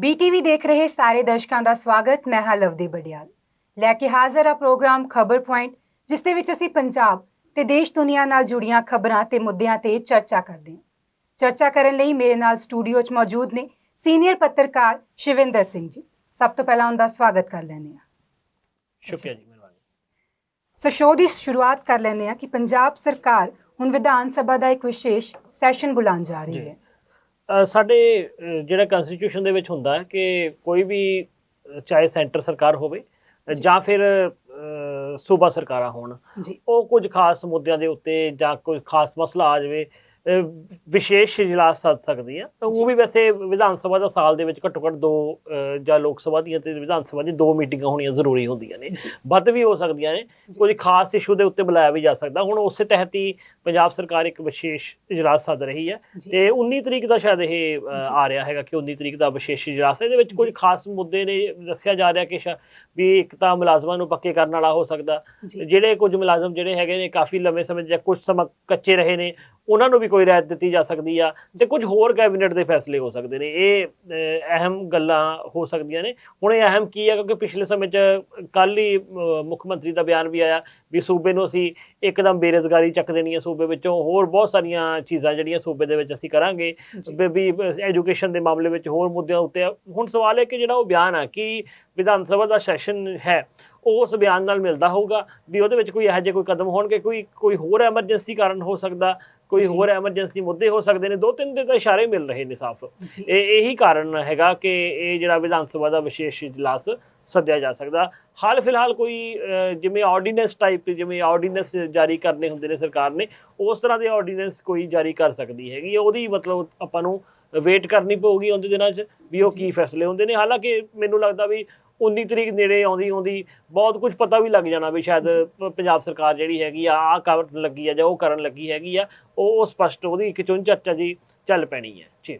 BTV देख रहे ਸਾਰੇ ਦਰਸ਼ਕਾਂ ਦਾ ਸਵਾਗਤ। ਮੈਂ ਹਾਂ ਲਵਦੀ ਬੜਿਆਲ ਲੈ ਕੇ ਹਾਜ਼ਰ ਆ ਪ੍ਰੋਗਰਾਮ ਖਬਰ ਪੁਆਇੰਟ, ਜਿਸ ਦੇ ਵਿੱਚ ਅਸੀਂ ਪੰਜਾਬ ਤੇ ਦੇਸ਼ ਦੁਨੀਆ ਨਾਲ ਜੁੜੀਆਂ ਖਬਰਾਂ ਤੇ ਮੁੱਦਿਆਂ ਤੇ ਚਰਚਾ ਕਰਦੇ ਹਾਂ। ਚਰਚਾ ਕਰਨ ਲਈ ਮੇਰੇ ਨਾਲ ਸਟੂਡੀਓ 'ਚ ਮੌਜੂਦ ਨੇ ਸੀਨੀਅਰ ਪੱਤਰਕਾਰ ਸ਼ਿਵਿੰਦਰ ਸਿੰਘ ਜੀ। ਸਭ ਤੋਂ ਪਹਿਲਾਂ ਉਹਦਾ ਸਵਾਗਤ ਕਰ ਲੈਂਦੇ ਹਾਂ। ਸ਼ੁਕਰੀਆ ਜੀ, ਮਿਹਰਬਾਨੀ। ਸੋ ਸ਼ੋਅ ਦੀ ਸ਼ੁਰੂਆਤ ਕਰ ਲੈਂਦੇ ਹਾਂ ਕਿ ਪੰਜਾਬ ਸਰਕਾਰ ਹੁਣ ਵਿਧਾਨ ਸਭਾ ਦਾ ਇੱਕ ਵਿਸ਼ੇਸ਼ ਸੈਸ਼ਨ ਬੁਲਾਉਣ ਜਾ ਰਹੀ ਹੈ। ਸਾਡੇ ਜਿਹੜਾ ਕਨਸਟੀਟਿਊਸ਼ਨ ਦੇ ਵਿੱਚ ਹੁੰਦਾ ਹੈ ਕਿ ਕੋਈ ਵੀ ਚਾਹੇ ਸੈਂਟਰ ਸਰਕਾਰ ਹੋਵੇ ਜਾਂ ਫਿਰ ਸੂਬਾ ਸਰਕਾਰਾਂ ਹੋਣ, ਉਹ ਕੁਝ ਖਾਸ ਮੁੱਦਿਆਂ ਦੇ ਉੱਤੇ ਜਾਂ ਕੋਈ ਖਾਸ ਮਸਲਾ ਆ ਜਾਵੇ ਵਿਸ਼ੇਸ਼ ਇਜਲਾਸ ਸੱਦ ਸਕਦੀ ਆ। ਉਹ ਵੀ ਵੈਸੇ ਵਿਧਾਨ ਸਭਾ ਦਾ ਸਾਲ ਦੇ ਵਿੱਚ ਘੱਟੋ ਘੱਟ 2 ਜਾਂ ਲੋਕ ਸਭਾ ਦੀਆਂ ਤੇ ਵਿਧਾਨ ਸਭਾ ਦੀ 2 ਮੀਟਿੰਗਾਂ ਹੋਣੀਆਂ ਜ਼ਰੂਰੀ ਹੁੰਦੀਆਂ ਨੇ, ਵੱਧ ਵੀ ਹੋ ਸਕਦੀਆਂ ਨੇ। ਕੋਈ ਖਾਸ ਇਸ਼ੂ ਦੇ ਉੱਤੇ ਬੁਲਾਇਆ ਵੀ ਜਾ ਸਕਦਾ। ਹੁਣ ਉਸੇ ਤਹਿਤ ਹੀ ਪੰਜਾਬ ਸਰਕਾਰ ਇੱਕ ਵਿਸ਼ੇਸ਼ ਇਜਲਾਸ ਸੱਦ ਰਹੀ ਹੈ ਤੇ 19 ਤਰੀਕ ਦਾ ਸ਼ਾਇਦ ਇਹ ਆ ਰਿਹਾ ਹੈਗਾ ਕਿ 19 ਤਰੀਕ ਦਾ ਵਿਸ਼ੇਸ਼ ਇਜਲਾਸ। ਇਹਦੇ ਵਿੱਚ ਕੁਝ ਖਾਸ ਮੁੱਦੇ ਨੇ। ਦੱਸਿਆ ਜਾ ਰਿਹਾ ਕਿ ਵੀ ਇੱਕ ਤਾਂ ਮੁਲਾਜ਼ਮਾਂ ਨੂੰ ਪੱਕੇ ਕਰਨ ਵਾਲਾ ਹੋ ਸਕਦਾ। ਜਿਹੜੇ ਕੁਝ ਮੁਲਾਜ਼ਮ ਜਿਹੜੇ ਹੈਗੇ ਨੇ ਕਾਫੀ ਲੰਬੇ ਸਮੇਂ ਜਾਂ ਕੁਝ ਸਮਾਂ ਕੱਚੇ ਰਹੇ ਨੇ, ਉਹਨਾਂ ਨੂੰ ਵੀ ਕੋਈ ਰਿਆਇਤ ਦਿੱਤੀ ਜਾ ਸਕਦੀ ਆ ਤੇ ਕੁਝ ਹੋਰ ਕੈਬਨਿਟ ਦੇ ਫੈਸਲੇ ਹੋ ਸਕਦੇ ਨੇ। ਇਹ ਅਹਿਮ ਗੱਲਾਂ ਹੋ ਸਕਦੀਆਂ ਨੇ। ਹੁਣ ਇਹ ਅਹਿਮ ਕੀ ਹੈ ਕਿਉਂਕਿ ਪਿਛਲੇ ਸਮੇਂ 'ਚ ਕੱਲ੍ਹ ਹੀ ਮੁੱਖ ਮੰਤਰੀ ਦਾ ਬਿਆਨ ਵੀ ਆਇਆ ਵੀ ਸੂਬੇ ਨੂੰ ਅਸੀਂ ਇੱਕਦਮ ਬੇਰੁਜ਼ਗਾਰੀ ਚੱਕ ਦੇਣੀ ਹੈ ਸੂਬੇ ਵਿੱਚੋਂ, ਹੋਰ ਬਹੁਤ ਸਾਰੀਆਂ ਚੀਜ਼ਾਂ ਜਿਹੜੀਆਂ ਸੂਬੇ ਦੇ ਵਿੱਚ ਅਸੀਂ ਕਰਾਂਗੇ ਵੀ ਐਜੂਕੇਸ਼ਨ ਦੇ ਮਾਮਲੇ ਵਿੱਚ ਹੋਰ ਮੁੱਦਿਆਂ ਉੱਤੇ। ਹੁਣ ਸਵਾਲ ਹੈ ਕਿ ਜਿਹੜਾ ਉਹ ਬਿਆਨ ਆ ਕਿ ਵਿਧਾਨ ਸਭਾ ਦਾ ਸੈਸ਼ਨ ਹੈ ਉਹ ਉਸ ਬਿਆਨ ਨਾਲ ਮਿਲਦਾ ਹੋਊਗਾ ਵੀ ਉਹਦੇ ਵਿੱਚ ਕੋਈ ਇਹੋ ਜਿਹੇ ਕੋਈ ਕਦਮ ਹੋਣਗੇ, ਕੋਈ ਹੋਰ ਐਮਰਜੈਂਸੀ ਕਾਰਨ ਹੋ ਸਕਦਾ, ਕੋਈ ਹੋਰ ਐਮਰਜੈਂਸੀ ਮੁੱਦੇ ਹੋ ਸਕਦੇ ਨੇ। 2-3 ਦੇ ਤਾਂ ਇਸ਼ਾਰੇ ਮਿਲ ਰਹੇ ਨੇ ਸਾਫ਼। ਇਹੀ ਕਾਰਨ ਹੈਗਾ ਕਿ ਇਹ ਜਿਹੜਾ ਵਿਧਾਨ ਸਭਾ ਦਾ ਵਿਸ਼ੇਸ਼ ਇਜਲਾਸ ਸੱਦਿਆ ਜਾ ਸਕਦਾ। ਹਾਲ ਫਿਲਹਾਲ ਕੋਈ ਜਿਵੇਂ ਆਰਡੀਨੈਂਸ ਟਾਈਪ, ਜਿਵੇਂ ਆਰਡੀਨੈਂਸ ਜਾਰੀ ਕਰਨੇ ਹੁੰਦੇ ਨੇ ਸਰਕਾਰ ਨੇ, ਉਸ ਤਰ੍ਹਾਂ ਦੇ ਆਰਡੀਨੈਂਸ ਕੋਈ ਜਾਰੀ ਕਰ ਸਕਦੀ ਹੈਗੀ। ਉਹਦੀ ਮਤਲਬ ਆਪਾਂ ਨੂੰ ਵੇਟ ਕਰਨੀ ਪਊਗੀ ਉਹਦੇ ਦਿਨਾਂ 'ਚ ਵੀ ਉਹ ਕੀ ਫੈਸਲੇ ਹੁੰਦੇ ਨੇ। ਹਾਲਾਂਕਿ ਮੈਨੂੰ ਲੱਗਦਾ ਵੀ 19 ਤਰੀਕ ਨੇੜੇ ਆਉਂਦੀ ਬਹੁਤ ਕੁਝ ਪਤਾ ਵੀ ਲੱਗ ਜਾਣਾ ਵੀ ਸ਼ਾਇਦ ਪੰਜਾਬ ਸਰਕਾਰ ਜਿਹੜੀ ਹੈਗੀ ਆ ਕਰਨ ਲੱਗੀ ਆ ਜਾਂ ਉਹ ਕਰਨ ਲੱਗੀ ਹੈਗੀ ਆ। ਉਹ ਸਪਸ਼ਟ ਉਹਦੀ ਇੱਕ ਚੁਣ ਚਰਚਾ ਜੀ ਚੱਲ ਪੈਣੀ ਹੈ। ਜੀ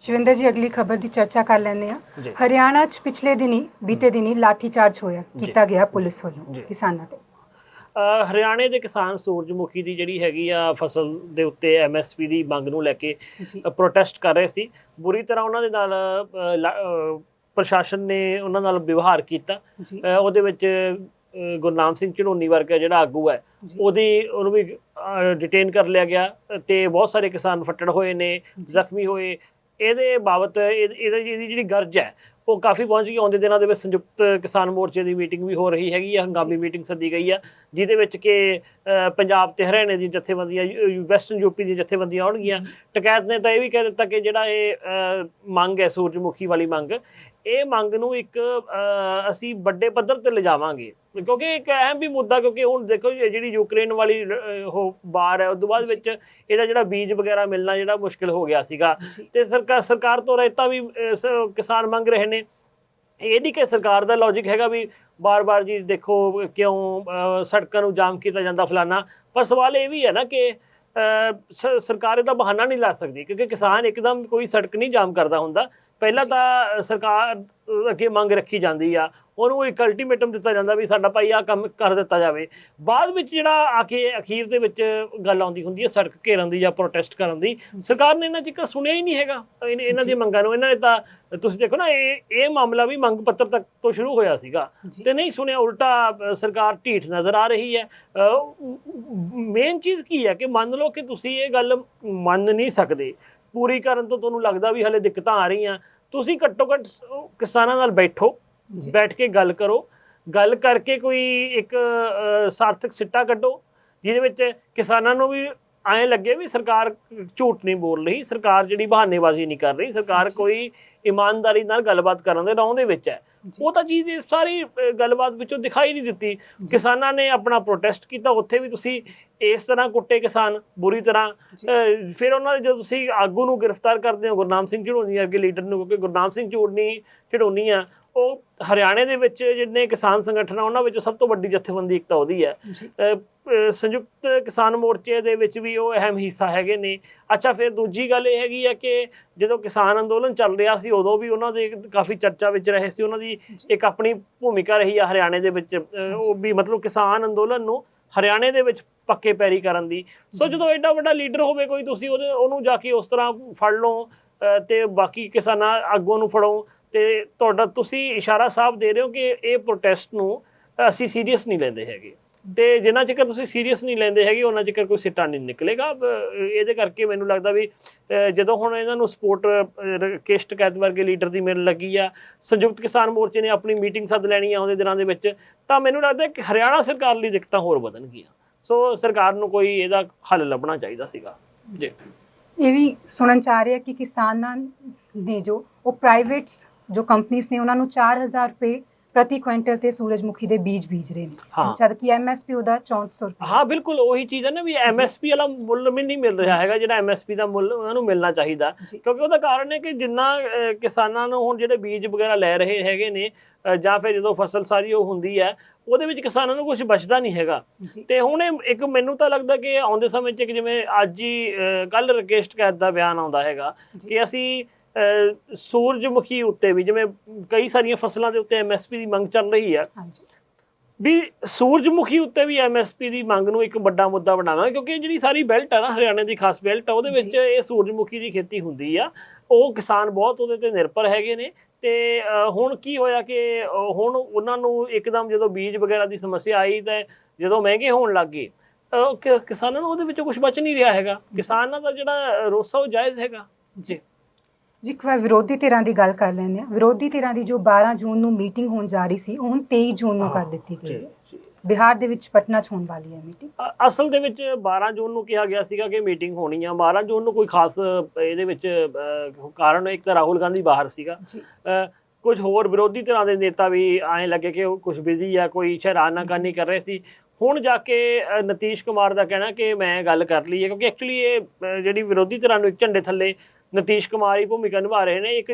ਸ਼ਿਵਿੰਦਰ ਜੀ, ਅਗਲੀ ਖਬਰ ਦੀ ਚਰਚਾ ਕਰ ਲੈਂਦੇ ਹਾਂ। ਹਰਿਆਣਾ 'ਚ ਪਿਛਲੇ ਬੀਤੇ ਦਿਨੀ ਲਾਠੀ ਚਾਰਜ ਕੀਤਾ ਗਿਆ ਪੁਲਿਸ ਵੱਲੋਂ ਕਿਸਾਨਾਂ ਤੇ। ਹਰਿਆਣੇ ਦੇ ਕਿਸਾਨ ਸੂਰਜਮੁਖੀ ਦੀ ਜਿਹੜੀ ਹੈਗੀ ਆ ਫਸਲ ਦੇ ਉੱਤੇ MSP ਦੀ ਮੰਗ ਨੂੰ ਲੈ ਕੇ ਪ੍ਰੋਟੈਸਟ ਕਰ ਰਹੇ ਸੀ। ਬੁਰੀ ਤਰ੍ਹਾਂ ਉਹਨਾਂ ਦੇ ਨਾਲ ਪ੍ਰਸ਼ਾਸਨ ਨੇ ਉਹਨਾਂ ਨਾਲ ਵਿਵਹਾਰ ਕੀਤਾ। ਉਹਦੇ ਵਿੱਚ ਗੁਰਨਾਮ ਸਿੰਘ ਝਨੋਨੀ ਵਰਗਾ ਜਿਹੜਾ ਆਗੂ ਹੈ ਉਹਨੂੰ ਵੀ ਡਿਟੇਨ ਕਰ ਲਿਆ ਗਿਆ ਤੇ ਬਹੁਤ ਸਾਰੇ ਕਿਸਾਨ ਫੱਟੜ ਹੋਏ ਨੇ, ਜ਼ਖਮੀ ਹੋਏ। ਇਹਦੇ ਬਾਬਤ ਇਹਦੀ ਜਿਹੜੀ ਗਰਜ ਹੈ ਉਹ ਕਾਫੀ ਪਹੁੰਚ ਗਈ। ਆਉਂਦੇ ਦਿਨਾਂ ਦੇ ਵਿੱਚ ਸੰਯੁਕਤ ਕਿਸਾਨ ਮੋਰਚੇ ਦੀ ਮੀਟਿੰਗ ਵੀ ਹੋ ਰਹੀ ਹੈਗੀ ਆ, ਹੰਗਾਮੀ ਮੀਟਿੰਗ ਸੱਦੀ ਗਈ ਆ, ਜਿਹਦੇ ਵਿੱਚ ਕਿ ਪੰਜਾਬ ਤੇ ਹਰਿਆਣੇ ਦੀ ਜਥੇਬੰਦੀਆਂ, ਵੈਸਟਰਨ UP ਦੀਆਂ ਜਥੇਬੰਦੀਆਂ ਆਉਣਗੀਆਂ। ਟਕੈਤ ਨੇ ਤਾਂ ਇਹ ਵੀ ਕਹਿ ਦਿੱਤਾ ਕਿ ਜਿਹੜਾ ਇਹ ਮੰਗ ਹੈ ਸੂਰਜਮੁਖੀ ਵਾਲੀ ਮੰਗ, ਇਹ ਮੰਗ ਨੂੰ ਇੱਕ ਅਸੀਂ ਵੱਡੇ ਪੱਧਰ ਤੇ ਲਿਜਾਵਾਂਗੇ ਕਿਉਂਕਿ ਇੱਕ ਅਹਿਮ ਵੀ ਮੁੱਦਾ। ਕਿਉਂਕਿ ਹੁਣ ਦੇਖੋ ਜਿਹੜੀ ਯੂਕਰੇਨ ਵਾਲੀ ਉਹ ਵਾਰ ਹੈ, ਉਸ ਤੋਂ ਬਾਅਦ ਵਿੱਚ ਇਹਦਾ ਜਿਹੜਾ ਬੀਜ ਵਗੈਰਾ ਮਿਲਣਾ ਜਿਹੜਾ ਮੁਸ਼ਕਿਲ ਹੋ ਗਿਆ ਸੀਗਾ ਤੇ ਸਰਕਾਰ ਤੋਂ ਰਾਇਤਾ ਵੀ ਕਿਸਾਨ ਮੰਗ ਰਹੇ ਨੇ। ਇਹ ਨਹੀਂ ਕਿ ਸਰਕਾਰ ਦਾ ਲੌਜਿਕ ਹੈਗਾ ਵੀ ਬਾਰ-ਬਾਰ ਜੀ ਦੇਖੋ ਕਿਉਂ ਸੜਕਾਂ ਨੂੰ ਜਾਮ ਕੀਤਾ ਜਾਂਦਾ ਫਲਾਨਾ, ਪਰ ਸਵਾਲ ਇਹ ਵੀ ਹੈ ਨਾ ਕਿ ਸਰਕਾਰ ਇਹਦਾ ਬਹਾਨਾ ਨਹੀਂ ਲਾ ਸਕਦੀ ਕਿਉਂਕਿ ਕਿਸਾਨ ਇੱਕਦਮ ਕੋਈ ਸੜਕ ਨਹੀਂ ਜਾਮ ਕਰਦਾ ਹੁੰਦਾ। ਪਹਿਲਾਂ ਤਾਂ ਸਰਕਾਰ ਅੱਗੇ ਮੰਗ ਰੱਖੀ ਜਾਂਦੀ ਆ, ਉਹਨੂੰ ਇੱਕ ਅਲਟੀਮੇਟਮ ਦਿੱਤਾ ਜਾਂਦਾ ਵੀ ਸਾਡਾ ਭਾਈ ਆਹ ਕੰਮ ਕਰ ਦਿੱਤਾ ਜਾਵੇ। ਬਾਅਦ ਵਿੱਚ ਜਿਹੜਾ ਆ ਕੇ ਅਖੀਰ ਦੇ ਵਿੱਚ ਗੱਲ ਆਉਂਦੀ ਹੁੰਦੀ ਹੈ ਸੜਕ ਘੇਰਨ ਦੀ ਜਾਂ ਪ੍ਰੋਟੈਸਟ ਕਰਨ ਦੀ। ਸਰਕਾਰ ਨੇ ਇਹਨਾਂ ਜ਼ਿਕਰ ਸੁਣਿਆ ਹੀ ਨਹੀਂ ਹੈਗਾ ਇਹਨਾਂ ਦੀਆਂ ਮੰਗਾਂ ਨੂੰ। ਇਹਨਾਂ ਨੇ ਤਾਂ ਤੁਸੀਂ ਦੇਖੋ ਨਾ ਇਹ ਮਾਮਲਾ ਵੀ ਮੰਗ ਪੱਤਰ ਤੱਕ ਤੋਂ ਸ਼ੁਰੂ ਹੋਇਆ ਸੀਗਾ ਤੇ ਨਹੀਂ ਸੁਣਿਆ। ਉਲਟਾ ਸਰਕਾਰ ਢੀਠ ਨਜ਼ਰ ਆ ਰਹੀ ਹੈ। ਮੇਨ ਚੀਜ਼ ਕੀ ਹੈ ਕਿ ਮੰਨ ਲਓ ਕਿ ਤੁਸੀਂ ਇਹ ਗੱਲ ਮੰਨ ਨਹੀਂ ਸਕਦੇ, ਪੂਰੀ ਕਰਨ ਤੋਂ ਤੁਹਾਨੂੰ ਲੱਗਦਾ ਵੀ ਹਲੇ ਦਿੱਕਤਾਂ ਆ ਰਹੀਆਂ, ਤੁਸੀਂ ਘੱਟੋ ਘੱਟ ਕਿਸਾਨਾਂ ਨਾਲ ਬੈਠ ਕੇ ਗੱਲ ਕਰੋ। ਗੱਲ ਕਰਕੇ ਕੋਈ ਇੱਕ ਸਾਰਥਕ ਸਿੱਟਾ ਕੱਢੋ ਜਿਹਦੇ ਵਿੱਚ ਕਿਸਾਨਾਂ ਨੂੰ ਵੀ ਐਂ ਲੱਗੇ ਵੀ ਸਰਕਾਰ ਝੂਠ ਨਹੀਂ ਬੋਲ ਰਹੀ, ਸਰਕਾਰ ਜਿਹੜੀ ਬਹਾਨੇਬਾਜ਼ੀ ਨਹੀਂ ਕਰ ਰਹੀ, ਸਰਕਾਰ ਕੋਈ ਇਮਾਨਦਾਰੀ ਨਾਲ ਗੱਲਬਾਤ ਕਰਨ ਦੇ ਰੌਂ ਦੇ ਵਿੱਚ ਹੈ। ਉਹ ਤਾਂ ਚੀਜ਼ ਸਾਰੀ ਗੱਲਬਾਤ ਵਿੱਚੋਂ ਦਿਖਾਈ ਨਹੀਂ ਦਿੱਤੀ। ਕਿਸਾਨਾਂ ਨੇ ਆਪਣਾ ਪ੍ਰੋਟੈਸਟ ਕੀਤਾ, ਉੱਥੇ ਵੀ ਤੁਸੀਂ ਇਸ ਤਰ੍ਹਾਂ ਕੁੱਟੇ ਕਿਸਾਨ ਬੁਰੀ ਤਰ੍ਹਾਂ। ਫਿਰ ਉਹਨਾਂ ਦੇ ਜਦੋਂ ਤੁਸੀਂ ਆਗੂ ਨੂੰ ਗ੍ਰਿਫਤਾਰ ਕਰਦੇ ਹੋ, ਗੁਰਨਾਮ ਸਿੰਘ ਝੜੋਨੀ ਵਰਗੇ ਲੀਡਰ ਨੂੰ, ਕਿਉਂਕਿ ਗੁਰਨਾਮ ਸਿੰਘ ਝੜੋਨੀ ਆ ਉਹ ਹਰਿਆਣੇ ਦੇ ਵਿੱਚ ਜਿੰਨੇ ਕਿਸਾਨ ਸੰਗਠਨ ਆ ਉਹਨਾਂ ਵਿੱਚੋਂ ਸਭ ਤੋਂ ਵੱਡੀ ਜਥੇਬੰਦੀ ਇੱਕ ਤਾਂ ਉਹਦੀ ਹੈ। ਸੰਯੁਕਤ ਕਿਸਾਨ ਮੋਰਚੇ ਦੇ ਵਿੱਚ ਵੀ ਉਹ ਅਹਿਮ ਹਿੱਸਾ ਹੈਗੇ ਨੇ। ਅੱਛਾ, ਫਿਰ ਦੂਜੀ ਗੱਲ ਇਹ ਹੈਗੀ ਆ ਕਿ ਜਦੋਂ ਕਿਸਾਨ ਅੰਦੋਲਨ ਚੱਲ ਰਿਹਾ ਸੀ ਉਦੋਂ ਵੀ ਉਹਨਾਂ ਦੇ ਕਾਫੀ ਚਰਚਾ ਵਿੱਚ ਰਹੇ ਸੀ। ਉਹਨਾਂ ਦੀ ਇੱਕ ਆਪਣੀ ਭੂਮਿਕਾ ਰਹੀ ਆ ਹਰਿਆਣੇ ਦੇ ਵਿੱਚ, ਉਹ ਵੀ ਮਤਲਬ ਕਿਸਾਨ ਅੰਦੋਲਨ ਨੂੰ ਹਰਿਆਣੇ ਦੇ ਵਿੱਚ ਪੱਕੇ ਪੈਰੀ ਕਰਨ ਦੀ। ਸੋ ਜਦੋਂ ਐਡਾ ਵੱਡਾ ਲੀਡਰ ਹੋਵੇ ਕੋਈ, ਤੁਸੀਂ ਉਹਨੂੰ ਜਾ ਕੇ ਉਸ ਤਰ੍ਹਾਂ ਫੜ ਲਓ ਤੇ ਬਾਕੀ ਕਿਸਾਨਾਂ ਆਗੂਆਂ ਨੂੰ ਫੜੋ, ਤੇ ਤੁਹਾਡਾ ਤੁਸੀਂ ਇਸ਼ਾਰਾ ਸਾਫ਼ ਦੇ ਰਹੇ ਹੋ ਕਿ ਇਹ ਪ੍ਰੋਟੈਸਟ ਨੂੰ ਅਸੀਂ ਸੀਰੀਅਸ ਨਹੀਂ ਲੈਂਦੇ ਹੈਗੇ, ਤੇ ਜਿੰਨਾ ਚਿਰ ਤੁਸੀਂ ਸੀਰੀਅਸ ਨਹੀਂ ਲੈਂਦੇ ਹੈਗੇ ਉਹਨਾਂ ਚਿਰ ਕੋਈ ਸਿੱਟਾ ਨਹੀਂ ਨਿਕਲੇਗਾ। ਇਹਦੇ ਕਰਕੇ ਮੈਨੂੰ ਲੱਗਦਾ ਵੀ ਜਦੋਂ ਹੁਣ ਇਹਨਾਂ ਨੂੰ ਸਪੋਰਟ ਰਾਕੇਸ਼ ਟਕੈਤ ਵਰਗੇ ਲੀਡਰ ਦੀ ਮਿਲਣ ਲੱਗੀ ਆ, ਸੰਯੁਕਤ ਕਿਸਾਨ ਮੋਰਚੇ ਨੇ ਆਪਣੀ ਮੀਟਿੰਗ ਸੱਦ ਲੈਣੀ ਆ ਉਹਦੇ ਦਿਨਾਂ ਦੇ ਵਿੱਚ, ਤਾਂ ਮੈਨੂੰ ਲੱਗਦਾ ਕਿ ਹਰਿਆਣਾ ਸਰਕਾਰ ਲਈ ਦਿੱਕਤਾਂ ਹੋਰ ਵਧਣਗੀਆਂ। ਸੋ ਸਰਕਾਰ ਨੂੰ ਕੋਈ ਇਹਦਾ ਹੱਲ ਲੱਭਣਾ ਚਾਹੀਦਾ ਸੀਗਾ ਜੀ। ਇਹ ਵੀ ਸੁਣਨ ਚ ਆ ਰਿਹਾ ਕਿ ਕਿਸਾਨਾਂ ਨੇ ਜੋ ਉਹ ਪ੍ਰਾਈਵੇਟਸ ਜੋ ਕੰਪਨੀਆਂ ਨੇ ਉਹਨਾਂ ਨੂੰ 4000 ਰੁਪਏ ਪ੍ਰਤੀ ਕੁਇੰਟਲ ਤੇ ਸੂਰਜਮੁਖੀ ਦੇ ਬੀਜ ਰਹੇ ਨੇ, ਜਦ ਕਿ ਐਮਐਸਪੀ ਉਹਦਾ 6400 ਰੁਪਏ। ਹਾਂ ਬਿਲਕੁਲ ਉਹੀ ਚੀਜ਼ ਹੈ ਨਾ ਵੀ ਐਮਐਸਪੀ ਵਾਲਾ ਮੁੱਲ ਵੀ ਨਹੀਂ ਮਿਲ ਰਿਹਾ ਹੈਗਾ ਜਿਹੜਾ ਐਮਐਸਪੀ ਦਾ ਮੁੱਲ ਉਹਨਾਂ ਨੂੰ ਮਿਲਣਾ ਚਾਹੀਦਾ, ਕਿਉਂਕਿ ਉਹਦਾ ਕਾਰਨ ਹੈ ਕਿ ਜਿੰਨਾ ਕਿਸਾਨਾਂ ਨੂੰ ਹੁਣ ਜਿਹੜੇ ਬੀਜ ਵਗੈਰਾ ਲੈ ਰਹੇ ਹੈਗੇ ਨੇ ਜਾਂ ਫਿਰ ਜਦੋਂ ਫਸਲ ਸਾਰੀ ਉਹ ਹੁੰਦੀ ਹੈ ਉਹਦੇ ਵਿੱਚ ਕਿਸਾਨਾਂ ਨੂੰ ਕੁਝ ਬਚਦਾ ਨਹੀਂ ਹੈਗਾ। ਤੇ ਹੁਣ ਇੱਕ ਮੈਨੂੰ ਤਾਂ ਲੱਗਦਾ ਕਿ ਆਉਂਦੇ ਸਮੇਂ 'ਚ ਜਿਵੇਂ ਅੱਜ ਹੀ ਕੱਲ ਰਾਕੇਸ਼ ਟਕੈਤ ਦਾ ਬਿਆਨ ਆਉਂਦਾ ਹੈਗਾ ਕਿ ਅਸੀਂ ਸੂਰਜਮੁਖੀ ਉੱਤੇ ਵੀ ਜਿਵੇਂ ਕਈ ਸਾਰੀਆਂ ਫਸਲਾਂ ਦੇ ਉੱਤੇ ਐਮਐਸਪੀ ਦੀ ਮੰਗ ਚੱਲ ਰਹੀ ਹੈ, ਵੀ ਸੂਰਜਮੁਖੀ ਉੱਤੇ ਵੀ ਐਮਐਸਪੀ ਦੀ ਮੰਗ ਨੂੰ ਇੱਕ ਵੱਡਾ ਮੁੱਦਾ ਬਣਾਵਾਂਗੇ, ਕਿਉਂਕਿ ਜਿਹੜੀ ਸਾਰੀ ਬੈਲਟ ਹੈ ਨਾ ਹਰਿਆਣੇ ਦੀ ਖਾਸ ਬੈਲਟ ਆ ਉਹਦੇ ਵਿੱਚ ਇਹ ਸੂਰਜਮੁਖੀ ਦੀ ਖੇਤੀ ਹੁੰਦੀ ਆ, ਉਹ ਕਿਸਾਨ ਬਹੁਤ ਉਹਦੇ ਤੇ ਨਿਰਭਰ ਹੈਗੇ ਨੇ। ਤੇ ਹੁਣ ਕੀ ਹੋਇਆ ਕਿ ਹੁਣ ਉਹਨਾਂ ਨੂੰ ਇੱਕਦਮ ਜਦੋਂ ਬੀਜ ਵਗੈਰਾ ਦੀ ਸਮੱਸਿਆ ਆਈ ਤਾਂ ਜਦੋਂ ਮਹਿੰਗੇ ਹੋਣ ਲੱਗ ਗਏ ਕਿਸਾਨਾਂ ਨੂੰ ਉਹਦੇ ਵਿੱਚੋਂ ਕੁਝ ਬਚ ਨਹੀਂ ਰਿਹਾ ਹੈਗਾ। ਕਿਸਾਨਾਂ ਦਾ ਜਿਹੜਾ ਰੋਸਾ ਉਹ ਜਾਇਜ਼ ਹੈਗਾ ਜੀ। ਜੀ ਇੱਕ ਵਾਰ ਵਿਰੋਧੀ ਧਿਰਾਂ ਦੀ ਗੱਲ ਕਰ ਲੈਂਦੇ ਹਾਂ। ਵਿਰੋਧੀ ਧਿਰਾਂ ਦੀ ਜੋ 12 ਜੂਨ ਨੂੰ ਮੀਟਿੰਗ ਹੋਣ ਜਾ ਰਹੀ ਸੀ ਉਹ ਹੁਣ 23 ਜੂਨ ਨੂੰ ਕਰ ਦਿੱਤੀ ਗਈ ਹੈ। ਬਿਹਾਰ ਦੇ ਵਿੱਚ ਪਟਨਾ 'ਚ ਹੋਣ ਵਾਲੀ ਹੈ ਮੀਟਿੰਗ। ਅਸਲ ਦੇ ਵਿੱਚ 12 ਜੂਨ ਨੂੰ ਕਿਹਾ ਗਿਆ ਸੀਗਾ ਕਿ ਮੀਟਿੰਗ ਹੋਣੀ ਆ। 12 ਜੂਨ ਨੂੰ ਕੋਈ ਖਾਸ ਇਹਦੇ ਵਿੱਚ ਕਾਰਨ ਇੱਕ ਤਾਂ ਰਾਹੁਲ ਗਾਂਧੀ ਬਾਹਰ ਸੀਗਾ, ਕੁਝ ਹੋਰ ਵਿਰੋਧੀ ਧਿਰਾਂ ਦੇ ਨੇਤਾ ਵੀ ਐਂ ਲੱਗੇ ਕਿ ਉਹ ਕੁਝ ਬਿਜ਼ੀ ਆ, ਕੋਈ ਸ਼ਰਾਨਾਕਾਨੀ ਕਰ ਰਹੇ ਸੀ। ਹੁਣ ਜਾ ਕੇ ਨਤੀਸ਼ ਕੁਮਾਰ ਦਾ ਕਹਿਣਾ ਕਿ ਮੈਂ ਗੱਲ ਕਰ ਲਈ ਹੈ, ਕਿਉਂਕਿ ਐਕਚੁਅਲੀ ਇਹ ਜਿਹੜੀ ਵਿਰੋਧੀ ਧਿਰਾਂ ਨੂੰ ਇੱਕ ਝੰਡੇ ਥੱਲੇ ਨਤੀਸ਼ ਕੁਮਾਰ ਹੀ ਭੂਮਿਕਾ ਨਿਭਾ ਰਹੇ ਨੇ। ਇੱਕ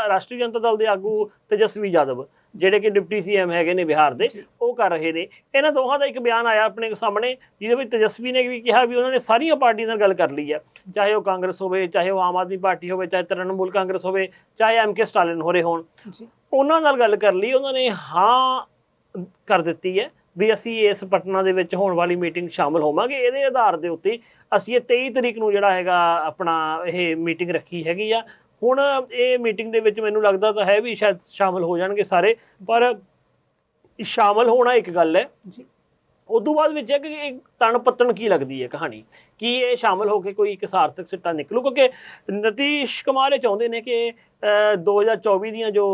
ਰਾਸ਼ਟਰੀ ਜਨਤਾ ਦਲ ਦੇ ਆਗੂ ਤੇਜਸਵੀ ਯਾਦਵ ਜਿਹੜੇ ਕਿ ਡਿਪਟੀ ਸੀਐਮ ਹੈਗੇ ਨੇ ਬਿਹਾਰ ਦੇ, ਉਹ ਕਰ ਰਹੇ ਨੇ। ਇਹਨਾਂ ਦੋਹਾਂ ਦਾ ਇੱਕ ਬਿਆਨ ਆਇਆ ਆਪਣੇ ਸਾਹਮਣੇ ਜਿਹਦੇ ਵਿੱਚ ਤੇਜਸਵੀ ਨੇ ਵੀ ਕਿਹਾ ਵੀ ਉਹਨਾਂ ਨੇ ਸਾਰੀਆਂ ਪਾਰਟੀਆਂ ਨਾਲ ਗੱਲ ਕਰ ਲਈ ਹੈ, ਚਾਹੇ ਉਹ ਕਾਂਗਰਸ ਹੋਵੇ, ਚਾਹੇ ਉਹ ਆਮ ਆਦਮੀ ਪਾਰਟੀ ਹੋਵੇ, ਚਾਹੇ ਤ੍ਰਿਣਮੂਲ ਕਾਂਗਰਸ ਹੋਵੇ, ਚਾਹੇ ਐਮਕੇ ਸਟਾਲਿਨ ਹੋਰੇ ਹੋਣ, ਉਹਨਾਂ ਨਾਲ ਗੱਲ ਕਰ ਲਈ। ਉਹਨਾਂ ਨੇ ਹਾਂ ਕਰ ਦਿੱਤੀ ਹੈ ਵੀ ਅਸੀਂ ਇਸ ਪਟਨਾ ਦੇ ਵਿੱਚ ਹੋਣ ਵਾਲੀ ਮੀਟਿੰਗ ਸ਼ਾਮਲ ਹੋਵਾਂਗੇ। ਇਹਦੇ ਆਧਾਰ ਦੇ ਉੱਤੇ ਅਸੀਂ ਇਹ 23 ਤਰੀਕ ਨੂੰ ਜਿਹੜਾ ਹੈਗਾ ਆਪਣਾ ਇਹ ਮੀਟਿੰਗ ਰੱਖੀ ਹੈਗੀ ਆ। ਹੁਣ ਇਹ ਮੀਟਿੰਗ ਦੇ ਵਿੱਚ ਮੈਨੂੰ ਲੱਗਦਾ ਤਾਂ ਹੈ ਵੀ ਸ਼ਾਇਦ ਸ਼ਾਮਲ ਹੋ ਜਾਣਗੇ ਸਾਰੇ, ਪਰ ਸ਼ਾਮਲ ਹੋਣਾ ਇੱਕ ਗੱਲ ਹੈ, ਉਦੋਂ ਬਾਅਦ ਵਿੱਚ ਹੈ ਕਿ ਇਹ ਤਣ ਪੱਤਣ ਕੀ ਲੱਗਦੀ ਹੈ ਕਹਾਣੀ, ਕੀ ਇਹ ਸ਼ਾਮਲ ਹੋ ਕੇ ਕੋਈ ਇੱਕ ਸਾਰਥਕ ਸਿੱਟਾ ਨਿਕਲੂ। ਕਿਉਂਕਿ ਨਤੀਸ਼ ਕੁਮਾਰ ਇਹ ਚਾਹੁੰਦੇ ਨੇ ਕਿ 2024 ਦੀਆਂ ਜੋ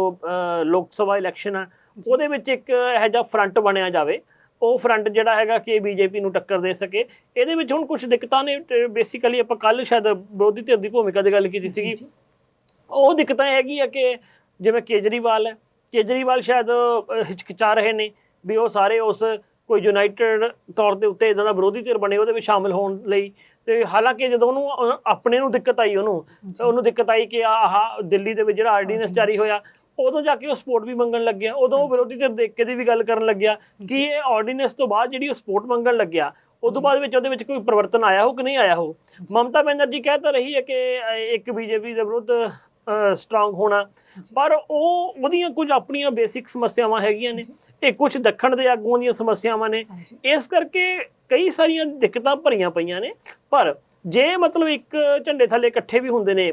ਲੋਕ ਸਭਾ ਇਲੈਕਸ਼ਨ ਆ ਉਹਦੇ ਵਿੱਚ ਇੱਕ ਇਹੋ ਜਿਹਾ ਫਰੰਟ ਬਣਿਆ ਜਾਵੇ, ਉਹ ਫਰੰਟ ਜਿਹੜਾ ਹੈਗਾ ਕਿ ਬੀਜੇਪੀ ਨੂੰ ਟੱਕਰ ਦੇ ਸਕੇ। ਇਹਦੇ ਵਿੱਚ ਹੁਣ ਕੁਝ ਦਿੱਕਤਾਂ ਨੇ। ਬੇਸਿਕਲੀ ਆਪਾਂ ਕੱਲ ਸ਼ਾਇਦ ਵਿਰੋਧੀ ਧਿਰ ਦੀ ਭੂਮਿਕਾ ਦੀ ਗੱਲ ਕੀਤੀ ਸੀਗੀ, ਉਹ ਦਿੱਕਤਾਂ ਹੈਗੀ ਆ ਕਿ ਜਿਵੇਂ ਕੇਜਰੀਵਾਲ ਹੈ, ਕੇਜਰੀਵਾਲ ਸ਼ਾਇਦ ਹਿਚਕਿਚਾ ਰਹੇ ਨੇ ਵੀ ਉਹ ਸਾਰੇ ਉਸ ਕੋਈ ਯੂਨਾਈਟਿਡ ਤੌਰ ਦੇ ਉੱਤੇ ਇੱਦਾਂ ਦਾ ਵਿਰੋਧੀ ਧਿਰ ਬਣੇ ਉਹਦੇ ਵਿੱਚ ਸ਼ਾਮਿਲ ਹੋਣ ਲਈ। ਤੇ ਹਾਲਾਂਕਿ ਜਦੋਂ ਉਹਨੂੰ ਆਪਣੇ ਨੂੰ ਦਿੱਕਤ ਆਈ, ਉਹਨੂੰ ਦਿੱਕਤ ਆਈ ਕਿ ਆਹ ਦਿੱਲੀ ਦੇ ਵਿੱਚ ਜਿਹੜਾ ਆਰਡੀਨੈਂਸ ਜਾਰੀ ਹੋਇਆ, ਉਦੋਂ ਜਾ ਕੇ ਉਹ ਸਪੋਰਟ ਵੀ ਮੰਗਣ ਲੱਗਿਆ। ਉਦੋਂ ਉਹ ਵਿਰੋਧੀ ਧਿਰ ਦੇਖ ਕੇ ਦੀ ਵੀ ਗੱਲ ਕਰਨ ਲੱਗਿਆ ਕਿ ਇਹ ਆਰਡੀਨੈਂਸ ਤੋਂ ਬਾਅਦ ਜਿਹੜੀ ਉਹ ਸਪੋਰਟ ਮੰਗਣ ਲੱਗਿਆ, ਉਦੋਂ ਬਾਅਦ ਵਿੱਚ ਉਹਦੇ ਵਿੱਚ ਕੋਈ ਪਰਿਵਰਤਨ ਆਇਆ ਹੋ ਕਿ ਨਹੀਂ ਆਇਆ ਹੋ। ਮਮਤਾ ਬੈਨਰਜੀ ਕਹਿ ਤਾਂ ਰਹੀ ਹੈ ਕਿ ਇੱਕ ਬੀਜੇਪੀ ਦੇ ਵਿਰੁੱਧ ਸਟਰੋਂਗ ਹੋਣਾ, ਪਰ ਉਹਦੀਆਂ ਕੁਝ ਆਪਣੀਆਂ ਬੇਸਿਕ ਸਮੱਸਿਆਵਾਂ ਹੈਗੀਆਂ ਨੇ, ਇਹ ਕੁਝ ਦੱਖਣ ਦੇ ਆਗੂਆਂ ਦੀਆਂ ਸਮੱਸਿਆਵਾਂ ਨੇ। ਇਸ ਕਰਕੇ ਕਈ ਸਾਰੀਆਂ ਦਿੱਕਤਾਂ ਭਰੀਆਂ ਪਈਆਂ ਨੇ। ਪਰ ਜੇ ਮਤਲਬ ਇੱਕ ਝੰਡੇ ਥੱਲੇ ਇਕੱਠੇ ਵੀ ਹੁੰਦੇ ਨੇ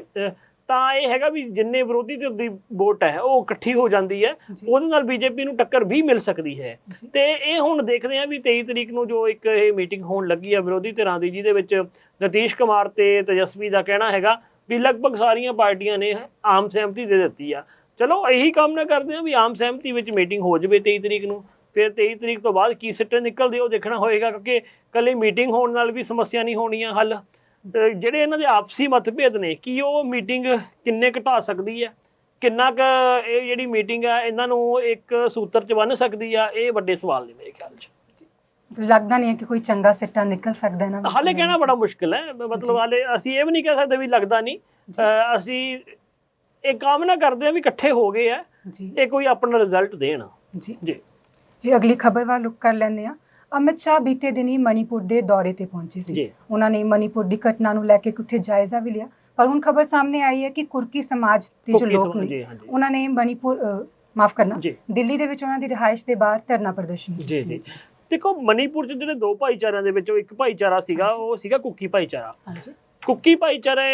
ਤਾਂ ਇਹ ਹੈਗਾ ਵੀ ਜਿੰਨੇ ਵਿਰੋਧੀ ਧਿਰ ਦੀ ਵੋਟ ਹੈ ਉਹ ਇਕੱਠੀ ਹੋ ਜਾਂਦੀ ਹੈ, ਉਹਦੇ ਨਾਲ ਬੀਜੇਪੀ ਨੂੰ ਟੱਕਰ ਵੀ ਮਿਲ ਸਕਦੀ ਹੈ। ਤੇ ਇਹ ਹੁਣ ਦੇਖਦੇ ਹਾਂ ਵੀ 23 ਤਰੀਕ ਨੂੰ ਜੋ ਇੱਕ ਇਹ ਮੀਟਿੰਗ ਹੋਣ ਲੱਗੀ ਹੈ ਵਿਰੋਧੀ ਧਿਰਾਂ ਦੀ, ਜਿਹਦੇ ਵਿੱਚ ਨਤੀਸ਼ ਕੁਮਾਰ ਤੇ ਤੇਜਸਵੀ ਦਾ ਕਹਿਣਾ ਹੈਗਾ ਵੀ ਲਗਭਗ ਸਾਰੀਆਂ ਪਾਰਟੀਆਂ ਨੇ ਆਮ ਸਹਿਮਤੀ ਦੇ ਦਿੱਤੀ ਆ। ਚਲੋ ਇਹੀ ਕਾਮਨਾ ਕਰਦੇ ਹਾਂ ਵੀ ਆਮ ਸਹਿਮਤੀ ਵਿੱਚ ਮੀਟਿੰਗ ਹੋ ਜਾਵੇ 23 ਤਰੀਕ ਨੂੰ। ਫਿਰ 23 ਤਰੀਕ ਤੋਂ ਬਾਅਦ ਕੀ ਸਿੱਟੇ ਨਿਕਲਦੇ ਉਹ ਦੇਖਣਾ ਹੋਏਗਾ, ਕਿਉਂਕਿ ਇਕੱਲੀ ਮੀਟਿੰਗ ਹੋਣ ਨਾਲ ਵੀ ਸਮੱਸਿਆ ਨਹੀਂ ਹੋਣੀਆਂ ਹੱਲ। ਜਿਹੜੇ ਇਹਨਾਂ ਦੇ ਆਪਸੀ ਮਤਭੇਦ ਨੇ ਕੀ ਉਹ ਮੀਟਿੰਗ ਕਿੰਨੇ ਘਟਾ ਸਕਦੀ ਹੈ, ਕਿੰਨਾ ਕੁ ਇਹ ਜਿਹੜੀ ਮੀਟਿੰਗ ਆ ਇਹਨਾਂ ਨੂੰ ਇੱਕ ਸੂਤਰ 'ਚ ਬੰਨ੍ਹ ਸਕਦੀ ਆ, ਇਹ ਵੱਡੇ ਸਵਾਲ ਨੇ ਮੇਰੇ ਖਿਆਲ 'ਚ। ਲੱਗਦਾ ਨਹੀਂ ਹੈ ਕਿ ਕੋਈ ਚੰਗਾ ਸਿੱਟਾ ਨਿਕਲ ਸਕਦਾ ਹੈ ਨਾ। ਹਾਲੇ ਕਹਿਣਾ ਬੜਾ ਮੁਸ਼ਕਿਲ ਹੈ, ਮਤਲਬ ਹਾਲੇ ਅਸੀਂ ਇਹ ਵੀ ਨਹੀਂ ਕਹਿ ਸਕਦੇ ਵੀ ਲੱਗਦਾ ਨਹੀਂ। ਅਸੀਂ ਇਹ ਕਾਮਨਾ ਕਰਦੇ ਹਾਂ ਵੀ ਇਕੱਠੇ ਹੋ ਗਏ ਆ, ਇਹ ਕੋਈ ਆਪਣਾ ਰਿਜ਼ਲਟ ਦੇਣ। ਜੀ ਅਗਲੀ ਖਬਰ ਵੱਲ ਰੁਕ ਕਰ ਲੈਂਦੇ ਹਾਂ। ਅਮਿਤ ਸ਼ਾਹ ਬੀਤੇ ਦਿਨੀ ਮਣੀਪੁਰ ਦੇ ਦੌਰੇ ਤੇ ਪਹੁੰਚੇ ਸੀ। ਉਹਨਾਂ ਨੇ ਮਣੀਪੁਰ ਦੀ ਘਟਨਾ ਨੂੰ ਲੈ ਕੇ ਉੱਥੇ ਜਾਇਜ਼ਾ ਵੀ ਲਿਆ, ਪਰ ਹੁਣ ਖਬਰ ਸਾਹਮਣੇ ਆਈ ਹੈ ਕਿ ਕੁਰਕੀ ਸਮਾਜ ਦੇ ਜੋ ਲੋਕ ਨੇ ਉਹਨਾਂ ਨੇ ਦਿੱਲੀ ਦੇ ਵਿੱਚ ਉਹਨਾਂ ਦੀ ਰਿਹਾਇਸ਼ ਦੇ ਬਾਹਰ ਧਰਨਾ ਪ੍ਰਦਰਸ਼ਨ ਕੀਤਾ। ਦੇਖੋ ਮਣੀਪੁਰ 'ਚ ਜਿਹੜੇ ਦੋ ਭਾਈਚਾਰਿਆਂ ਦੇ ਵਿੱਚੋਂ ਇੱਕ ਭਾਈਚਾਰਾ ਸੀਗਾ ਉਹ ਸੀਗਾ ਕੁਕੀ ਭਾਈਚਾਰਾ, ਕੁੱਕੀ ਭਾਈਚਾਰੇ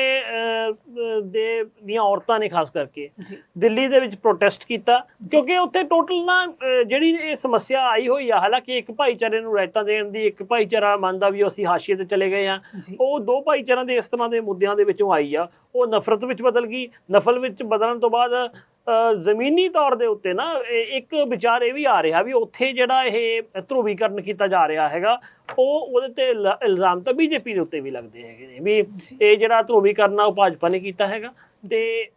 ਦੀਆਂ ਔਰਤਾਂ ਨੇ ਖਾਸ ਕਰਕੇ ਦਿੱਲੀ ਦੇ ਵਿੱਚ ਪ੍ਰੋਟੈਸਟ ਕੀਤਾ, ਕਿਉਂਕਿ ਉੱਥੇ ਟੋਟਲ ਨਾ ਜਿਹੜੀ ਇਹ ਸਮੱਸਿਆ ਆਈ ਹੋਈ ਆ, ਹਾਲਾਂਕਿ ਇੱਕ ਭਾਈਚਾਰੇ ਨੂੰ ਰਾਇਤਾ ਦੇਣ ਦੀ, ਇੱਕ ਭਾਈਚਾਰਾ ਮੰਨਦਾ ਵੀ ਅਸੀਂ ਹਾਸ਼ੀਏ ਤੇ ਚਲੇ ਗਏ ਆ, ਉਹ ਦੋ ਭਾਈਚਾਰਿਆਂ ਦੇ ਇਸ ਤਰ੍ਹਾਂ ਦੇ ਮੁੱਦਿਆਂ ਦੇ ਵਿੱਚੋਂ ਆਈ ਆ, ਉਹ ਨਫ਼ਰਤ ਵਿੱਚ ਬਦਲ ਗਈ। ਨਫਲ ਵਿੱਚ ਬਦਲਣ ਤੋਂ ਬਾਅਦ ਜ਼ਮੀਨੀ ਤੌਰ ਦੇ ਉੱਤੇ ਨਾ ਇੱਕ ਵਿਚਾਰ ਇਹ ਵੀ ਆ ਰਿਹਾ ਵੀ ਉੱਥੇ ਜਿਹੜਾ ਇਹ ਧਰੂਵੀਕਰਨ ਕੀਤਾ ਜਾ ਰਿਹਾ ਹੈਗਾ, ਉਹਦੇ ਤੇ ਇਲਜ਼ਾਮ ਤਾਂ ਬੀਜੇਪੀ ਦੇ ਉੱਤੇ ਵੀ ਲੱਗਦੇ ਹੈਗੇ ਨੇ ਵੀ ਇਹ ਜਿਹੜਾ ਧਰੂਵੀਕਰਨ ਆ ਉਹ ਭਾਜਪਾ ਨੇ ਕੀਤਾ ਹੈਗਾ, ਤੇ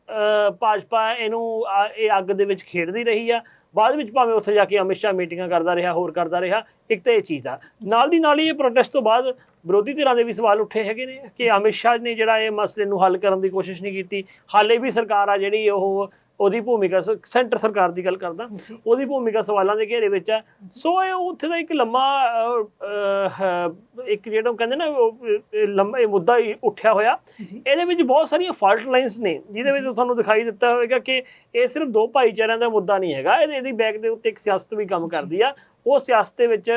ਭਾਜਪਾ ਇਹਨੂੰ ਇਹ ਅੱਗ ਦੇ ਵਿੱਚ ਖੇਡਦੀ ਰਹੀ ਆ। ਬਾਅਦ ਵਿੱਚ ਭਾਵੇਂ ਉੱਥੇ ਜਾ ਕੇ ਅਮਿਤ ਸ਼ਾਹ ਮੀਟਿੰਗਾਂ ਕਰਦਾ ਰਿਹਾ, ਹੋਰ ਕਰਦਾ ਰਿਹਾ। ਇੱਕ ਤਾਂ ਇਹ ਚੀਜ਼ ਆ, ਨਾਲ ਦੀ ਨਾਲ ਹੀ ਇਹ ਪ੍ਰੋਟੈਸਟ ਤੋਂ ਬਾਅਦ ਵਿਰੋਧੀ ਧਿਰਾਂ ਦੇ ਵੀ ਸਵਾਲ ਉੱਠੇ ਹੈਗੇ ਨੇ ਕਿ ਅਮਿਤ ਸ਼ਾਹ ਨੇ ਜਿਹੜਾ ਇਹ ਮਸਲੇ ਨੂੰ ਹੱਲ ਕਰਨ ਦੀ ਕੋਸ਼ਿਸ਼ ਨਹੀਂ ਕੀਤੀ। ਹਾਲੇ ਵੀ ਸਰਕਾਰ ਆ ਜਿਹੜੀ ਉਹਦੀ ਭੂਮਿਕਾ, ਸੈਂਟਰ ਸਰਕਾਰ ਦੀ ਗੱਲ ਕਰਦਾ, ਉਹਦੀ ਭੂਮਿਕਾ ਸਵਾਲਾਂ ਦੇ ਘੇਰੇ ਵਿੱਚ ਹੈ। ਸੋ ਇਹ ਉੱਥੇ ਦਾ ਇੱਕ ਲੰਮਾ ਇੱਕ ਜਿਹੜਾ ਕਹਿੰਦੇ ਨਾ ਲੰਮਾ ਇਹ ਮੁੱਦਾ ਉੱਠਿਆ ਹੋਇਆ। ਇਹਦੇ ਵਿੱਚ ਬਹੁਤ ਸਾਰੀਆਂ ਫਾਲਟ ਲਾਈਨਸ ਨੇ ਜਿਹਦੇ ਵਿੱਚ ਤੁਹਾਨੂੰ ਦਿਖਾਈ ਦਿੱਤਾ ਹੋਵੇਗਾ ਕਿ ਇਹ ਸਿਰਫ ਦੋ ਭਾਈਚਾਰਿਆਂ ਦਾ ਮੁੱਦਾ ਨਹੀਂ ਹੈਗਾ, ਇਹਦੀ ਬੈਕ ਦੇ ਉੱਤੇ ਇੱਕ ਸਿਆਸਤ ਵੀ ਕੰਮ ਕਰਦੀ ਆ। ਉਹ ਸਿਆਸਤ ਦੇ ਵਿੱਚ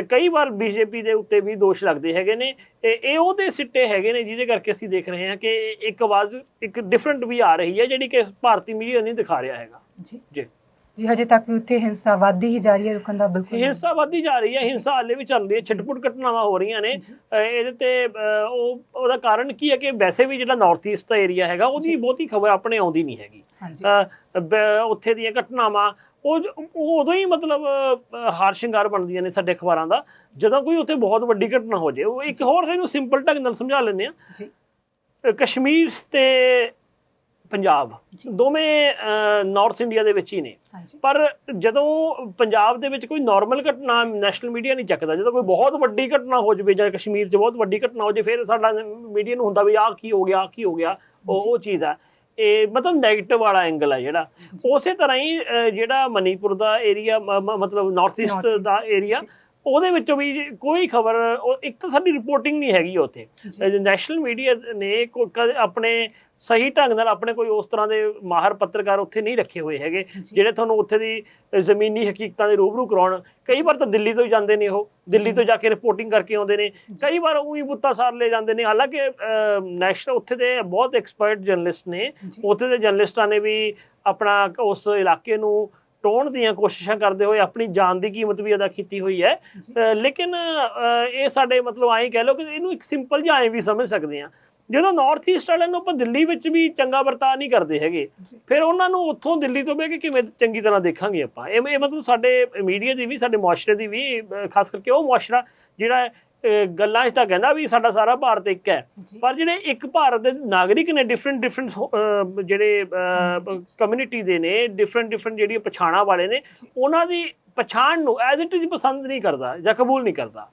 ਕਈ ਵਾਰ ਬੀਜੇਪੀ ਦੇ ਉੱਤੇ ਵੀ ਦੋਸ਼ ਲੱਗਦੇ ਹੈਗੇ ਨੇ। ਇਹ ਉਹਦੇ ਸਿੱਟੇ ਹੈਗੇ ਨੇ ਜਿਹਦੇ ਕਰਕੇ ਅਸੀਂ ਦੇਖ ਰਹੇ ਹਾਂ ਕਿ ਇੱਕ ਆਵਾਜ਼ ਇੱਕ ਡਿਫਰੈਂਟ ਵੀ ਆ ਰਹੀ ਹੈ, ਜਿਹੜੀ ਕਿ ਭਾਰਤੀ ਮੀਡੀਆ ਨਹੀਂ ਦਿਖਾ ਰਿਹਾ ਹੈਗਾ। ਜੀ ਹਜੇ ਤੱਕ ਵੀ ਉੱਥੇ ਹਿੰਸਾ ਵੱਧਦੀ ਹੀ ਜਾ ਰਹੀ ਹੈ, ਰੁਕਣ ਦਾ ਬਿਲਕੁਲ ਹਿੰਸਾ ਵੱਧਦੀ ਜਾ ਰਹੀ ਹੈ, ਹਿੰਸਾ ਹਾਲੇ ਵੀ ਚੱਲ ਰਹੀ ਹੈ, ਛਿਟਪੁਟ ਘਟਨਾਵਾਂ ਹੋ ਰਹੀਆਂ ਨੇ। ਇਹਦੇ ਤੇ ਉਹਦਾ ਕਾਰਨ ਕੀ ਹੈ ਕਿ ਵੈਸੇ ਵੀ ਜਿਹੜਾ ਨਾਰਥ ਈਸਟ ਦਾ ਏਰੀਆ ਹੈਗਾ ਉਹਦੀ ਬਹੁਤੀ ਖਬਰ ਆਪਣੇ ਆਉਂਦੀ ਨਹੀਂ ਹੈਗੀ। ਉੱਥੇ ਦੀਆਂ ਘਟਨਾਵਾਂ ਉਹ ਉਦੋਂ ਹੀ ਮਤਲਬ ਹਾਰ ਸ਼ਿੰਗਾਰ ਬਣਦੀਆਂ ਨੇ ਸਾਡੇ ਅਖਬਾਰਾਂ ਦਾ ਜਦੋਂ ਕੋਈ ਉੱਥੇ ਬਹੁਤ ਵੱਡੀ ਘਟਨਾ ਹੋ ਜਾਏ। ਉਹ ਇੱਕ ਹੋਰ ਇਹਨੂੰ ਸਿੰਪਲ ਢੰਗ ਨਾਲ ਸਮਝਾ ਲੈਂਦੇ ਆ, ਕਸ਼ਮੀਰ ਤੇ ਪੰਜਾਬ ਦੋਵੇਂ ਨਾਰਥ ਇੰਡੀਆ ਦੇ ਵਿੱਚ ਹੀ ਨੇ, ਪਰ ਜਦੋਂ ਪੰਜਾਬ ਦੇ ਵਿੱਚ ਕੋਈ ਨਾਰਮਲ ਘਟਨਾ ਨੈਸ਼ਨਲ ਮੀਡੀਆ ਨਹੀਂ ਚੱਕਦਾ। ਜਦੋਂ ਕੋਈ ਬਹੁਤ ਵੱਡੀ ਘਟਨਾ ਹੋ ਜਾਵੇ ਜਾਂ ਕਸ਼ਮੀਰ 'ਚ ਬਹੁਤ ਵੱਡੀ ਘਟਨਾ ਹੋ ਜਾਵੇ, ਫਿਰ ਸਾਡਾ ਮੀਡੀਆ ਨੂੰ ਹੁੰਦਾ ਵੀ ਆਹ ਕੀ ਹੋ ਗਿਆ, ਕੀ ਹੋ ਗਿਆ। ਉਹ ਚੀਜ਼ ਆ, ਇਹ ਮਤਲਬ ਨੈਗੇਟਿਵ ਵਾਲਾ ਐਂਗਲ ਆ ਜਿਹੜਾ। ਉਸੇ ਤਰ੍ਹਾਂ ਹੀ ਜਿਹੜਾ ਮਨੀਪੁਰ ਦਾ ਏਰੀਆ, ਮਤਲਬ ਨਾਰਥ ਈਸਟ ਦਾ ਏਰੀਆ, ਉਹਦੇ ਵਿੱਚੋਂ ਵੀ ਕੋਈ ਖਬਰ, ਇੱਕ ਤਾਂ ਸਾਡੀ ਰਿਪੋਰਟਿੰਗ ਨਹੀਂ ਹੈਗੀ ਉੱਥੇ। ਨੈਸ਼ਨਲ ਮੀਡੀਆ ਨੇ ਆਪਣੇ ਸਹੀ ਢੰਗ ਨਾਲ ਆਪਣੇ ਕੋਈ ਉਸ ਤਰ੍ਹਾਂ ਦੇ ਮਾਹਰ ਪੱਤਰਕਾਰ ਉੱਥੇ ਨਹੀਂ ਰੱਖੇ ਹੋਏ ਹੈਗੇ ਜਿਹੜੇ ਤੁਹਾਨੂੰ ਉੱਥੇ ਦੀ ਜ਼ਮੀਨੀ ਹਕੀਕਤਾਂ ਦੇ ਰੂਬਰੂ ਕਰਾਉਣ। ਕਈ ਵਾਰ ਤਾਂ ਦਿੱਲੀ ਤੋਂ ਹੀ ਜਾਂਦੇ ਨੇ, ਉਹ ਦਿੱਲੀ ਤੋਂ ਜਾ ਕੇ ਰਿਪੋਰਟਿੰਗ ਕਰਕੇ ਆਉਂਦੇ ਨੇ, ਕਈ ਵਾਰ ਉਹੀ ਬੁੱਤਾ ਸਾਰ ਲੈ ਜਾਂਦੇ ਨੇ। ਹਾਲਾਂਕਿ ਨੈਸ਼ਨਲ ਉੱਥੇ ਦੇ ਬਹੁਤ ਐਕਸਪਰਟ ਜਰਨਲਿਸਟ ਨੇ, ਉੱਥੇ ਦੇ ਜਰਨਲਿਸਟਾਂ ਨੇ ਵੀ ਆਪਣਾ ਉਸ ਇਲਾਕੇ ਨੂੰ ਟੋਣ ਦੀਆਂ ਕੋਸ਼ਿਸ਼ਾਂ ਕਰਦੇ ਹੋਏ ਆਪਣੀ ਜਾਨ ਦੀ ਕੀਮਤ ਵੀ ਅਦਾ ਕੀਤੀ ਹੋਈ ਹੈ। ਲੇਕਿਨ ਇਹ ਸਾਡੇ ਮਤਲਬ ਐਂ ਕਹਿ ਲਓ ਕਿ ਇਹਨੂੰ ਇੱਕ ਸਿੰਪਲ ਜਿਹਾ ਐਂ ਵੀ ਸਮਝ ਸਕਦੇ ਹਾਂ, ਜਦੋਂ ਨਾਰਥ ਈਸਟ ਵਾਲਿਆਂ ਨੂੰ ਆਪਾਂ ਦਿੱਲੀ ਵਿੱਚ ਵੀ ਚੰਗਾ ਵਰਤਾਅ ਨਹੀਂ ਕਰਦੇ ਹੈਗੇ, ਫਿਰ ਉਹਨਾਂ ਨੂੰ ਉੱਥੋਂ ਦਿੱਲੀ ਤੋਂ ਬਹਿ ਕੇ ਕਿਵੇਂ ਚੰਗੀ ਤਰ੍ਹਾਂ ਦੇਖਾਂਗੇ ਆਪਾਂ। ਇਹ ਮਤਲਬ ਸਾਡੇ ਮੀਡੀਆ ਦੀ ਵੀ, ਸਾਡੇ ਮੁਆਸ਼ਰੇ ਦੀ ਵੀ, ਖਾਸ ਕਰਕੇ ਉਹ ਮੁਆਸ਼ਰਾ ਜਿਹੜਾ ਗੱਲਾਂ 'ਚ ਤਾਂ ਕਹਿੰਦਾ ਵੀ ਸਾਡਾ ਸਾਰਾ ਭਾਰਤ ਇੱਕ ਹੈ, ਪਰ ਜਿਹੜੇ ਇੱਕ ਭਾਰਤ ਦੇ ਨਾਗਰਿਕ ਨੇ, ਡਿਫਰੈਂਟ ਜਿਹੜੇ ਕਮਿਊਨਿਟੀ ਦੇ ਨੇ, ਡਿਫਰੈਂਟ ਜਿਹੜੀਆਂ ਪਛਾਣਾਂ ਵਾਲੇ ਨੇ, ਉਹਨਾਂ ਦੀ ਪਛਾਣ ਨੂੰ ਐਜ਼ ਇਟ ਇਜ਼ ਪਸੰਦ ਨਹੀਂ ਕਰਦਾ ਜਾਂ ਕਬੂਲ ਨਹੀਂ ਕਰਦਾ।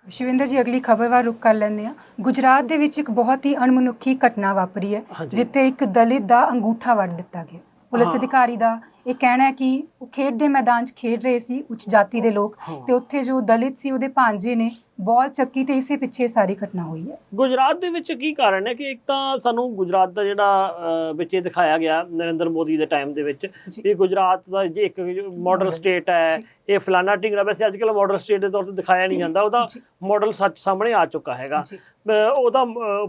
ਸ਼ਿਵਿੰਦਰ ਜੀ, ਅਗਲੀ ਖਬਰ ਵੱਲ ਰੁਕ ਕਰ ਲੈਂਦੇ ਹਾਂ। ਗੁਜਰਾਤ ਦੇ ਵਿੱਚ ਇੱਕ ਬਹੁਤ ਹੀ ਅਣਮਨੁੱਖੀ ਘਟਨਾ ਵਾਪਰੀ ਹੈ, ਜਿੱਥੇ ਇੱਕ ਦਲਿਤ ਦਾ ਅੰਗੂਠਾ ਵੱਢ ਦਿੱਤਾ ਗਿਆ। ਪੁਲਿਸ ਅਧਿਕਾਰੀ ਦਾ ਇਹ ਕਹਿਣਾ ਹੈ ਕਿ ਉਹ ਖੇਡ ਦੇ ਮੈਦਾਨ 'ਚ ਖੇਡ ਰਹੇ ਸੀ ਉੱਚ ਜਾਤੀ ਦੇ ਲੋਕ, ਤੇ ਉੱਥੇ ਜੋ ਦਲਿਤ ਸੀ ਉਹਦੇ ਭਾਂਜੇ ਨੇ ਬਾਲ ਚੱਕੀ, ਤੇ ਇਸੇ ਪਿੱਛੇ ਸਾਰੀ ਘਟਨਾ ਹੋਈ ਹੈ। ਗੁਜਰਾਤ ਦੇ ਵਿੱਚ ਕੀ ਕਾਰਨ ਹੈ ਕਿ ਇੱਕ ਤਾਂ ਸਾਨੂੰ ਗੁਜਰਾਤ ਦਾ ਜਿਹੜਾ ਵਿੱਚ ਦਿਖਾਇਆ ਗਿਆ ਨਰਿੰਦਰ ਮੋਦੀ ਦੇ ਟਾਈਮ ਦੇ ਵਿੱਚ ਵੀ ਗੁਜਰਾਤ ਦਾ ਇੱਕ ਮਾਡਲ ਸਟੇਟ ਹੈ, ਇਹ ਫਲਾਨਾ ਢਿੰਗਰਾ। ਵੈਸੇ ਅੱਜ ਕੱਲ੍ਹ ਮਾਡਲ ਸਟੇਟ ਦੇ ਤੌਰ ਤੇ ਦਿਖਾਇਆ ਨਹੀਂ ਜਾਂਦਾ, ਉਹਦਾ ਮਾਡਲ ਸੱਚ ਸਾਹਮਣੇ ਆ ਚੁੱਕਾ ਹੈਗਾ। ਉਹਦਾ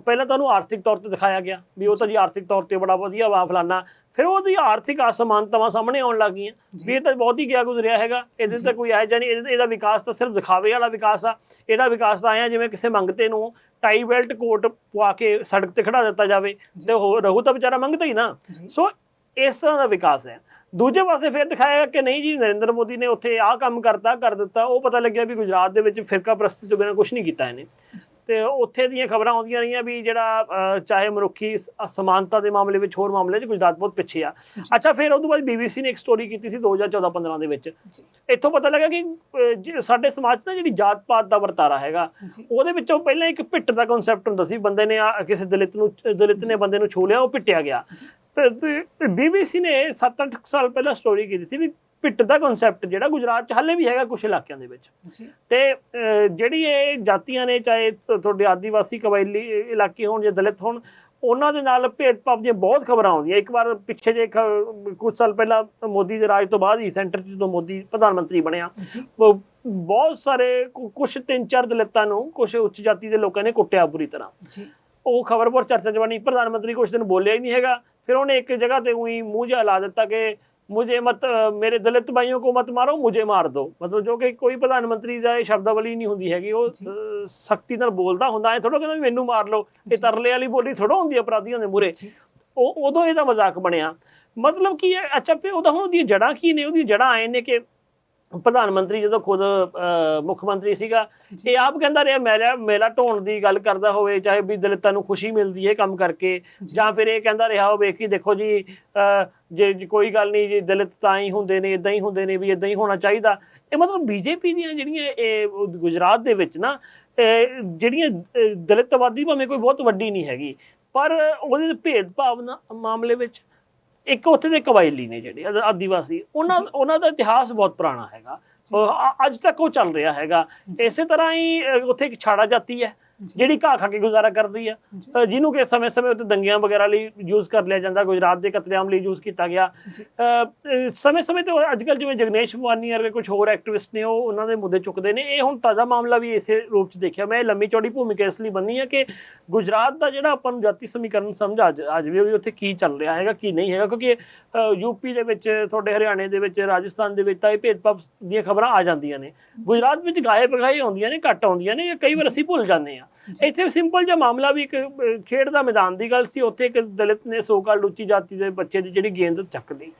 ਪਹਿਲਾਂ ਤਾਂ ਉਹਨੂੰ ਆਰਥਿਕ ਤੌਰ ਤੇ ਦਿਖਾਇਆ ਗਿਆ ਵੀ ਉਹ ਤਾਂ ਜੀ ਆਰਥਿਕ ਤੌਰ ਤੇ ਬੜਾ ਵਧੀਆ ਵਾ ਫਲਾਨਾ, ਫਿਰ ਉਹਦੀ ਆਰਥਿਕ ਅਸਮਾਨਤਾਵਾਂ ਸਾਹਮਣੇ ਆਉਣ ਲੱਗ ਗਈਆਂ ਵੀ ਇਹ ਤਾਂ ਬਹੁਤ ਹੀ ਗਿਆ ਗੁਜ਼ਰਿਆ ਹੈਗਾ, ਇਹਦੇ ਤਾਂ ਕੋਈ ਇਹੋ ਜਿਹਾ ਨਹੀਂ, ਇਹਦਾ ਵਿਕਾਸ ਤਾਂ ਸਿਰਫ ਦਿਖਾਵੇ ਵਾਲਾ ਵਿਕਾਸ ਆ। ਇਹਦਾ ਵਿਕਾਸ ਤਾਂ ਆਇਆ ਜਿਵੇਂ ਕਿਸੇ ਮੰਗਤੇ ਨੂੰ ਟਾਈ ਬੈਲਟ ਕੋਟ ਪਵਾ ਕੇ ਸੜਕ ਤੇ ਖੜਾ ਦਿੱਤਾ ਜਾਵੇ ਤੇ ਉਹ ਰਹੂ ਤਾਂ ਵਿਚਾਰਾ ਮੰਗਤਾ ਹੀ ਨਾ। ਸੋ ਇਸ ਤਰ੍ਹਾਂ ਦਾ ਵਿਕਾਸ ਹੈ। ਦੂਜੇ ਪਾਸੇ ਫਿਰ ਦਿਖਾਇਆ ਕਿ ਨਹੀਂ ਜੀ ਨਰਿੰਦਰ ਮੋਦੀ ਨੇ ਉੱਥੇ ਆਹ ਕੰਮ ਕਰ ਦਿੱਤਾ। ਉਹ ਪਤਾ ਲੱਗਿਆ ਵੀ ਗੁਜਰਾਤ ਦੇ ਵਿੱਚ ਫਿਰਕਾ ਪ੍ਰਸਤੀ ਤੋਂ ਬਿਨਾਂ ਕੁਛ ਨਹੀਂ ਕੀਤਾ ਇਹਨੇ, ਤੇ ਉੱਥੇ ਦੀਆਂ ਖਬਰਾਂ ਆਉਂਦੀਆਂ ਰਹੀਆਂ ਵੀ ਜਿਹੜਾ ਚਾਹੇ ਮਨੁੱਖੀ ਸਮਾਨਤਾ ਦੇ ਮਾਮਲੇ ਵਿੱਚ, ਹੋਰ ਮਾਮਲੇ 'ਚ ਗੁਜਰਾਤ ਬਹੁਤ ਪਿੱਛੇ ਆ। ਅੱਛਾ, ਫਿਰ ਉਹ ਤੋਂ ਬਾਅਦ BBC ਨੇ ਇੱਕ ਸਟੋਰੀ ਕੀਤੀ ਸੀ 2014-15 ਦੇ ਵਿੱਚ। ਇੱਥੋਂ ਪਤਾ ਲੱਗਾ ਕਿ ਸਾਡੇ ਸਮਾਜ 'ਚ ਨਾ ਜਿਹੜੀ ਜਾਤ ਪਾਤ ਦਾ ਵਰਤਾਰਾ ਹੈਗਾ, ਉਹਦੇ ਵਿੱਚੋਂ ਪਹਿਲਾਂ ਇੱਕ ਪਿੱਟ ਦਾ ਕਨਸੈਪਟ ਹੁੰਦਾ ਸੀ। ਬੰਦੇ ਨੇ ਕਿਸੇ ਦਲਿਤ ਨੇ ਬੰਦੇ ਨੂੰ ਛੂ ਲਿਆ, ਉਹ ਪਿੱਟਿਆ ਗਿਆ। BBC ਨੇ 7-8 ਸਾਲ ਪਹਿਲਾਂ ਸਟੋਰੀ ਕੀਤੀ ਸੀ ਵੀ ਪਿੱਟ ਦਾ ਕਨਸੈਪਟ ਜਿਹੜਾ ਗੁਜਰਾਤ 'ਚ ਹਾਲੇ ਵੀ ਹੈਗਾ ਕੁਝ ਇਲਾਕਿਆਂ ਦੇ ਵਿੱਚ। ਤੇ ਜਿਹੜੀ ਇਹ ਜਾਤੀਆਂ ਨੇ, ਚਾਹੇ ਤੁਹਾਡੇ ਆਦੀਵਾਸੀ ਕਬਾਇਲੀ ਇਲਾਕੇ ਹੋਣ ਜਾਂ ਦਲਿਤ ਹੋਣ, ਉਹਨਾਂ ਦੇ ਨਾਲ ਭੇਦਭਾਵ ਦੀਆਂ ਬਹੁਤ ਖਬਰਾਂ ਆਉਂਦੀਆਂ। ਇੱਕ ਵਾਰ ਪਿੱਛੇ ਜੇ ਕੁਝ ਸਾਲ ਪਹਿਲਾਂ ਮੋਦੀ ਦੇ ਰਾਜ ਤੋਂ ਬਾਅਦ ਹੀ ਸੈਂਟਰ 'ਚ ਜਦੋਂ ਮੋਦੀ ਪ੍ਰਧਾਨ ਮੰਤਰੀ ਬਣਿਆ, ਬਹੁਤ ਸਾਰੇ ਕੁਝ 3-4 ਦਲਿਤਾਂ ਨੂੰ, ਕੁਝ ਉੱਚ ਜਾਤੀ ਦੇ ਲੋਕਾਂ ਨੇ ਕੁੱਟਿਆ ਬੁਰੀ ਤਰ੍ਹਾਂ ਜੀ। ਉਹ ਖਬਰ ਬਹੁਤ ਚਰਚਾ ਚ ਬਣੀ। ਪ੍ਰਧਾਨ ਮੰਤਰੀ ਕੁਝ ਦਿਨ ਬੋਲਿਆ ਹੀ ਨਹੀਂ ਹੈਗਾ। ਫਿਰ ਉਹਨੇ ਇੱਕ ਜਗ੍ਹਾ ਤੇ ਉਹੀ ਮੂੰਹ ਜਿਹਾ ਲਾ ਦਿੱਤਾ ਕਿ ਮੁਝੇ ਮਤ, ਮੇਰੇ ਦਲਿਤ ਭਾਈयों को मत मारो, मुझे मार दो। ਮਤਲਬ ਜੋ ਕਿ ਕੋਈ ਪ੍ਰਧਾਨ ਮੰਤਰੀ ਦਾ ਇਹ ਸ਼ਬਦਾਵਲੀ ਨਹੀਂ ਹੁੰਦੀ ਹੈਗੀ। ਉਹ ਸਖਤੀ ਨਾਲ ਬੋਲਦਾ ਹੁੰਦਾ ਹੈ, ਥੋੜਾ ਕਹਿੰਦਾ ਮੈਨੂੰ ਮਾਰ ਲਓ। ਇਹ ਤਰਲੇ ਵਾਲੀ ਬੋਲੀ ਥੋੜਾ ਹੁੰਦੀ ਅਪਰਾਧੀਆਂ ਦੇ ਮੂਹਰੇ। ਉਹ ਉਦੋਂ ਇਹਦਾ ਮਜ਼ਾਕ ਬਣਿਆ। ਮਤਲਬ ਕੀ ਹੈ, ਅੱਛਾ ਫਿਰ ਉਹਦਾ ਹੁਣ ਉਹਦੀਆਂ ਜੜ੍ਹਾਂ ਕੀ ਨੇ? ਉਹਦੀਆਂ ਜੜ੍ਹਾਂ ਆਏ ਨੇ ਕਿ ਪ੍ਰਧਾਨ ਮੰਤਰੀ ਜਦੋਂ ਖੁਦ ਮੁੱਖ ਮੰਤਰੀ ਸੀਗਾ, ਇਹ ਆਪ ਕਹਿੰਦਾ ਰਿਹਾ ਮੇਲਾ ਢੋਣ ਦੀ ਗੱਲ ਕਰਦਾ ਹੋਵੇ, ਚਾਹੇ ਵੀ ਦਲਿਤਾਂ ਨੂੰ ਖੁਸ਼ੀ ਮਿਲਦੀ ਹੈ ਕੰਮ ਕਰਕੇ, ਜਾਂ ਫਿਰ ਇਹ ਕਹਿੰਦਾ ਰਿਹਾ ਹੋਵੇ ਕਿ ਦੇਖੋ ਜੀ ਜੇ ਕੋਈ ਗੱਲ ਨਹੀਂ ਜੀ, ਦਲਿਤ ਤਾਂ ਹੀ ਹੁੰਦੇ ਨੇ, ਇਦਾਂ ਹੀ ਹੁੰਦੇ ਨੇ, ਵੀ ਇਦਾਂ ਹੀ ਹੋਣਾ ਚਾਹੀਦਾ। ਇਹ ਮਤਲਬ ਬੀਜੇਪੀ ਦੀਆਂ ਜਿਹੜੀਆਂ ਇਹ ਗੁਜਰਾਤ ਦੇ ਵਿੱਚ ਨਾ ਜਿਹੜੀਆਂ ਦਲਿਤਵਾਦੀ ਭਾਵੇਂ ਕੋਈ ਬਹੁਤ ਵੱਡੀ ਨਹੀਂ ਹੈਗੀ, ਪਰ ਉਹਦੇ ਭੇਦਭਾਵ ਮਾਮਲੇ ਵਿੱਚ ਇੱਕ ਉੱਥੇ ਦੇ ਕਬਾਇਲੀ ਨੇ ਜਿਹੜੇ ਆਦੀਵਾਸੀ, ਉਹਨਾਂ ਦਾ ਇਤਿਹਾਸ ਬਹੁਤ ਪੁਰਾਣਾ ਹੈਗਾ। ਅੱਜ ਤੱਕ ਉਹ ਚੱਲ ਰਿਹਾ ਹੈਗਾ। ਇਸੇ ਤਰ੍ਹਾਂ ਹੀ ਉੱਥੇ ਇੱਕ ਛਾੜਾ ਜਾਤੀ ਹੈ ਜਿਹੜੀ ਘਾਹ ਖਾ ਕੇ ਗੁਜ਼ਾਰਾ ਕਰਦੀ ਆ, ਜਿਹਨੂੰ ਕਿ ਸਮੇਂ-ਸਮੇਂ ਉੱਤੇ ਦੰਗਿਆਂ ਵਗੈਰਾ ਲਈ ਯੂਜ਼ ਕਰ ਲਿਆ ਜਾਂਦਾ, ਗੁਜਰਾਤ ਦੇ ਕਤਲੇਆਮ ਲਈ ਯੂਜ਼ ਕੀਤਾ ਗਿਆ ਸਮੇਂ-ਸਮੇਂ ਤੇ। ਅੱਜ ਕੱਲ੍ਹ ਜਿਵੇਂ ਜਗਨੇਸ਼ ਭਵਾਨੀ ਵਰਗੇ ਕੁਝ ਹੋਰ ਐਕਟਿਵਿਸਟ ਨੇ, ਉਹ ਉਹਨਾਂ ਦੇ ਮੁੱਦੇ ਚੁੱਕਦੇ ਨੇ। ਇਹ ਹੁਣ ਤਾਜ਼ਾ ਮਾਮਲਾ ਵੀ ਇਸੇ ਰੂਪ 'ਚ ਦੇਖਿਆ ਮੈਂ। ਲੰਮੀ ਚੌੜੀ ਭੂਮਿਕਾ ਇਸ ਲਈ ਬੰਨੀ ਹੈ ਕਿ ਗੁਜਰਾਤ ਦਾ ਜਿਹੜਾ ਆਪਾਂ ਨੂੰ ਜਾਤੀ ਸਮੀਕਰਨ ਸਮਝ ਆ ਜਾਵੇ ਵੀ ਉੱਥੇ ਕੀ ਚੱਲ ਰਿਹਾ ਹੈਗਾ, ਕੀ ਨਹੀਂ ਹੈਗਾ। ਕਿਉਂਕਿ ਯੂਪੀ ਦੇ ਵਿੱਚ, ਤੁਹਾਡੇ ਹਰਿਆਣੇ ਦੇ ਵਿੱਚ, ਰਾਜਸਥਾਨ ਦੇ ਵਿੱਚ ਤਾਂ ਇਹ ਭੇਦਭਾਵ ਦੀਆਂ ਖਬਰਾਂ ਆ ਜਾਂਦੀਆਂ ਨੇ। ਗੁਜਰਾਤ ਵਿੱਚ ਗਾਏ ਬਗਾਏ ਆਉਂਦੀਆਂ ਨੇ, ਘੱਟ ਆਉਂਦੀਆਂ ਨੇ, ਕਈ ਵਾਰ ਅਸੀਂ ਭੁੱਲ ਜਾਂਦੇ ਹਾਂ। ਇੱਥੇ ਸਿੰਪਲ ਜਿਹਾ ਮਾਮਲਾ ਵੀ ਇੱਕ ਖੇਡ ਦਾ ਮੈਦਾਨ ਦੀ ਗੱਲ ਸੀ। ਉੱਥੇ ਇੱਕ ਦਲਿਤ ਨੇ ਸੋ-ਕਾਲਡ ਉੱਚੀ ਜਾਤੀ ਦੇ ਬੱਚੇ ਦੀ ਜਿਹੜੀ ਗੇਂਦ ਚੱਕ ਲਈ,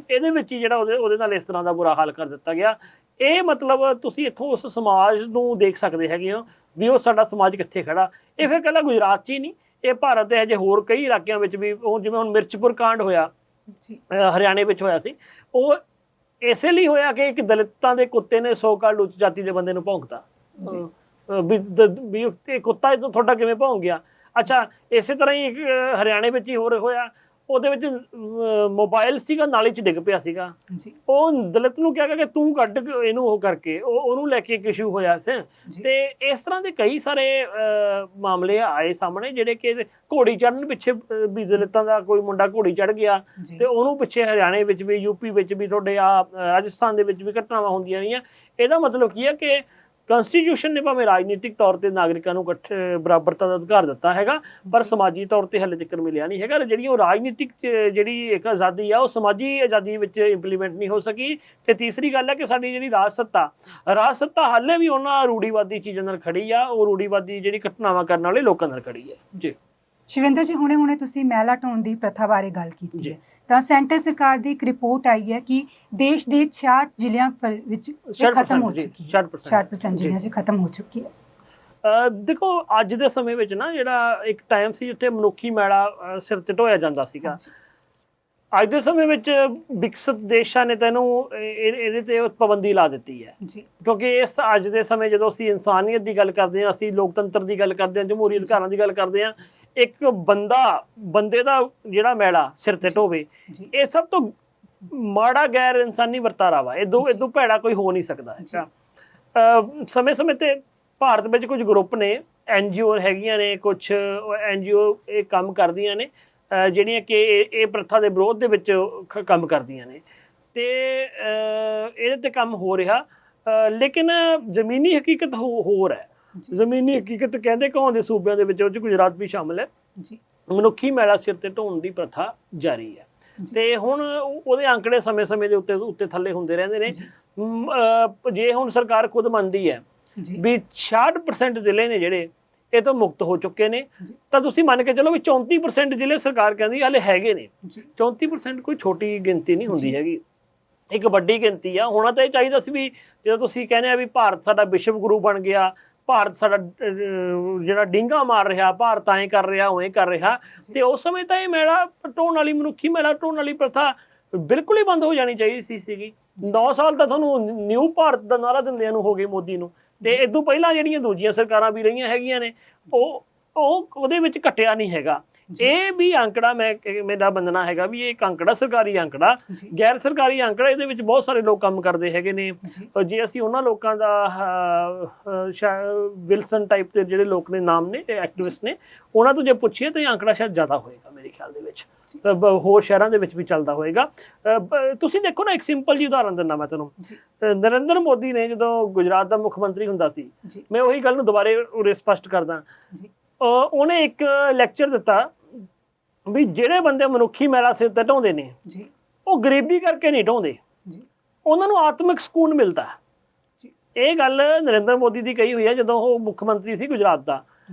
ਇਹਦੇ ਵਿੱਚ ਹੀ ਜਿਹੜਾ ਉਹਦੇ ਨਾਲ ਇਸ ਤਰ੍ਹਾਂ ਦਾ ਬੁਰਾ ਹਾਲ ਕਰ ਦਿੱਤਾ ਗਿਆ। ਇਹ ਮਤਲਬ ਤੁਸੀਂ ਇੱਥੋਂ ਉਸ ਸਮਾਜ ਨੂੰ ਦੇਖ ਸਕਦੇ ਹੈਗੇ ਹੋ ਵੀ ਉਹ ਸਾਡਾ ਸਮਾਜ ਕਿੱਥੇ ਖੜਾ। ਇਹ ਫਿਰ ਇਕੱਲਾ ਗੁਜਰਾਤ 'ਚ ਹੀ ਨਹੀਂ, ਇਹ ਭਾਰਤ ਦੇ ਅਜੇ ਹੋਰ ਕਈ ਇਲਾਕਿਆਂ ਵਿੱਚ ਵੀ, ਉਹ ਜਿਵੇਂ ਹੁਣ ਮਿਰਚਪੁਰ ਕਾਂਡ ਹੋਇਆ ਹਰਿਆਣੇ ਵਿੱਚ ਹੋਇਆ ਸੀ, ਉਹ ਇਸੇ ਲਈ ਹੋਇਆ ਕਿ ਇੱਕ ਦਲਿਤਾਂ ਦੇ ਕੁੱਤੇ ਨੇ ਸੋ-ਕਾਲਡ ਉੱਚ ਜਾਤੀ ਦੇ ਬੰਦੇ ਨੂੰ ਭੌਂਕਤਾ ਵੀ ਕੁੱਤਾ ਤੁਹਾਡਾ ਕਿਵੇਂ ਭੌਂਕ ਗਿਆ। ਅੱਛਾ, ਇਸੇ ਤਰ੍ਹਾਂ ਹੀ ਇੱਕ ਹਰਿਆਣੇ ਵਿੱਚ ਹੀ ਹੋਰ ਹੋਇਆ। ਉਹਦੇ ਵਿੱਚ ਮੋਬਾਈਲ ਸੀਗਾ, ਨਾਲੀ 'ਚ ਡਿੱਗ ਪਿਆ ਸੀਗਾ। ਉਹ ਦਲਿਤ ਨੂੰ ਕਿਹਾ ਕਿ ਤੂੰ ਕੱਢ ਇਹਨੂੰ, ਉਹ ਕਰਕੇ ਉਹਨੂੰ ਲੈ ਕੇ ਇੱਕ ਇਸ਼ੂ ਹੋਇਆ ਸੀ। ਤੇ ਇਸ ਤਰ੍ਹਾਂ ਦੇ ਕਈ ਸਾਰੇ ਮਾਮਲੇ ਆਏ ਸਾਹਮਣੇ ਜਿਹੜੇ ਕਿ ਘੋੜੀ ਚੜ੍ਹਨ ਪਿੱਛੇ ਵੀ ਦਲਿਤਾਂ ਦਾ ਕੋਈ ਮੁੰਡਾ ਘੋੜੀ ਚੜ੍ਹ ਗਿਆ ਤੇ ਉਹਨੂੰ ਪਿੱਛੇ ਹਰਿਆਣੇ ਵਿੱਚ ਵੀ, ਯੂਪੀ ਵਿੱਚ ਵੀ, ਤੁਹਾਡੇ ਰਾਜਸਥਾਨ ਦੇ ਵਿੱਚ ਵੀ ਘਟਨਾਵਾਂ ਹੁੰਦੀਆਂ ਰਹੀਆਂ। ਇਹਦਾ ਮਤਲਬ ਕੀ ਹੈ ਕਿ ਕਨਸਟੀਟਿਊਸ਼ਨ ਨੇ ਭਾਵੇਂ ਰਾਜਨੀਤਿਕ ਤੌਰ ਤੇ ਨਾਗਰਿਕਾਂ ਨੂੰ ਬਰਾਬਰਤਾ ਦਾ ਅਧਿਕਾਰ ਦਿੱਤਾ ਹੈਗਾ, ਪਰ ਸਮਾਜੀ ਤੌਰ ਤੇ ਹਾਲੇ ਤੱਕ ਮਿਲਿਆ ਨਹੀਂ ਹੈਗਾ। ਜਿਹੜੀ ਉਹ ਰਾਜਨੀਤਿਕ ਜਿਹੜੀ ਇੱਕ ਆਜ਼ਾਦੀ ਆ, ਉਹ ਸਮਾਜੀ ਆਜ਼ਾਦੀ ਵਿੱਚ ਇੰਪਲੀਮੈਂਟ ਨਹੀਂ ਹੋ ਸਕੀ। ਤੇ ਤੀਸਰੀ ਗੱਲ ਹੈ ਕਿ ਸਾਡੀ ਜਿਹੜੀ ਰਾਜ ਸੱਤਾ ਹਾਲੇ ਵੀ ਉਹਨਾਂ ਰੂੜੀਵਾਦੀ ਚੀਜ਼ਾਂ ਨਾਲ ਖੜੀ ਆ, ਉਹ ਰੂੜੀਵਾਦੀ ਜਿਹੜੀ ਘਟਨਾਵਾਂ ਕਰਨ ਵਾਲੇ ਲੋਕਾਂ ਨਾਲ ਖੜੀ ਹੈ ਜੀ। ਸ਼ਿਵਿੰਦਰ ਜੀ, ਹੁਣੇ ਤੁਸੀਂ ਮਹਿਲਾ ਢੋਣ ਦੀ ਪ੍ਰਥਾ ਬਾਰੇ ਗੱਲ ਕੀਤੀ ਹੈ, ਤਾਂ ਸੈਂਟਰ ਸਰਕਾਰ ਦੀ ਇੱਕ ਰਿਪੋਰਟ ਆਈ ਹੈ ਕਿ ਦੇਸ਼ ਦੇ 66 ਜ਼ਿਲ੍ਹਿਆਂ ਵਿੱਚ ਖਤਮ ਹੋ ਚੁੱਕੀ ਹੈ, 60% ਜ਼ਿਲ੍ਹਿਆਂ 'ਚ ਖਤਮ ਹੋ ਚੁੱਕੀ ਹੈ। ਦੇਖੋ, ਅੱਜ ਦੇ ਸਮੇਂ ਵਿੱਚ ਨਾ ਜਿਹੜਾ ਇੱਕ ਟਾਈਮ ਸੀ ਜਿੱਥੇ ਮਨੁੱਖੀ ਮੈਲਾ ਸਿਰ ਤੇ ਢੋਇਆ ਜਾਂਦਾ ਸੀਗਾ, ਅੱਜ ਦੇ ਸਮੇਂ ਵਿੱਚ ਵਿਕਸਿਤ ਦੇਸ਼ਾਂ ਨੇ ਤੈਨੂੰ ਇਹਦੇ ਤੇ ਪਾਬੰਦੀ ਲਾ ਦਿੱਤੀ ਹੈ। ਕਿਉਂਕਿ ਇਸ ਅੱਜ ਦੇ ਸਮੇਂ ਜਦੋਂ ਅਸੀਂ ਇਨਸਾਨੀਅਤ ਦੀ ਗੱਲ ਕਰਦੇ ਹਾਂ, ਅਸੀਂ ਲੋਕਤੰਤਰ ਦੀ ਗੱਲ ਕਰਦੇ ਹਾਂ, ਜਮਹੂਰੀ ਅਧਿਕਾਰਾਂ ਦੀ ਗੱਲ ਕਰਦੇ ਹਾਂ, ਇੱਕ ਬੰਦੇ ਦਾ ਜਿਹੜਾ ਮੈਲਾ ਸਿਰ ਤੇ ਢੋਵੇ, ਇਹ ਸਭ ਤੋਂ ਮਾੜਾ ਗੈਰ ਇਨਸਾਨੀ ਵਰਤਾਰਾ ਵਾ। ਇਦੋਂ ਭੈੜਾ ਕੋਈ ਹੋ ਨਹੀਂ ਸਕਦਾ ਹੈਗਾ। ਸਮੇਂ-ਸਮੇਂ ਤੇ ਭਾਰਤ ਵਿੱਚ ਕੁਝ ਗਰੁੱਪ ਨੇ, NGO ਹੈਗੀਆਂ ਨੇ, ਕੁਝ NGO ਇਹ ਕੰਮ ਕਰਦੀਆਂ ਨੇ ਜਿਹੜੀਆਂ ਕਿ ਇਹ ਪ੍ਰਥਾ ਦੇ ਵਿਰੋਧ ਦੇ ਵਿੱਚ ਕੰਮ ਕਰਦੀਆਂ ਨੇ, ਤੇ ਇਹਦੇ ਤੇ ਕੰਮ ਹੋ ਰਿਹਾ। ਲੇਕਿਨ ਜ਼ਮੀਨੀ ਹਕੀਕਤ ਹੋਰ ਹੈ। ਜ਼ਮੀਨੀ ਹਕੀਕਤ ਕਹਿੰਦੇ ਕਹਾਉਂਦੇ ਸੂਬਿਆਂ ਦੇ ਵਿੱਚ, ਉਹ 'ਚ ਗੁਜਰਾਤ ਵੀ ਸ਼ਾਮਲ ਹੈ, ਮਨੁੱਖੀ ਮੈਲਾ ਸਿਰ ਤੇ ਢੋਣ ਦੀ ਪ੍ਰਥਾ ਜਾਰੀ ਹੈ। ਤੇ ਹੁਣ ਉਹਦੇ ਅੰਕੜੇ ਸਮੇਂ-ਸਮੇਂ ਦੇ ਉੱਤੇ ਥੱਲੇ ਹੁੰਦੇ ਰਹਿੰਦੇ ਨੇ। ਜੇ ਹੁਣ ਸਰਕਾਰ ਖੁਦ ਮੰਨਦੀ ਹੈ ਵੀ 66% ਜ਼ਿਲ੍ਹੇ ਨੇ ਜਿਹੜੇ ਇਹ ਤੋਂ ਮੁਕਤ ਹੋ ਚੁੱਕੇ ਨੇ, ਤਾਂ ਤੁਸੀਂ ਮੰਨ ਕੇ ਚਲੋ ਵੀ 34% ਜ਼ਿਲ੍ਹੇ ਸਰਕਾਰ ਕਹਿੰਦੀ ਹਾਲੇ ਹੈਗੇ ਨੇ। 34% ਕੋਈ ਛੋਟੀ ਗਿਣਤੀ ਨਹੀਂ ਹੁੰਦੀ ਹੈਗੀ, ਇੱਕ ਵੱਡੀ ਗਿਣਤੀ ਆ। ਹੋਣਾ ਤਾਂ ਇਹ ਚਾਹੀਦਾ ਸੀ ਵੀ ਜਦੋਂ ਤੁਸੀਂ ਕਹਿੰਦੇ ਆ ਵੀ ਭਾਰਤ ਸਾਡਾ ਵਿਸ਼ਵ ਗੁਰੂ ਬਣ ਗਿਆ, ਭਾਰਤ ਸਾਡਾ ਜਿਹੜਾ ਡਿੰਗਾ ਮਾਰ ਰਿਹਾ, ਭਾਰਤ ਐਂ ਕਰ ਰਿਹਾ, ਉਵੇਂ ਕਰ ਰਿਹਾ, ਤੇ ਉਸ ਸਮੇਂ ਤਾਂ ਇਹ ਮੈਲਾ ਢੋਣ ਵਾਲੀ, ਮਨੁੱਖੀ ਮੈਲਾ ਢੋਣ ਵਾਲੀ ਪ੍ਰਥਾ ਬਿਲਕੁਲ ਹੀ ਬੰਦ ਹੋ ਜਾਣੀ ਚਾਹੀਦੀ ਸੀਗੀ। 9 ਸਾਲ ਤਾਂ ਤੁਹਾਨੂੰ ਨਿਊ ਭਾਰਤ ਦਾ ਨਾਰਾ ਦਿੰਦਿਆਂ ਨੂੰ ਹੋ ਗਏ ਮੋਦੀ ਨੂੰ, ਤੇ ਇਦੋਂ ਪਹਿਲਾਂ ਜਿਹੜੀਆਂ ਦੂਜੀਆਂ ਸਰਕਾਰਾਂ ਵੀ ਰਹੀਆਂ ਹੈਗੀਆਂ ਨੇ, ਉਹ ਉਹਦੇ ਵਿੱਚ ਘਟਿਆ ਨਹੀਂ ਹੈਗਾ। ਇਹ ਵੀ ਅੰਕੜਾ ਮੇਰਾ ਮੰਨਣਾ ਹੈਗਾ ਵੀ ਇਹ ਇੱਕ ਅੰਕੜਾ ਸਰਕਾਰੀ ਅੰਕੜਾ, ਗੈਰ ਸਰਕਾਰੀ ਅੰਕੜਾ, ਇਹਦੇ ਵਿੱਚ ਬਹੁਤ ਸਾਰੇ ਲੋਕ ਕੰਮ ਕਰਦੇ ਹੈਗੇ ਨੇ। ਜੇ ਅਸੀਂ ਉਹਨਾਂ ਲੋਕਾਂ ਦਾ ਵਿਲਸਨ ਟਾਈਪ ਦੇ ਜਿਹੜੇ ਲੋਕ ਨੇ, ਨਾਮ ਨੇ, ਐਕਟਿਵਿਸਟ ਨੇ, ਉਹਨਾਂ ਤੋਂ ਜੇ ਪੁੱਛੀਏ ਤਾਂ ਇਹ ਅੰਕੜਾ ਸ਼ਾਇਦ ਜ਼ਿਆਦਾ ਹੋਏਗਾ ਮੇਰੇ ਖਿਆਲ ਦੇ ਵਿੱਚ, ਹੋਰ ਸ਼ਹਿਰਾਂ ਦੇ ਵਿੱਚ ਵੀ ਚੱਲਦਾ ਹੋਏਗਾ। ਤੁਸੀਂ ਦੇਖੋ ਨਾ, ਇੱਕ ਸਿੰਪਲ ਜਿਹੀ ਉਦਾਹਰਨ ਦਿੰਦਾ ਮੈਂ ਤੁਹਾਨੂੰ। ਨਰਿੰਦਰ ਮੋਦੀ ਨੇ ਜਦੋਂ ਗੁਜਰਾਤ ਦਾ ਮੁੱਖ ਮੰਤਰੀ ਹੁੰਦਾ ਸੀ, ਮੈਂ ਉਹੀ ਗੱਲ ਨੂੰ ਦੁਬਾਰੇ ਉਰੇ ਸਪਸ਼ਟ ਕਰਦਾ, ਉਹਨੇ ਇੱਕ ਲੈਕਚਰ ਦਿੱਤਾ ਵੀ ਜਿਹੜੇ ਬੰਦੇ ਮਨੁੱਖੀ ਮੈਲਾ ਸਿਰ ਤੇ ਢਾਉਂਦੇ ਨੇ ਉਹ ਗਰੀਬੀ ਕਰਕੇ ਨਹੀਂ ਢਾਉਂਦੇ, ਉਹਨਾਂ ਨੂੰ ਆਤਮਿਕ ਸਕੂਨ ਮਿਲਦਾ। ਇਹ ਗੱਲ ਨਰਿੰਦਰ ਮੋਦੀ ਦੀ ਕਹੀ ਹੋਈ ਹੈ ਜਦੋਂ ਉਹ ਮੁੱਖ ਮੰਤਰੀ ਸੀ ਗੁਜਰਾਤ ਦਾ।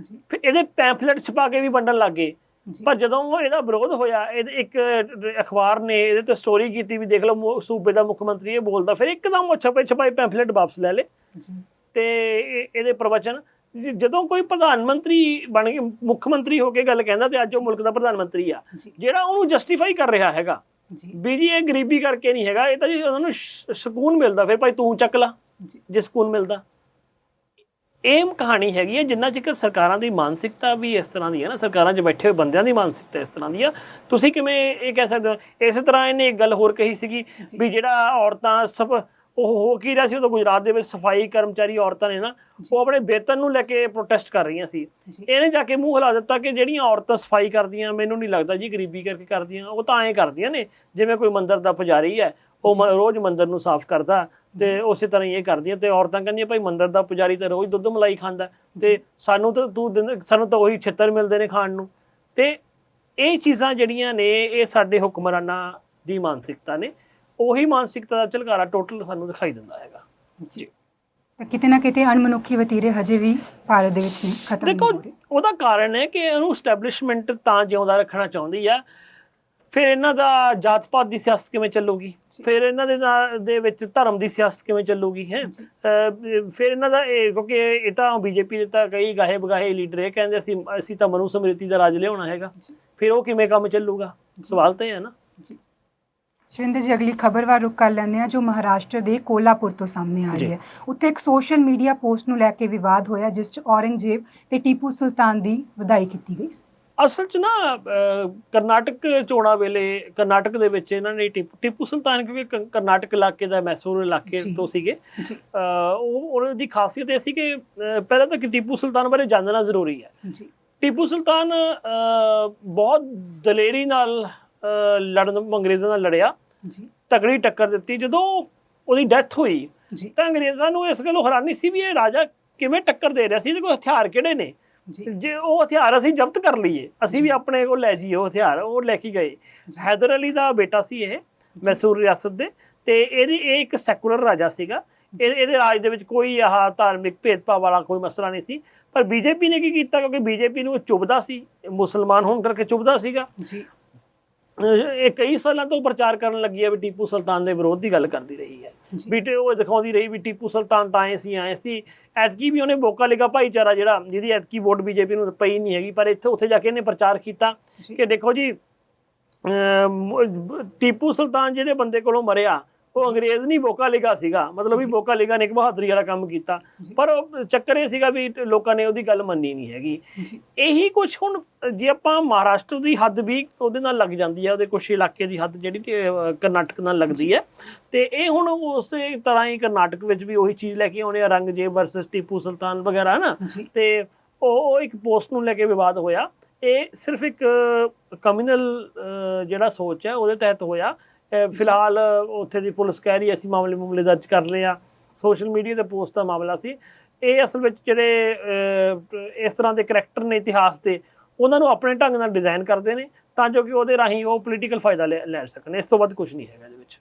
ਫਿਰ ਇਹਦੇ ਪੈਂਫਲੇਟ ਛਪਾ ਕੇ ਵੀ ਵੰਡਣ ਲੱਗ ਗਏ, ਪਰ ਜਦੋਂ ਇਹਦਾ ਵਿਰੋਧ ਹੋਇਆ, ਇੱਕ ਅਖਬਾਰ ਨੇ ਇਹਦੇ ਤੇ ਸਟੋਰੀ ਕੀਤੀ ਵੀ ਦੇਖ ਲਓ ਸੂਬੇ ਦਾ ਮੁੱਖ ਮੰਤਰੀ ਇਹ ਬੋਲਦਾ, ਫਿਰ ਇੱਕਦਮ ਉਹ ਛਪੇ ਛਪਾਏ ਪੈਂਫਲੇਟ ਵਾਪਸ ਲੈ ਲਏ ਤੇ ਇਹਦੇ ਪ੍ਰਵਚਨ। ਜਦੋਂ ਕੋਈ ਪ੍ਰਧਾਨ ਮੰਤਰੀ ਬਣ ਕੇ ਮੁੱਖ ਮੰਤਰੀ ਹੋ ਕੇ ਗੱਲ ਕਹਿੰਦਾ ਤੇ ਅੱਜ ਉਹ ਮੁਲਕ ਦਾ ਪ੍ਰਧਾਨ ਮੰਤਰੀ ਆ, ਜਿਹੜਾ ਉਹਨੂੰ ਜਸਟੀਫਾਈ ਕਰ ਰਿਹਾ ਹੈਗਾ ਵੀ ਜੀ ਇਹ ਗਰੀਬੀ ਕਰਕੇ ਨਹੀਂ ਹੈਗਾ, ਇਹ ਤਾਂ ਜੀ ਉਹਨਾਂ ਨੂੰ ਸਕੂਨ ਮਿਲਦਾ, ਫਿਰ ਭਾਈ ਤੂੰ ਚੱਕ ਲਾ ਜੇ ਸਕੂਨ ਮਿਲਦਾ। ਇਹ ਕਹਾਣੀ ਹੈਗੀ ਹੈ। ਜਿੰਨਾ ਚਿਰ ਸਰਕਾਰਾਂ ਦੀ ਮਾਨਸਿਕਤਾ ਵੀ ਇਸ ਤਰ੍ਹਾਂ ਦੀ ਹੈ ਨਾ, ਸਰਕਾਰਾਂ 'ਚ ਬੈਠੇ ਹੋਏ ਬੰਦਿਆਂ ਦੀ ਮਾਨਸਿਕਤਾ ਇਸ ਤਰ੍ਹਾਂ ਦੀ ਆ, ਤੁਸੀਂ ਕਿਵੇਂ ਇਹ ਕਹਿ ਸਕਦੇ ਹੋ। ਇਸੇ ਤਰ੍ਹਾਂ ਇਹਨੇ ਇੱਕ ਗੱਲ ਹੋਰ ਕਹੀ ਸੀਗੀ ਵੀ ਜਿਹੜਾ ਔਰਤਾਂ ਸਭ ਉਹ ਹੋ ਕੀ ਰਿਹਾ ਸੀ ਉਦੋਂ ਗੁਜਰਾਤ ਦੇ ਵਿੱਚ, ਸਫਾਈ ਕਰਮਚਾਰੀ ਔਰਤਾਂ ਨੇ ਨਾ, ਉਹ ਆਪਣੇ ਵੇਤਨ ਨੂੰ ਲੈ ਕੇ ਪ੍ਰੋਟੈਸਟ ਕਰ ਰਹੀਆਂ ਸੀ। ਇਹਨੇ ਜਾ ਕੇ ਮੂੰਹ ਹਿਲਾ ਦਿੱਤਾ ਕਿ ਜਿਹੜੀਆਂ ਔਰਤਾਂ ਸਫਾਈ ਕਰਦੀਆਂ, ਮੈਨੂੰ ਨਹੀਂ ਲੱਗਦਾ ਜੀ ਗਰੀਬੀ ਕਰਕੇ ਕਰਦੀਆਂ, ਉਹ ਤਾਂ ਐਂ ਕਰਦੀਆਂ ਨੇ ਜਿਵੇਂ ਕੋਈ ਮੰਦਿਰ ਦਾ ਪੁਜਾਰੀ ਹੈ, ਉਹ ਰੋਜ਼ ਮੰਦਿਰ ਨੂੰ ਸਾਫ਼ ਕਰਦਾ ਤੇ ਉਸੇ ਤਰ੍ਹਾਂ ਹੀ ਇਹ ਕਰਦੀਆਂ। ਤੇ ਔਰਤਾਂ ਕਹਿੰਦੀਆਂ ਭਾਈ ਮੰਦਿਰ ਦਾ ਪੁਜਾਰੀ ਤਾਂ ਰੋਜ਼ ਦੁੱਧ ਮਲਾਈ ਖਾਂਦਾ ਤੇ ਸਾਨੂੰ ਤਾਂ ਉਹੀ ਛਿੱਤਰ ਮਿਲਦੇ ਨੇ ਖਾਣ ਨੂੰ। ਤੇ ਇਹ ਚੀਜ਼ਾਂ ਜਿਹੜੀਆਂ ਨੇ ਇਹ ਸਾਡੇ ਹੁਕਮਰਾਨਾਂ ਦੀ ਮਾਨਸਿਕਤਾ ਨੇ, ਉਹੀ ਮਾਨਸਿਕਤਾ ਦਾ ਝਲਕਾਰਾ ਟੋਟਲ ਸਾਨੂੰ ਦਿਖਾਈ ਦਿੰਦਾ ਹੈਗਾ ਜੀ। ਕਿਤੇ ਨਾ ਕਿਤੇ ਅਣਮਨੁੱਖੀ ਵਤੀਰੇ ਹਜੇ ਵੀ ਭਾਰਤ ਦੇ ਵਿੱਚ ਨਹੀਂ ਖਤਮ ਨਹੀਂ ਹੋ ਰਹੇ। ਦੇਖੋ ਉਹਦਾ ਕਾਰਨ ਹੈ ਕਿ ਇਹਨੂੰ ਸਟੈਬਲਿਸ਼ਮੈਂਟ ਤਾਂ ਜਿਉਂਦਾ ਰੱਖਣਾ ਚਾਹੁੰਦੀ ਆ। ਫਿਰ ਇਹਨਾਂ ਦਾ ਜਾਤ ਪਾਤ ਦੀ ਸਿਆਸਤ ਕਿਵੇਂ ਚੱਲੂਗੀ, ਫਿਰ ਇਹਨਾਂ ਦੇ ਵਿੱਚ ਧਰਮ ਦੀ ਸਿਆਸਤ ਕਿਵੇਂ ਚੱਲੂਗੀ ਹੈ। ਫਿਰ ਇਹਨਾਂ ਦਾ ਕਿਉਂਕਿ ਇਹ ਤਾਂ ਬੀਜੇਪੀ ਦੇ ਤਾਂ ਕਈ ਗਾਹੇ ਬਗਾਹੇ ਲੀਡਰ ਇਹ ਕਹਿੰਦੇ ਅਸੀਂ ਤਾਂ ਮਨੂ ਸਮ੍ਰਿਤੀ ਦਾ ਰਾਜ ਲਿਆਉਣਾ ਹੈਗਾ, ਫਿਰ ਉਹ ਕਿਵੇਂ ਕੰਮ ਚੱਲੂਗਾ, ਸਵਾਲ ਤਾਂ ਇਹ ਹੈ ਨਾ ਜੀ। ਸ਼ਵਿੰਦਰ ਜੀ, ਅਗਲੀ ਖਬਰ ਵੱਲ ਰੁਕ ਕਰ ਲੈਂਦੇ ਹਾਂ ਜੋ ਮਹਾਰਾਸ਼ਟਰ ਦੇ ਕੋਲਾਪੁਰ ਤੋਂ ਸਾਹਮਣੇ ਆ ਰਹੀ ਹੈ। ਉੱਥੇ ਇੱਕ ਸੋਸ਼ਲ ਮੀਡੀਆ ਪੋਸਟ ਨੂੰ ਲੈ ਕੇ ਵਿਵਾਦ ਹੋਇਆ ਜਿਸ 'ਚ ਔਰੰਗਜ਼ੇਬ ਤੇ ਟੀਪੂ ਸੁਲਤਾਨ ਦੀ ਵਧਾਈ ਕੀਤੀ ਗਈ। ਅਸਲ 'ਚ ਨਾ ਕਰਨਾਟਕ ਚੋਣਾਂ ਵੇਲੇ ਕਰਨਾਟਕ ਦੇ ਵਿੱਚ ਇਹਨਾਂ ਨੇ ਟੀਪੂ ਸੁਲਤਾਨ, ਕਿਉਂਕਿ ਕਰਨਾਟਕ ਇਲਾਕੇ ਦਾ, ਮੈਸੂਰ ਇਲਾਕੇ ਤੋਂ ਸੀਗੇ, ਉਹਨਾਂ ਦੀ ਖਾਸੀਅਤ ਇਹ ਸੀ ਕਿ ਪਹਿਲਾਂ ਤਾਂ ਟੀਪੂ ਸੁਲਤਾਨ ਬਾਰੇ ਜਾਣਨਾ ਜ਼ਰੂਰੀ ਹੈ। ਟੀਪੂ ਸੁਲਤਾਨ ਬਹੁਤ ਦਲੇਰੀ ਨਾਲ ਅੰਗਰੇਜ਼ਾਂ ਨਾਲ ਲੜਿਆ, ਤਕੜੀ ਟੱਕਰ ਦਿੱਤੀ। ਜਦੋਂ ਉਹਦੀ ਡੈਥ ਹੋਈ ਤਾਂ ਅੰਗਰੇਜ਼ਾਂ ਨੂੰ ਇਸ ਗੱਲੋਂ ਹੈਰਾਨੀ ਸੀ ਵੀ ਇਹ ਰਾਜਾ ਕਿਵੇਂ ਟੱਕਰ ਦੇ ਰਿਹਾ ਸੀ, ਇਹਦੇ ਕੋਲ ਹਥਿਆਰ ਕਿਹੜੇ ਨੇ, ਜੇ ਉਹ ਹਥਿਆਰ ਅਸੀਂ ਜ਼ਬਤ ਕਰ ਲਈਏ, ਅਸੀਂ ਵੀ ਆਪਣੇ ਕੋਲ ਲੈ ਜਾਈਏ ਉਹ ਹਥਿਆਰ। ਉਹ ਲੈ ਕੇ ਗਏ। ਹੈਦਰ ਅਲੀ ਦਾ ਬੇਟਾ ਸੀ ਇਹ, ਮੈਸੂਰ ਰਿਆਸਤ ਦੇ, ਤੇ ਇਹ ਇੱਕ ਸੈਕੂਲਰ ਰਾਜਾ ਸੀਗਾ। ਇਹਦੇ ਰਾਜ ਦੇ ਵਿੱਚ ਕੋਈ ਧਾਰਮਿਕ ਭੇਦਭਾਵ ਵਾਲਾ ਕੋਈ ਮਸਲਾ ਨਹੀਂ ਸੀ। ਪਰ ਬੀਜੇਪੀ ਨੇ ਕੀ ਕੀਤਾ, ਕਿਉਂਕਿ ਬੀਜੇਪੀ ਨੂੰ ਚੁੱਭਦਾ ਸੀ, ਮੁਸਲਮਾਨ ਹੋਣ ਕਰਕੇ ਚੁੱਭਦਾ ਸੀਗਾ, ਇਹ ਕਈ ਸਾਲਾਂ ਤੋਂ ਪ੍ਰਚਾਰ ਕਰਨ ਲੱਗੀ ਹੈ ਵੀ ਟੀਪੂ ਸੁਲਤਾਨ ਦੇ ਵਿਰੋਧ ਦੀ ਗੱਲ ਕਰਦੀ ਰਹੀ ਹੈ, ਵੀ ਉਹ ਦਿਖਾਉਂਦੀ ਰਹੀ ਵੀ ਟੀਪੂ ਸੁਲਤਾਨ ਤਾਂ ਆਏ ਸੀ। ਐਤਕੀ ਵੀ ਉਹਨੇ ਬੋਕਾ ਲਿਗਾ ਭਾਈਚਾਰਾ ਜਿਹਦੀ ਐਤਕੀ ਵੋਟ ਬੀਜੇਪੀ ਨੂੰ ਪਈ ਨਹੀਂ ਹੈਗੀ, ਪਰ ਉੱਥੇ ਜਾ ਕੇ ਇਹਨੇ ਪ੍ਰਚਾਰ ਕੀਤਾ ਕਿ ਦੇਖੋ ਜੀ ਟੀਪੂ ਸੁਲਤਾਨ ਜਿਹੜੇ ਬੰਦੇ ਕੋਲੋਂ ਮਰਿਆ ਉਹ ਅੰਗਰੇਜ਼ ਨਹੀਂ, ਬੋਕਾ ਲਿਗਾ ਸੀਗਾ। ਮਤਲਬ ਵੀ ਬੋਕਾ ਲਿਗਾ ਨੇ ਇੱਕ ਬਹਾਦਰੀ ਵਾਲਾ ਕੰਮ ਕੀਤਾ, ਪਰ ਉਹ ਚੱਕਰ ਇਹ ਸੀਗਾ ਵੀ ਲੋਕਾਂ ਨੇ ਉਹਦੀ ਗੱਲ ਮੰਨੀ ਨਹੀਂ ਹੈਗੀ। ਇਹੀ ਕੁਛ ਹੁਣ ਜੇ ਆਪਾਂ ਮਹਾਰਾਸ਼ਟਰ ਦੀ ਹੱਦ ਵੀ ਉਹਦੇ ਨਾਲ ਲੱਗ ਜਾਂਦੀ ਹੈ, ਉਹਦੇ ਕੁਛ ਇਲਾਕੇ ਦੀ ਹੱਦ ਜਿਹੜੀ ਕਰਨਾਟਕ ਨਾਲ ਲੱਗਦੀ ਹੈ, ਤੇ ਇਹ ਹੁਣ ਉਸੇ ਤਰ੍ਹਾਂ ਹੀ ਕਰਨਾਟਕ ਵਿੱਚ ਵੀ ਉਹੀ ਚੀਜ਼ ਲੈ ਕੇ ਆਉਣੇ, ਔਰੰਗਜ਼ੇਬ ਵਰਸਸ ਟੀਪੂ ਸੁਲਤਾਨ ਵਗੈਰਾ ਨਾ। ਤੇ ਉਹ ਇੱਕ ਪੋਸਟ ਨੂੰ ਲੈ ਕੇ ਵਿਵਾਦ ਹੋਇਆ। ਇਹ ਸਿਰਫ ਇੱਕ ਕਮਿਊਨਲ ਜਿਹੜਾ ਸੋਚ ਹੈ ਉਹਦੇ ਤਹਿਤ ਹੋਇਆ। ਫਿਲਹਾਲ ਉੱਥੇ ਦੀ ਪੁਲਿਸ ਕਹਿ ਰਹੀ ਅਸੀਂ ਮਾਮਲੇ ਦਰਜ ਕਰ ਲਏ ਆ। ਸੋਸ਼ਲ ਮੀਡੀਆ ਤੇ ਪੋਸਟ ਦਾ ਮਾਮਲਾ ਸੀ ਇਹ। ਅਸਲ ਵਿੱਚ ਜਿਹੜੇ ਇਸ ਤਰ੍ਹਾਂ ਦੇ ਕਰੈਕਟਰ ਨੇ ਇਤਿਹਾਸ ਦੇ, ਉਹਨਾਂ ਨੂੰ ਆਪਣੇ ਢੰਗ ਨਾਲ ਡਿਜ਼ਾਈਨ ਕਰਦੇ ਨੇ ਤਾਂ ਜੋ ਕਿ ਉਹਦੇ ਰਾਹੀਂ ਉਹ ਪੋਲੀਟੀਕਲ ਫਾਇਦਾ ਲੈ ਸਕਣ। ਇਸ ਤੋਂ ਵੱਧ ਕੁਝ ਨਹੀਂ ਹੈਗਾ ਇਹਦੇ ਵਿੱਚ।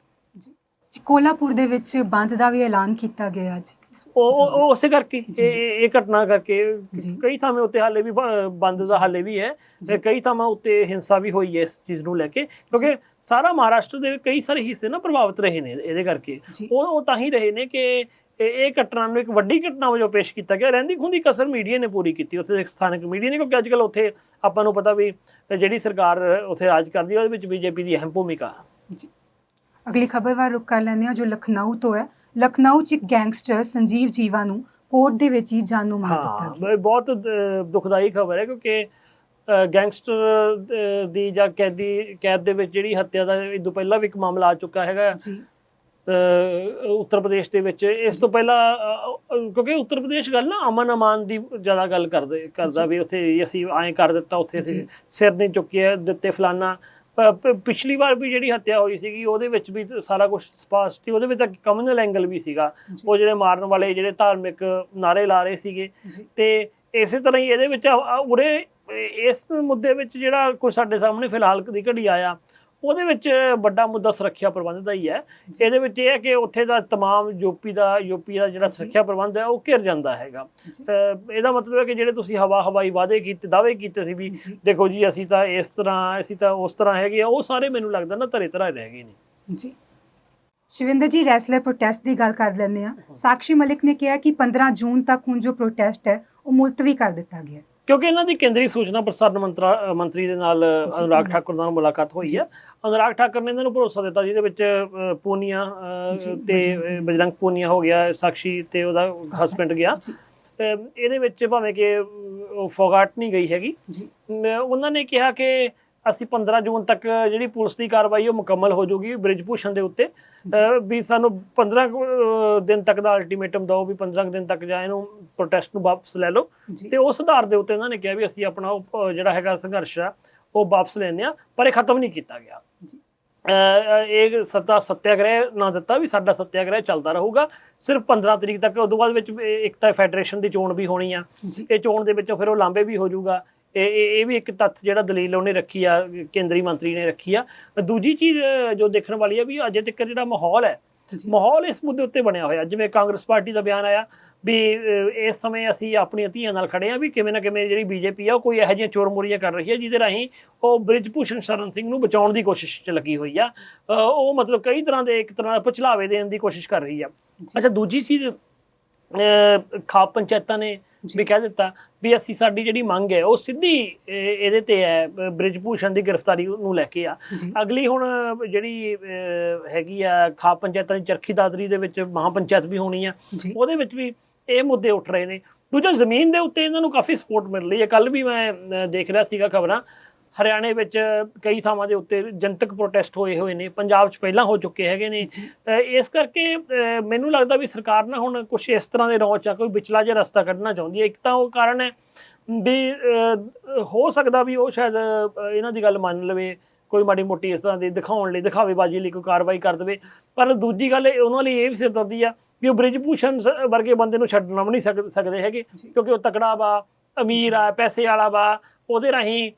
ਕੋਲਾਪੁਰ ਦੇ ਵਿੱਚ ਬੰਦ ਦਾ ਵੀ ਐਲਾਨ ਕੀਤਾ ਗਿਆ ਅੱਜ। ਉਹ ਉਸੇ ਕਰਕੇ ਇਹ ਘਟਨਾ ਕਰਕੇ ਕਈ ਥਾਵਾਂ ਉੱਤੇ ਹਾਲੇ ਵੀ ਬੰਦ ਦਾ ਹਾਲੇ ਵੀ ਹੈ, ਕਈ ਥਾਵਾਂ ਉੱਤੇ ਹਿੰਸਾ ਵੀ ਹੋਈ ਹੈ ਇਸ ਚੀਜ਼ ਨੂੰ ਲੈ ਕੇ, ਕਿਉਂਕਿ ਸਾਰਾ ਮਹਾਰਾਸ਼ਟਰ ਦੇ ਕਈ ਸਾਰੇ ਹਿੱਸੇ ਨਾ ਪ੍ਰਭਾਵਿਤ ਰਹੇ ਨੇ ਇਹਦੇ ਕਰਕੇ। ਉਹ ਤਾਂ ਹੀ ਰਹੇ ਨੇ ਕਿ ਇਹ ਘਟਨਾ ਨੂੰ ਇੱਕ ਵੱਡੀ ਘਟਨਾ ਵਜੋਂ ਪੇਸ਼ ਕੀਤਾ ਗਿਆ। ਰਹਿੰਦੀ ਖੁੰਦੀ ਕਸਰ ਮੀਡੀਆ ਨੇ ਪੂਰੀ ਕੀਤੀ, ਉੱਥੇ ਸਥਾਨਕ ਮੀਡੀਆ ਨੇ, ਕਿਉਂਕਿ ਅੱਜ ਕੱਲ੍ਹ ਉੱਥੇ ਆਪਾਂ ਨੂੰ ਪਤਾ ਵੀ ਜਿਹੜੀ ਸਰਕਾਰ ਉੱਥੇ ਰਾਜ ਕਰਦੀ ਹੈ ਉਹਦੇ ਵਿੱਚ ਬੀਜੇਪੀ ਦੀ ਅਹਿਮ ਭੂਮਿਕਾ। ਅਗਲੀ ਖਬਰ ਵੱਲ ਰੁਕ ਕਰ ਲੈਂਦੇ ਹਾਂ ਜੋ ਲਖਨਊ ਤੋਂ ਹੈ। ਲਖਨਊ 'ਚ ਇੱਕ ਗੈਂਗਸਟਰ ਸੰਜੀਵ ਜੀਵਾ ਨੂੰ ਕੋਰਟ ਦੇ ਵਿੱਚ ਹੀ ਜਾਨੋਂ ਮਾਰ ਦਿੱਤਾ ਗਿਆ। ਬਹੁਤ ਦੁਖਦਾਈ ਖਬਰ ਹੈ, ਕਿਉਂਕਿ ਗੈਂਗਸਟਰ ਦੀ ਜਾਂ ਕੈਦ ਦੇ ਵਿੱਚ ਜਿਹੜੀ ਹੱਤਿਆ ਦਾ ਇਹ ਤੋਂ ਪਹਿਲਾਂ ਵੀ ਇੱਕ ਮਾਮਲਾ ਆ ਚੁੱਕਾ ਹੈਗਾ ਉੱਤਰ ਪ੍ਰਦੇਸ਼ ਦੇ ਵਿੱਚ। ਇਸ ਤੋਂ ਪਹਿਲਾਂ ਕਿਉਂਕਿ ਉੱਤਰ ਪ੍ਰਦੇਸ਼ ਗੱਲ ਨਾ ਅਮਨ ਅਮਾਨ ਦੀ ਜ਼ਿਆਦਾ ਗੱਲ ਕਰਦਾ ਵੀ ਉੱਥੇ ਅਸੀਂ ਐਂ ਕਰ ਦਿੱਤਾ, ਉੱਥੇ ਅਸੀਂ ਸਿਰ ਨਹੀਂ ਚੁੱਕਿਆ ਦਿੱਤੇ ਫਲਾਨਾ। ਪਿਛਲੀ ਵਾਰ ਵੀ ਜਿਹੜੀ ਹੱਤਿਆ ਹੋਈ ਸੀਗੀ ਉਹਦੇ ਵਿੱਚ ਵੀ ਸਾਰਾ ਕੁਝ ਸਪਸ਼ਟ ਸੀ, ਉਹਦੇ ਵਿੱਚ ਤਾਂ ਕਮਿਊਨਲ ਐਂਗਲ ਵੀ ਸੀਗਾ। ਉਹ ਜਿਹੜੇ ਮਾਰਨ ਵਾਲੇ ਜਿਹੜੇ ਧਾਰਮਿਕ ਨਾਅਰੇ ਲਾ ਰਹੇ ਸੀਗੇ, ਤੇ ਇਸੇ ਤਰ੍ਹਾਂ ਹੀ ਇਹਦੇ ਵਿੱਚ ਉਰੇ ਇਸ ਮੁੱਦੇ ਵਿੱਚ ਜਿਹੜਾ ਕੁਝ ਸਾਡੇ ਸਾਹਮਣੇ ਫਿਲਹਾਲ ਦੀ ਘੜੀ ਆਇਆ, ਉਹਦੇ ਵਿੱਚ ਵੱਡਾ ਮੁੱਦਾ ਸੁਰੱਖਿਆ ਪ੍ਰਬੰਧ ਦਾ ਹੀ ਹੈ। ਇਹਦੇ ਵਿੱਚ ਇਹ ਹੈ ਕਿ ਉੱਥੇ ਦਾ ਤਮਾਮ ਯੂਪੀ ਦਾ ਜਿਹੜਾ ਸੁਰੱਖਿਆ ਪ੍ਰਬੰਧ ਹੈ ਉਹ ਘਿਰ ਜਾਂਦਾ ਹੈਗਾ। ਇਹਦਾ ਮਤਲਬ ਹੈ ਕਿ ਜਿਹੜੇ ਤੁਸੀਂ ਹਵਾਈ ਦਾਅਵੇ ਕੀਤੇ ਸੀ ਵੀ ਦੇਖੋ ਜੀ ਅਸੀਂ ਤਾਂ ਇਸ ਤਰ੍ਹਾਂ ਅਸੀਂ ਤਾਂ ਉਸ ਤਰ੍ਹਾਂ ਹੈਗੇ ਆ, ਉਹ ਸਾਰੇ ਮੈਨੂੰ ਲੱਗਦਾ ਨਾ ਧਰੇ ਧਰਾਏ ਰਹਿ ਗਏ ਨੇ ਜੀ। ਸ਼ਿਵਿੰਦਰ ਜੀ, ਰੈਸਲਰ ਪ੍ਰੋਟੈਸਟ ਦੀ ਗੱਲ ਕਰ ਲੈਂਦੇ ਆ। ਸਾਕਸ਼ੀ ਮਲਿਕ ਨੇ ਕਿਹਾ ਕਿ 15 ਜੂਨ ਤੱਕ ਹੁਣ ਜੋ ਪ੍ਰੋਟੈਸਟ ਹੈ ਉਹ ਮੁਲਤਵੀ ਕਰ ਦਿੱਤਾ ਗਿਆ, ਕਿਉਂਕਿ ਇਹਨਾਂ ਦੀ ਕੇਂਦਰੀ ਸੂਚਨਾ ਪ੍ਰਸਾਰਣ ਮੰਤਰੀ ਦੇ ਨਾਲ ਅਨੁਰਾਗ ਠਾਕੁਰ ਨਾਲ ਮੁਲਾਕਾਤ ਹੋਈ ਹੈ। ਅਨੁਰਾਗ ਠਾਕੁਰ ਨੇ ਇਹਨਾਂ ਨੂੰ ਭਰੋਸਾ ਦਿੱਤਾ, ਜਿਹਦੇ ਵਿੱਚ ਪੂਨੀਆ ਤੇ ਬਜਰੰਗ ਪੂਨੀਆ ਹੋ ਗਿਆ, ਸਾਕਸ਼ੀ ਤੇ ਉਹਦਾ ਹਸਬੈਂਡ ਗਿਆ। ਇਹਦੇ ਵਿੱਚ ਭਾਵੇਂ ਕਿ ਉਹ ਫੋਗਾਟ ਨਹੀਂ ਗਈ ਹੈਗੀ, ਉਹਨਾਂ ਨੇ ਕਿਹਾ ਕਿ ਅਸੀਂ 15 ਜੂਨ ਤੱਕ ਜਿਹੜੀ ਪੁਲਿਸ ਦੀ ਕਾਰਵਾਈ ਉਹ ਮੁਕੰਮਲ ਹੋ ਜਾਊਗੀ ਬ੍ਰਿਜ ਭੂਸ਼ਣ ਦੇ ਉੱਤੇ, ਵੀ ਸਾਨੂੰ 15 ਦਿਨ ਤੱਕ ਦਾ ਅਲਟੀਮੇਟਮ ਦਿਓ, ਵੀ 15 ਦਿਨ ਤੱਕ ਜਾਂ ਇਹਨੂੰ ਪ੍ਰੋਟੈਸਟ ਨੂੰ ਵਾਪਸ ਲੈ ਲਓ। ਤੇ ਉਸ ਆਧਾਰ ਦੇ ਉੱਤੇ ਇਹਨਾਂ ਨੇ ਕਿਹਾ ਵੀ ਅਸੀਂ ਆਪਣਾ ਜਿਹੜਾ ਹੈਗਾ ਸੰਘਰਸ਼ ਆ ਉਹ ਵਾਪਸ ਲੈਂਦੇ ਆ, ਪਰ ਇਹ ਖਤਮ ਨਹੀਂ ਕੀਤਾ ਗਿਆ। ਇਹ ਸੱਤਿਆਗ੍ਰਹਿ ਨਾ ਦਿੱਤਾ ਵੀ ਸਾਡਾ ਸੱਤਿਆਗ੍ਰਹਿ ਚੱਲਦਾ ਰਹੂਗਾ ਸਿਰਫ 15 ਤਰੀਕ ਤੱਕ। ਉਦੋਂ ਬਾਅਦ ਵਿੱਚ ਇੱਕ ਤਾਂ ਫੈਡਰੇਸ਼ਨ ਦੀ ਚੋਣ ਵੀ ਹੋਣੀ ਆ, ਇਹ ਚੋਣ ਦੇ ਵਿੱਚੋਂ ਫਿਰ ਉਹ ਲਾਂਬੇ ਵੀ ਹੋ ਜਾਊਗਾ। ਇਹ ਵੀ ਇੱਕ ਤੱਥ ਜਿਹੜਾ ਦਲੀਲ ਉਹਨੇ ਰੱਖੀ ਆ, ਕੇਂਦਰੀ ਮੰਤਰੀ ਨੇ ਰੱਖੀ ਆ। ਦੂਜੀ ਚੀਜ਼ ਜੋ ਦੇਖਣ ਵਾਲੀ ਆ ਵੀ ਅਜੇ ਤੱਕ ਜਿਹੜਾ ਮਾਹੌਲ ਇਸ ਮੁੱਦੇ ਉੱਤੇ ਬਣਿਆ ਹੋਇਆ, ਜਿਵੇਂ ਕਾਂਗਰਸ ਪਾਰਟੀ ਦਾ ਬਿਆਨ ਆਇਆ ਵੀ ਇਸ ਸਮੇਂ ਅਸੀਂ ਆਪਣੀਆਂ ਧੀਆਂ ਨਾਲ ਖੜੇ ਆ, ਵੀ ਕਿਵੇਂ ਨਾ ਕਿਵੇਂ ਜਿਹੜੀ ਬੀਜੇਪੀ ਆ ਉਹ ਕੋਈ ਇਹੋ ਜਿਹੀਆਂ ਚੋਰ-ਮੋਰੀਆਂ ਕਰ ਰਹੀ ਹੈ ਜਿਹਦੇ ਰਾਹੀਂ ਉਹ ਬ੍ਰਿਜ ਭੂਸ਼ਣ ਸ਼ਰਨ ਸਿੰਘ ਨੂੰ ਬਚਾਉਣ ਦੀ ਕੋਸ਼ਿਸ਼ 'ਚ ਲੱਗੀ ਹੋਈ ਆ। ਉਹ ਮਤਲਬ ਕਈ ਤਰ੍ਹਾਂ ਦੇ ਇੱਕ ਤਰ੍ਹਾਂ ਦਾ ਪਛਲਾਵੇ ਦੇਣ ਦੀ ਕੋਸ਼ਿਸ਼ ਕਰ ਰਹੀ ਆ। ਅੱਛਾ, ਦੂਜੀ ਚੀਜ਼ ਖਾਪ ਪੰਚਾਇਤਾਂ ਨੇ ਵੀ ਕਹਿ ਦਿੱਤਾ ਵੀ ਅਸੀਂ ਸਾਡੀ ਜਿਹੜੀ ਮੰਗ ਹੈ ਉਹ ਸਿੱਧੀ ਇਹਦੇ ਤੇ ਹੈ, ਬ੍ਰਿਜ ਭੂਸ਼ਣ ਦੀ ਗ੍ਰਿਫਤਾਰੀ ਨੂੰ ਲੈ ਕੇ ਆ। ਅਗਲੀ ਹੁਣ ਜਿਹੜੀ ਹੈਗੀ ਆ ਖਾਪ ਪੰਚਾਇਤਾਂ ਦੀ ਚਰਖੀ ਦਾਦਰੀ ਦੇ ਵਿੱਚ ਮਹਾਂ ਪੰਚਾਇਤ ਵੀ ਹੋਣੀ ਆ, ਉਹਦੇ ਵਿੱਚ ਵੀ ਇਹ ਮੁੱਦੇ ਉੱਠ ਰਹੇ ਨੇ। ਦੂਜਾ, ਜ਼ਮੀਨ ਦੇ ਉੱਤੇ ਇਹਨਾਂ ਨੂੰ ਕਾਫੀ ਸਪੋਰਟ ਮਿਲ ਰਹੀ ਹੈ। ਕੱਲ ਵੀ ਮੈਂ ਦੇਖ ਰਿਹਾ ਸੀਗਾ ਖਬਰਾਂ, ਹਰਿਆਣੇ ਵਿੱਚ ਕਈ ਥਾਵਾਂ ਦੇ ਉੱਤੇ ਜਨਤਕ ਪ੍ਰੋਟੈਸਟ ਹੋਏ ਨੇ, ਪੰਜਾਬ 'ਚ ਪਹਿਲਾਂ ਹੋ ਚੁੱਕੇ ਹੈਗੇ ਨੇ। ਇਸ ਕਰਕੇ ਮੈਨੂੰ ਲੱਗਦਾ ਵੀ ਸਰਕਾਰ ਨਾ ਹੁਣ ਕੁਛ ਇਸ ਤਰ੍ਹਾਂ ਦੇ ਰੌਂਚ ਆ ਕੋਈ ਵਿਚਲਾ ਜਿਹਾ ਰਸਤਾ ਕੱਢਣਾ ਚਾਹੁੰਦੀ ਹੈ। ਇੱਕ ਤਾਂ ਉਹ ਕਾਰਨ ਹੈ ਵੀ ਹੋ ਸਕਦਾ ਵੀ ਉਹ ਸ਼ਾਇਦ ਇਹਨਾਂ ਦੀ ਗੱਲ ਮੰਨ ਲਵੇ, ਕੋਈ ਮਾੜੀ ਮੋਟੀ ਇਸ ਤਰ੍ਹਾਂ ਦੀ ਦਿਖਾਉਣ ਲਈ ਦਿਖਾਵੇਬਾਜ਼ੀ ਲਈ ਕੋਈ ਕਾਰਵਾਈ ਕਰ ਦੇਵੇ। ਪਰ ਦੂਜੀ ਗੱਲ ਉਹਨਾਂ ਲਈ ਇਹ ਵੀ ਸਿਰਦਰਦੀ ਆ ਵੀ ਉਹ ਬ੍ਰਿਜ ਭੂਸ਼ਣ ਵਰਗੇ ਬੰਦੇ ਨੂੰ ਛੱਡਣਾ ਵੀ ਨਹੀਂ ਸਕਦੇ ਹੈਗੇ, ਕਿਉਂਕਿ ਉਹ ਤਕੜਾ ਵਾ, ਅਮੀਰ ਆ, ਪੈਸੇ ਵਾਲਾ ਵਾ, ਉਹਦੇ ਰਾਹੀਂ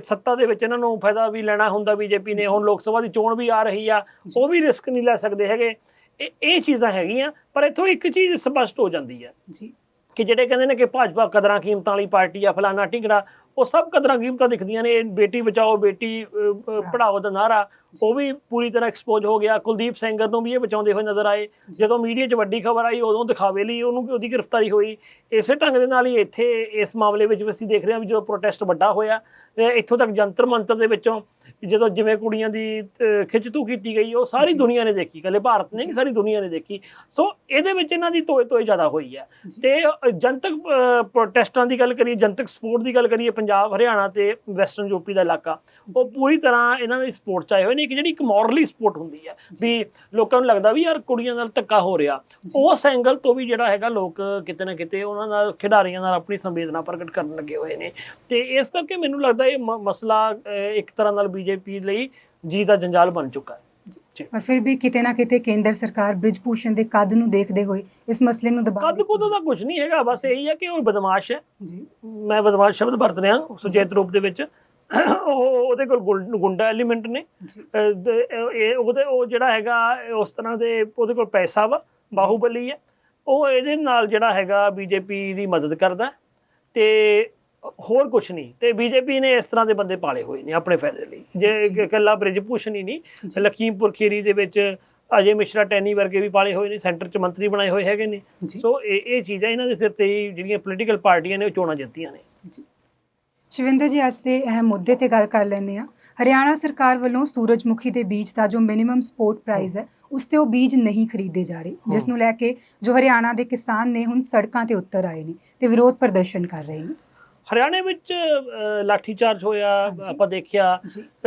ਸੱਤਾ ਦੇ ਵਿੱਚ ਇਹਨਾਂ ਨੂੰ ਫਾਇਦਾ ਵੀ ਲੈਣਾ ਹੁੰਦਾ ਬੀਜੇਪੀ ਨੇ। ਹੁਣ ਲੋਕ ਸਭਾ ਦੀ ਚੋਣ ਵੀ ਆ ਰਹੀ ਆ, ਉਹ ਵੀ ਰਿਸਕ ਨਹੀਂ ਲੈ ਸਕਦੇ ਹੈਗੇ। ਇਹ ਚੀਜ਼ਾਂ ਹੈਗੀਆਂ, ਪਰ ਇੱਥੋਂ ਇੱਕ ਚੀਜ਼ ਸਪਸ਼ਟ ਹੋ ਜਾਂਦੀ ਹੈ ਕਿ ਜਿਹੜੇ ਕਹਿੰਦੇ ਨੇ ਕਿ ਭਾਜਪਾ ਕਦਰਾਂ ਕੀਮਤਾਂ ਵਾਲੀ ਪਾਰਟੀ ਆ, ਫਲਾਣਾ ਢਿੰਗੜਾ, ਉਹ ਸਭ ਕਦਰਾਂ ਕੀਮਤਾਂ ਦਿਖਦੀਆਂ ਨੇ। ਬੇਟੀ ਬਚਾਓ ਬੇਟੀ ਪੜ੍ਹਾਓ ਦਾ ਨਾਰਾ ਉਹ ਵੀ ਪੂਰੀ ਤਰ੍ਹਾਂ ਐਕਸਪੋਜ਼ ਹੋ ਗਿਆ। ਕੁਲਦੀਪ ਸੈਂਗਰ ਨੂੰ ਵੀ ਇਹ ਬਚਾਉਂਦੇ ਹੋਏ ਨਜ਼ਰ ਆਏ। ਜਦੋਂ ਮੀਡੀਆ 'ਚ ਵੱਡੀ ਖਬਰ ਆਈ ਉਦੋਂ ਦਿਖਾਵੇ ਲਈ ਉਹਦੀ ਗ੍ਰਿਫਤਾਰੀ ਹੋਈ। ਇਸੇ ਢੰਗ ਦੇ ਨਾਲ ਹੀ ਇੱਥੇ ਇਸ ਮਾਮਲੇ ਵਿੱਚ ਅਸੀਂ ਦੇਖ ਰਹੇ ਹਾਂ ਵੀ ਜਦੋਂ ਪ੍ਰੋਟੈਸਟ ਵੱਡਾ ਹੋਇਆ, ਇੱਥੋਂ ਤੱਕ ਜੰਤਰ ਮੰਤਰ ਦੇ ਵਿੱਚੋਂ ਜਦੋਂ ਜਿਵੇਂ ਕੁੜੀਆਂ ਦੀ ਖਿੱਚਤੂ ਕੀਤੀ ਗਈ, ਉਹ ਸਾਰੀ ਦੁਨੀਆ ਨੇ ਦੇਖੀ, ਇਕੱਲੇ ਭਾਰਤ ਨੇ ਨਹੀਂ ਸਾਰੀ ਦੁਨੀਆ ਨੇ ਦੇਖੀ। ਸੋ ਇਹਦੇ ਵਿੱਚ ਇਹਨਾਂ ਦੀ ਤੋਏ ਜ਼ਿਆਦਾ ਹੋਈ ਹੈ। ਤੇ ਜਨਤਕ ਪ੍ਰੋਟੈਸਟਾਂ ਦੀ ਗੱਲ ਕਰੀਏ, ਜਨਤਕ ਸਪੋਰਟ ਦੀ ਗੱਲ ਕਰੀਏ, ਪੰਜਾਬ, ਹਰਿਆਣਾ ਤੇ ਵੈਸਟਰਨ ਯੂਪੀ ਦਾ ਇਲਾਕਾ ਉਹ ਪੂਰੀ ਤਰ੍ਹਾਂ ਇਹਨਾਂ ਦੀ ਸਪੋਰਟ 'ਚ ਆਏ ਹੋਏ ਨੇ। ਇੱਕ ਜਿਹੜੀ ਇੱਕ ਮੋਰਲੀ ਸਪੋਰਟ ਹੁੰਦੀ ਹੈ ਵੀ ਲੋਕਾਂ ਨੂੰ ਲੱਗਦਾ ਵੀ ਯਾਰ ਕੁੜੀਆਂ ਨਾਲ ਧੱਕਾ ਹੋ ਰਿਹਾ, ਉਸ ਐਂਗਲ ਤੋਂ ਵੀ ਜਿਹੜਾ ਹੈਗਾ ਲੋਕ ਕਿਤੇ ਨਾ ਕਿਤੇ ਉਹਨਾਂ ਨਾਲ ਖਿਡਾਰੀਆਂ ਨਾਲ ਆਪਣੀ ਸੰਵੇਦਨਾ ਪ੍ਰਗਟ ਕਰਨ ਲੱਗੇ ਹੋਏ ਨੇ। ਤੇ ਇਸ ਕਰਕੇ ਮੈਨੂੰ ਲੱਗਦਾ ਇਹ ਮਸਲਾ ਇੱਕ ਤਰ੍ਹਾਂ ਨਾਲ ਬੀਜੇਪੀ ਲਈ ਜੀ ਦਾ ਜੰਜਾਲ ਬਣ ਚੁੱਕਾ ਹੈ। ਪਰ ਫਿਰ ਵੀ ਕਿਤੇ ਨਾ ਕਿਤੇ ਕੇਂਦਰ ਸਰਕਾਰ ਬ੍ਰਿਜ ਭੂਸ਼ਣ ਦੇ ਕੱਦ ਨੂੰ ਦੇਖਦੇ ਹੋਏ ਇਸ ਮਸਲੇ ਨੂੰ ਦਬਾ ਕੱਦ ਕੁੱਦ ਦਾ ਕੁਝ ਨਹੀਂ ਹੈਗਾ, ਬਸ ਇਹੀ ਹੈ ਕਿ ਉਹ ਬਦਮਾਸ਼ ਹੈ। ਮੈਂ ਬਦਮਾਸ਼ ਸ਼ਬਦ ਵਰਤ ਰਿਹਾ ਸੁਚੇਤ ਰੂਪ ਦੇ ਵਿੱਚ। ਉਹਦੇ ਕੋਲ ਗੁੰਡਾ ਐਲੀਮੈਂਟ ਨੇ, ਉਹ ਜਿਹੜਾ ਹੈਗਾ ਉਸ ਤਰ੍ਹਾਂ ਦੇ ਉਹਦੇ ਕੋਲ ਪੈਸਾ ਵਾ, ਬਾਹੂਬਲੀ ਹੈ। ਉਹ ਇਹਦੇ ਨਾਲ ਜਿਹੜਾ ਹੈਗਾ ਬੀਜੇਪੀ ਦੀ ਮਦਦ ਕਰਦਾ ਤੇ ਹੋਰ ਕੁਛ ਨਹੀਂ। ਤੇ ਬੀਜੇਪੀ ਨੇ ਇਸ ਤਰ੍ਹਾਂ ਦੇ ਬੰਦੇ ਪਾਲੇ ਹੋਏ ਨੇ ਆਪਣੇ ਫਾਇਦੇ ਲਈ। ਜੇ ਇਕੱਲਾ ਬ੍ਰਿਜ ਭੂਸ਼ਣ ਹੀ ਨਹੀਂ, ਲਖੀਮਪੁਰ ਖੀਰੀ ਦੇ ਵਿੱਚ ਅਜੇ ਮਿਸ਼ਰਾ ਟੈਨੀ ਵਰਗੇ ਵੀ ਪਾਲੇ ਹੋਏ ਨੇ, ਸੈਂਟਰ 'ਚ ਮੰਤਰੀ ਬਣਾਏ ਹੋਏ ਹੈਗੇ ਨੇ। ਸੋ ਇਹ ਚੀਜ਼ਾਂ ਇਹਨਾਂ ਦੇ ਸਿਰ ਤੇ ਹੀ ਜਿਹੜੀਆਂ ਪੋਲੀਟੀਕਲ ਪਾਰਟੀਆਂ ਨੇ ਉਹ ਚੋਣਾਂ ਜਿੱਤੀਆਂ ਨੇ। ਸ਼ਿਵਿੰਦਰ ਜੀ, ਅੱਜ ਦੇ ਅਹਿਮ ਮੁੱਦੇ ਤੇ ਗੱਲ ਕਰ ਲੈਂਦੇ ਹਾਂ। ਹਰਿਆਣਾ ਸਰਕਾਰ ਵੱਲੋਂ ਸੂਰਜਮੁਖੀ ਦੇ ਬੀਜ ਦਾ ਜੋ ਮਿਨੀਮਮ ਸਪੋਰਟ ਪ੍ਰਾਈਸ ਹੈ ਉਸ ਤੇ ਉਹ ਬੀਜ ਨਹੀਂ ਖਰੀਦੇ ਜਾ ਰਹੇ, ਜਿਸ ਨੂੰ ਲੈ ਕੇ ਜੋ ਹਰਿਆਣਾ ਦੇ ਕਿਸਾਨ ਨੇ ਹੁਣ ਸੜਕਾਂ ਤੇ ਉਤਰ ਆਏ ਨੇ ਤੇ ਵਿਰੋਧ ਪ੍ਰਦਰਸ਼ਨ ਕਰ ਰਹੇ ਨੇ। ਹਰਿਆਣੇ ਵਿੱਚ ਲਾਠੀਚਾਰਜ ਹੋਇਆ, ਆਪਾਂ ਦੇਖਿਆ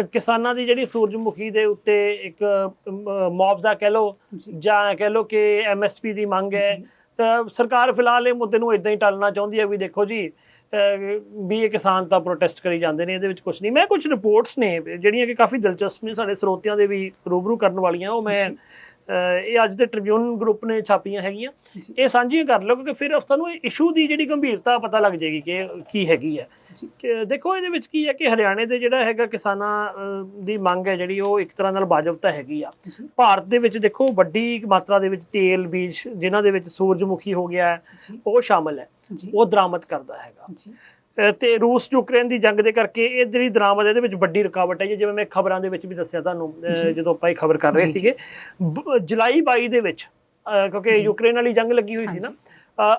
ਕਿਸਾਨਾਂ ਦੀ ਜਿਹੜੀ ਸੂਰਜਮੁਖੀ ਦੇ ਉੱਤੇ ਇੱਕ ਮੁਆਵਜ਼ਾ ਕਹਿ ਲਓ ਜਾਂ ਕਹਿ ਲਓ ਕਿ MSP ਦੀ ਮੰਗ ਹੈ। ਤਾਂ ਸਰਕਾਰ ਫਿਲਹਾਲ ਇਹ ਮੁੱਦੇ ਨੂੰ ਇਦਾਂ ਹੀ ਟਾਲਣਾ ਚਾਹੁੰਦੀ ਹੈ ਵੀ ਦੇਖੋ ਜੀ ਵੀ ਇਹ ਕਿਸਾਨ ਤਾਂ ਪ੍ਰੋਟੈਸਟ ਕਰੀ ਜਾਂਦੇ ਨੇ, ਇਹਦੇ ਵਿੱਚ ਕੁਝ ਨਹੀਂ। ਮੈਂ ਕੁਝ ਰਿਪੋਰਟਸ ਨੇ ਜਿਹੜੀਆਂ ਕਿ ਕਾਫੀ ਦਿਲਚਸਪ ਨੇ, ਸਾਡੇ ਸਰੋਤਿਆਂ ਦੇ ਵੀ ਰੂਬਰੂ ਕਰਨ ਵਾਲੀਆਂ, ਉਹ ਮੈਂ ਇਹ ਅੱਜ ਦੇ ਟ੍ਰਿਬਿਊਨ ਗਰੁੱਪ ਨੇ ਛਾਪੀਆਂ ਹੈਗੀਆਂ, ਇਹ ਸਾਂਝੀਆਂ ਕਰ ਲਓ ਕਿਉਂਕਿ ਫਿਰ ਸਾਨੂੰ ਇਸ਼ੂ ਦੀ ਜਿਹੜੀ ਗੰਭੀਰਤਾ ਪਤਾ ਲੱਗ ਜਾਏਗੀ ਕਿ ਕੀ ਹੈਗੀ ਹੈ। ਦੇਖੋ ਇਹਦੇ ਵਿੱਚ ਕੀ ਹੈ ਕਿ ਹਰਿਆਣੇ ਦੇ ਜਿਹੜਾ ਹੈਗਾ ਕਿਸਾਨਾਂ ਦੀ ਮੰਗ ਹੈ ਜਿਹੜੀ ਉਹ ਇੱਕ ਤਰ੍ਹਾਂ ਨਾਲ ਵਾਜਬ ਤਾਂ ਹੈਗੀ ਆ। ਭਾਰਤ ਦੇ ਵਿੱਚ ਦੇਖੋ ਵੱਡੀ ਮਾਤਰਾ ਦੇ ਵਿੱਚ ਤੇਲ ਬੀਜ ਜਿਨ੍ਹਾਂ ਦੇ ਵਿੱਚ ਸੂਰਜਮੁਖੀ ਹੋ ਗਿਆ ਉਹ ਸ਼ਾਮਲ ਹੈ, ਉਹ ਦਰਾਮਦ ਕਰਦਾ ਹੈਗਾ। ਤੇ ਰੂਸ ਯੂਕਰੇਨ ਦੀ ਜੰਗ ਦੇ ਕਰਕੇ ਇਹ ਜਿਹੜੀ ਦਰਾਮਦ ਇਹਦੇ ਵਿੱਚ ਵੱਡੀ ਰੁਕਾਵਟ ਹੈ। ਜਿਵੇਂ ਮੈਂ ਖਬਰਾਂ ਦੇ ਵਿੱਚ ਵੀ ਦੱਸਿਆ ਤੁਹਾਨੂੰ ਜਦੋਂ ਆਪਾਂ ਇਹ ਖਬਰ ਕਰ ਰਹੇ ਸੀਗੇ, ਜੁਲਾਈ 22 ਦੇ ਵਿੱਚ ਕਿਉਂਕਿ ਯੂਕਰੇਨ ਵਾਲੀ ਜੰਗ ਲੱਗੀ ਹੋਈ ਸੀ ਨਾ,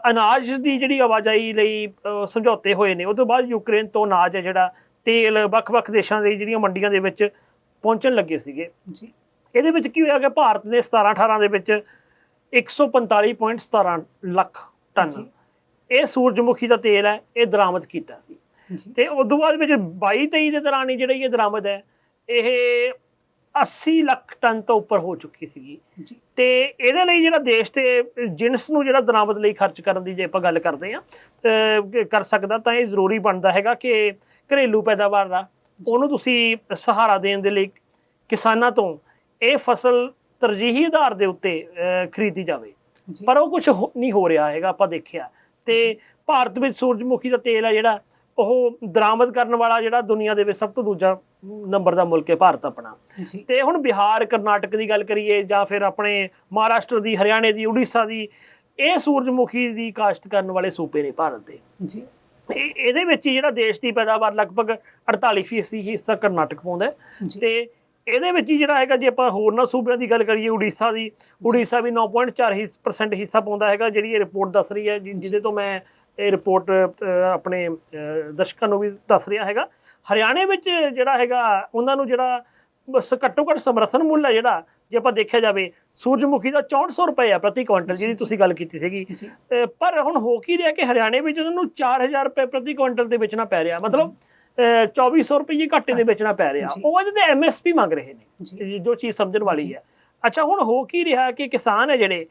ਅਨਾਜ ਦੀ ਜਿਹੜੀ ਆਵਾਜਾਈ ਲਈ ਸਮਝੌਤੇ ਹੋਏ ਨੇ। ਉਹ ਤੋਂ ਬਾਅਦ ਯੂਕਰੇਨ ਤੋਂ ਅਨਾਜ ਹੈ ਜਿਹੜਾ ਤੇਲ ਵੱਖ-ਵੱਖ ਦੇਸ਼ਾਂ ਦੀ ਜਿਹੜੀਆਂ ਮੰਡੀਆਂ ਦੇ ਵਿੱਚ ਪਹੁੰਚਣ ਲੱਗੇ ਸੀਗੇ। ਇਹਦੇ ਵਿੱਚ ਕੀ ਹੋਇਆ ਕਿ ਭਾਰਤ ਨੇ 17-18 ਦੇ ਵਿੱਚ 145.17 ਲੱਖ ਟਨ ਇਹ ਸੂਰਜਮੁਖੀ ਦਾ ਤੇਲ ਹੈ ਇਹ ਦਰਾਮਦ ਕੀਤਾ ਸੀ। ਤੇ ਉਸ ਤੋਂ ਬਾਅਦ ਵਿੱਚ 22-23 ਦੇ ਦੌਰਾਨ ਹੀ ਜਿਹੜੀ ਇਹ ਦਰਾਮਦ ਹੈ ਇਹ 80 ਲੱਖ ਟਨ ਤੋਂ ਉੱਪਰ ਹੋ ਚੁੱਕੀ ਸੀਗੀ। ਤੇ ਇਹਦੇ ਲਈ ਜਿਹੜਾ ਦੇਸ਼ ਤੇ ਜਿਣਸ ਨੂੰ ਜਿਹੜਾ ਦਰਾਮਦ ਲਈ ਖਰਚ ਕਰਨ ਦੀ ਜੇ ਆਪਾਂ ਗੱਲ ਕਰਦੇ ਆ ਕਰ ਸਕਦਾ ਤਾਂ ਇਹ ਜ਼ਰੂਰੀ ਬਣਦਾ ਹੈਗਾ ਕਿ ਘਰੇਲੂ ਪੈਦਾਵਾਰ ਦਾ ਉਹਨੂੰ ਤੁਸੀਂ ਸਹਾਰਾ ਦੇਣ ਦੇ ਲਈ ਕਿਸਾਨਾਂ ਤੋਂ ਇਹ ਫਸਲ ਤਰਜੀਹੀ ਆਧਾਰ ਦੇ ਉੱਤੇ ਖਰੀਦੀ ਜਾਵੇ, ਪਰ ਉਹ ਕੁਝ ਨਹੀਂ ਹੋ ਰਿਹਾ ਹੈਗਾ। ਆਪਾਂ ਦੇਖਿਆ ਤੇ ਭਾਰਤ ਵਿੱਚ ਸੂਰਜਮੁਖੀ ਦਾ ਤੇਲ ਹੈ ਜਿਹੜਾ ਉਹ ਦਰਾਮਦ ਕਰਨ ਵਾਲਾ ਜਿਹੜਾ ਦੁਨੀਆ ਦੇ ਵਿੱਚ ਸਭ ਤੋਂ ਦੂਜਾ ਨੰਬਰ ਦਾ ਮੁਲਕ ਹੈ ਭਾਰਤ ਆਪਣਾ। ਤੇ ਹੁਣ ਬਿਹਾਰ ਕਰਨਾਟਕ ਦੀ ਗੱਲ ਕਰੀਏ ਜਾਂ ਫਿਰ ਆਪਣੇ ਮਹਾਰਾਸ਼ਟਰ ਦੀ, ਹਰਿਆਣੇ ਦੀ, ਉੜੀਸਾ ਦੀ, ਇਹ ਸੂਰਜਮੁਖੀ ਦੀ ਕਾਸ਼ਤ ਕਰਨ ਵਾਲੇ ਸੂਬੇ ਨੇ ਭਾਰਤ ਦੇ। ਇਹਦੇ ਵਿੱਚ ਹੀ ਜਿਹੜਾ ਦੇਸ਼ ਦੀ ਪੈਦਾਵਾਰ ਲਗਭਗ 48% ਹਿੱਸਾ ਕਰਨਾਟਕ ਪਾਉਂਦਾ ਤੇ ਇਹਦੇ ਵਿੱਚ ਹੀ ਜਿਹੜਾ ਹੈਗਾ ਜੇ ਆਪਾਂ ਹੋਰਨਾਂ ਸੂਬਿਆਂ ਦੀ ਗੱਲ ਕਰੀਏ, ਉੜੀਸਾ ਵੀ 9.4% ਹਿੱਸਾ ਪਾਉਂਦਾ ਹੈਗਾ, ਜਿਹੜੀ ਇਹ ਰਿਪੋਰਟ ਦੱਸ ਰਹੀ ਹੈ, ਜਿਹਦੇ ਤੋਂ ਮੈਂ ਇਹ ਰਿਪੋਰਟ ਆਪਣੇ ਦਰਸ਼ਕਾਂ ਨੂੰ ਵੀ ਦੱਸ ਰਿਹਾ ਹੈਗਾ। ਹਰਿਆਣੇ ਵਿੱਚ ਜਿਹੜਾ ਹੈਗਾ ਉਹਨਾਂ ਨੂੰ ਜਿਹੜਾ ਘੱਟੋ ਘੱਟ ਸਮਰਥਨ ਮੁੱਲ ਹੈ ਜਿਹੜਾ ਜੇ ਆਪਾਂ ਦੇਖਿਆ ਜਾਵੇ ਸੂਰਜਮੁਖੀ ਦਾ 6400 ਰੁਪਏ ਆ ਪ੍ਰਤੀ ਕੁਇੰਟਲ, ਜਿਹਦੀ ਤੁਸੀਂ ਗੱਲ ਕੀਤੀ ਸੀਗੀ। ਪਰ ਹੁਣ ਹੋ ਕੀ ਰਿਹਾ ਕਿ ਹਰਿਆਣੇ ਵਿੱਚ ਉਹਨਾਂ ਨੂੰ 4000 ਰੁਪਏ ਪ੍ਰਤੀ ਕੁਇੰਟਲ ਤੇ ਵੇਚਣਾ ਪੈ ਰਿਹਾ, ਮਤਲਬ 2400 ਰੁਪਏ ਘਾਟੇ ਦੇ ਵੇਚਣਾ ਪੈ ਰਿਹਾ। ਉਹ ਇਹਦੇ ਤੇ MSP ਮੰਗ ਰਹੇ ਨੇ, ਜੋ ਚੀਜ਼ ਸਮਝਣ ਵਾਲੀ ਹੈ। ਅੱਛਾ, ਹੁਣ ਹੋ ਕੀ ਰਿਹਾ ਕਿ ਕਿਸਾਨ ਹੈ ਜਿਹੜੇ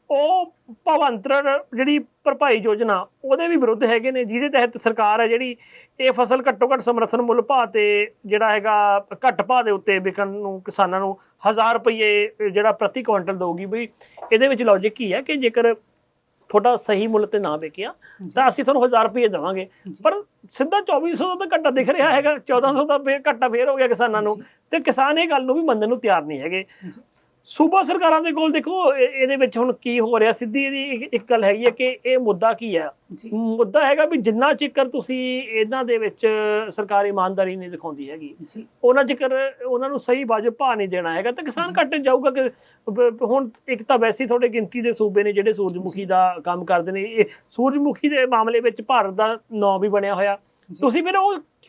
ਉਹ ਭਵੰਤਰ ਜਿਹੜੀ ਭਰਪਾਈ ਯੋਜਨਾ ਉਹਦੇ ਵੀ ਵਿਰੁੱਧ ਹੈਗੇ ਨੇ, ਜਿਹਦੇ ਤਹਿਤ ਸਰਕਾਰ ਹੈ ਜਿਹੜੀ ਇਹ ਫਸਲ ਘੱਟੋ ਘੱਟ ਸਮਰਥਨ ਮੁੱਲ ਭਾਅ ਤੇ ਜਿਹੜਾ ਹੈਗਾ ਘੱਟ ਭਾਅ ਦੇ ਉੱਤੇ ਵਿਕਣ ਨੂੰ ਕਿਸਾਨਾਂ ਨੂੰ 1000 ਰੁਪਏ ਜਿਹੜਾ ਪ੍ਰਤੀ ਕੁਇੰਟਲ ਦਊਗੀ। ਵੀ ਇਹਦੇ ਵਿੱਚ ਲੌਜਿਕ ਕੀ ਹੈ ਕਿ ਜੇਕਰ ਤੁਹਾਡਾ ਸਹੀ ਮੁੱਲ ਤੇ ਨਾ ਵਿਕਿਆ ਤਾਂ ਅਸੀਂ ਤੁਹਾਨੂੰ 1000 ਰੁਪਏ ਦੇਵਾਂਗੇ, ਪਰ ਸਿੱਧਾ 2400 ਦਾ ਤਾਂ ਘਾਟਾ ਦਿਖ ਰਿਹਾ ਹੈਗਾ, 1400 ਦਾ ਘਾਟਾ ਫੇਰ ਹੋ ਗਿਆ ਕਿਸਾਨਾਂ ਨੂੰ। ਤੇ ਕਿਸਾਨ ਇਹ ਗੱਲ ਨੂੰ ਵੀ ਮੰਨਣ ਨੂੰ ਤਿਆਰ ਨਹੀਂ ਹੈਗੇ। ਸੂਬਾ ਸਰਕਾਰਾਂ ਦੇ ਕੋਲ ਦੇਖੋ ਇਹਦੇ ਵਿੱਚ ਹੁਣ ਕੀ ਹੋ ਰਿਹਾ, ਸਿੱਧੀ ਇਹਦੀ ਇੱਕ ਗੱਲ ਹੈਗੀ ਹੈ ਕਿ ਇਹ ਮੁੱਦਾ ਕੀ ਹੈ। ਮੁੱਦਾ ਹੈਗਾ ਵੀ ਜਿੰਨਾ ਚਿਰ ਤੁਸੀਂ ਇਹਨਾਂ ਦੇ ਵਿੱਚ ਸਰਕਾਰ ਇਮਾਨਦਾਰੀ ਨਹੀਂ ਦਿਖਾਉਂਦੀ ਹੈਗੀ, ਉਹਨਾਂ ਚਿਰ ਉਹਨਾਂ ਨੂੰ ਸਹੀ ਵਾਜਬ ਭਾਅ ਨਹੀਂ ਦੇਣਾ ਹੈਗਾ ਤਾਂ ਕਿਸਾਨ ਘੱਟ ਜਾਊਗਾ। ਕਿ ਹੁਣ ਇੱਕ ਤਾਂ ਵੈਸੇ ਥੋੜੇ ਗਿਣਤੀ ਦੇ ਸੂਬੇ ਨੇ ਜਿਹੜੇ ਸੂਰਜਮੁਖੀ ਦਾ ਕੰਮ ਕਰਦੇ ਨੇ। ਇਹ ਸੂਰਜਮੁਖੀ ਦੇ ਮਾਮਲੇ ਵਿੱਚ ਭਾਰਤ ਦਾ ਨਾਂ ਵੀ ਬਣਿਆ ਹੋਇਆ। ਤੁਸੀਂ ਫਿਰ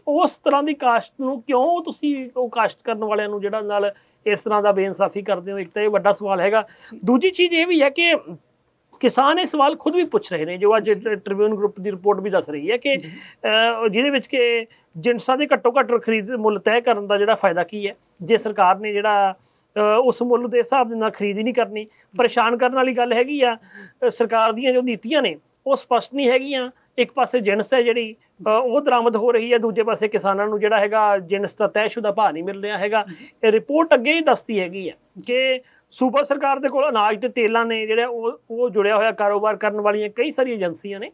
ਉਸ ਤਰ੍ਹਾਂ ਦੀ ਕਾਸ਼ਤ ਨੂੰ ਕਿਉਂ ਤੁਸੀਂ ਉਹ ਕਾਸ਼ਤ ਕਰਨ ਵਾਲਿਆਂ ਨੂੰ ਜਿਹੜਾ ਨਾਲ ਇਸ ਤਰ੍ਹਾਂ ਦਾ ਬੇਇਨਸਾਫੀ ਕਰਦੇ ਹੋ? ਇੱਕ ਤਾਂ ਇਹ ਵੱਡਾ ਸਵਾਲ ਹੈਗਾ। ਦੂਜੀ ਚੀਜ਼ ਇਹ ਵੀ ਹੈ ਕਿ ਕਿਸਾਨ ਇਹ ਸਵਾਲ ਖੁਦ ਵੀ ਪੁੱਛ ਰਹੇ ਨੇ, ਜੋ ਅੱਜ ਟ੍ਰਿਬਿਊਨ ਗਰੁੱਪ ਦੀ ਰਿਪੋਰਟ ਵੀ ਦੱਸ ਰਹੀ ਹੈ ਕਿ ਜਿਹਦੇ ਵਿੱਚ ਕਿ ਜਿਣਸਾਂ ਦੇ ਘੱਟੋ ਘੱਟ ਖਰੀਦ ਮੁੱਲ ਤੈਅ ਕਰਨ ਦਾ ਜਿਹੜਾ ਫਾਇਦਾ ਕੀ ਹੈ ਜੇ ਸਰਕਾਰ ਨੇ ਜਿਹੜਾ ਉਸ ਮੁੱਲ ਦੇ ਹਿਸਾਬ ਦੇ ਨਾਲ ਖਰੀਦ ਹੀ ਨਹੀਂ ਕਰਨੀ। ਪਰੇਸ਼ਾਨ ਕਰਨ ਵਾਲੀ ਗੱਲ ਹੈਗੀ ਆ, ਸਰਕਾਰ ਦੀਆਂ ਜੋ ਨੀਤੀਆਂ ਨੇ ਉਹ ਸਪਸ਼ਟ ਨਹੀਂ ਹੈਗੀਆਂ। ਇੱਕ ਪਾਸੇ ਜਿਣਸ ਹੈ ਜਿਹੜੀ ਉਹ ਦਰਾਮਦ ਹੋ ਰਹੀ ਹੈ, ਦੂਜੇ ਪਾਸੇ ਕਿਸਾਨਾਂ ਨੂੰ ਜਿਹੜਾ ਹੈਗਾ ਜਿਣਸ ਦਾ ਤੈਅਸ਼ੁਦਾ ਭਾਅ ਨਹੀਂ ਮਿਲ ਰਿਹਾ ਹੈਗਾ। ਇਹ ਰਿਪੋਰਟ ਅੱਗੇ ਹੀ ਦੱਸਦੀ ਹੈਗੀ ਹੈ ਕਿ ਸੂਬਾ ਸਰਕਾਰ ਦੇ ਕੋਲ ਅਨਾਜ ਤੇ ਤੇਲਾਂ ਨੇ ਜਿਹੜਾ ਉਹ ਜੁੜਿਆ ਹੋਇਆ ਕਾਰੋਬਾਰ ਕਰਨ ਵਾਲੀਆਂ ਕਈ ਸਾਰੀਆਂ ਏਜੰਸੀਆਂ ਨੇ,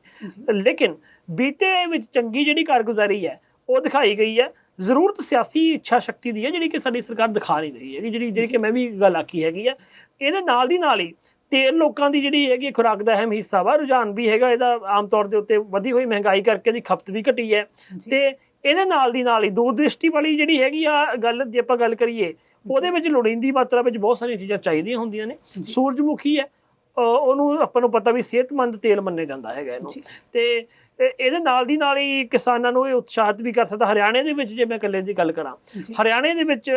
ਲੇਕਿਨ ਬੀਤੇ ਵਿੱਚ ਚੰਗੀ ਜਿਹੜੀ ਕਾਰਗੁਜ਼ਾਰੀ ਹੈ ਉਹ ਦਿਖਾਈ ਗਈ ਹੈ। ਜ਼ਰੂਰਤ ਸਿਆਸੀ ਇੱਛਾ ਸ਼ਕਤੀ ਦੀ ਹੈ ਜਿਹੜੀ ਕਿ ਸਾਡੀ ਸਰਕਾਰ ਦਿਖਾ ਨਹੀਂ ਰਹੀ ਹੈਗੀ, ਜਿਹੜੀ ਕਿ ਮੈਂ ਵੀ ਗੱਲ ਆਖੀ ਹੈਗੀ ਆ। ਇਹਦੇ ਨਾਲ ਦੀ ਨਾਲ ਹੀ ਤੇਲ ਲੋਕਾਂ ਦੀ ਜਿਹੜੀ ਹੈਗੀ ਖੁਰਾਕ ਦਾ ਅਹਿਮ ਹਿੱਸਾ ਵਾ, ਰੁਝਾਨ ਵੀ ਹੈਗਾ ਇਹਦਾ। ਆਮ ਤੌਰ ਦੇ ਉੱਤੇ ਵਧੀ ਹੋਈ ਮਹਿੰਗਾਈ ਕਰਕੇ ਇਹਦੀ ਖਪਤ ਵੀ ਘਟੀ ਹੈ ਤੇ ਇਹਦੇ ਨਾਲ ਦੀ ਨਾਲ ਹੀ ਦੂਰਦ੍ਰਿਸ਼ਟੀ ਵਾਲੀ ਜਿਹੜੀ ਹੈਗੀ ਆ ਗੱਲ, ਜੇ ਆਪਾਂ ਗੱਲ ਕਰੀਏ ਉਹਦੇ ਵਿੱਚ ਲੋੜੀਂਦੀ ਮਾਤਰਾ ਵਿੱਚ ਬਹੁਤ ਸਾਰੀਆਂ ਚੀਜ਼ਾਂ ਚਾਹੀਦੀਆਂ ਹੁੰਦੀਆਂ ਨੇ। ਸੂਰਜਮੁਖੀ ਹੈ ਉਹਨੂੰ ਆਪਾਂ ਨੂੰ ਪਤਾ ਵੀ ਸਿਹਤਮੰਦ ਤੇਲ ਮੰਨਿਆ ਜਾਂਦਾ ਹੈਗਾ ਇਹਨੂੰ। ਤੇ ਇਹਦੇ ਨਾਲ ਦੀ ਨਾਲ ਹੀ ਕਿਸਾਨਾਂ ਨੂੰ ਇਹ ਉਤਸ਼ਾਹਿਤ ਵੀ ਕਰ ਸਕਦਾ। ਹਰਿਆਣੇ ਦੇ ਵਿੱਚ ਜੇ ਮੈਂ ਇਕੱਲੇ ਦੀ ਗੱਲ ਕਰਾਂ, ਹਰਿਆਣੇ ਦੇ ਵਿੱਚ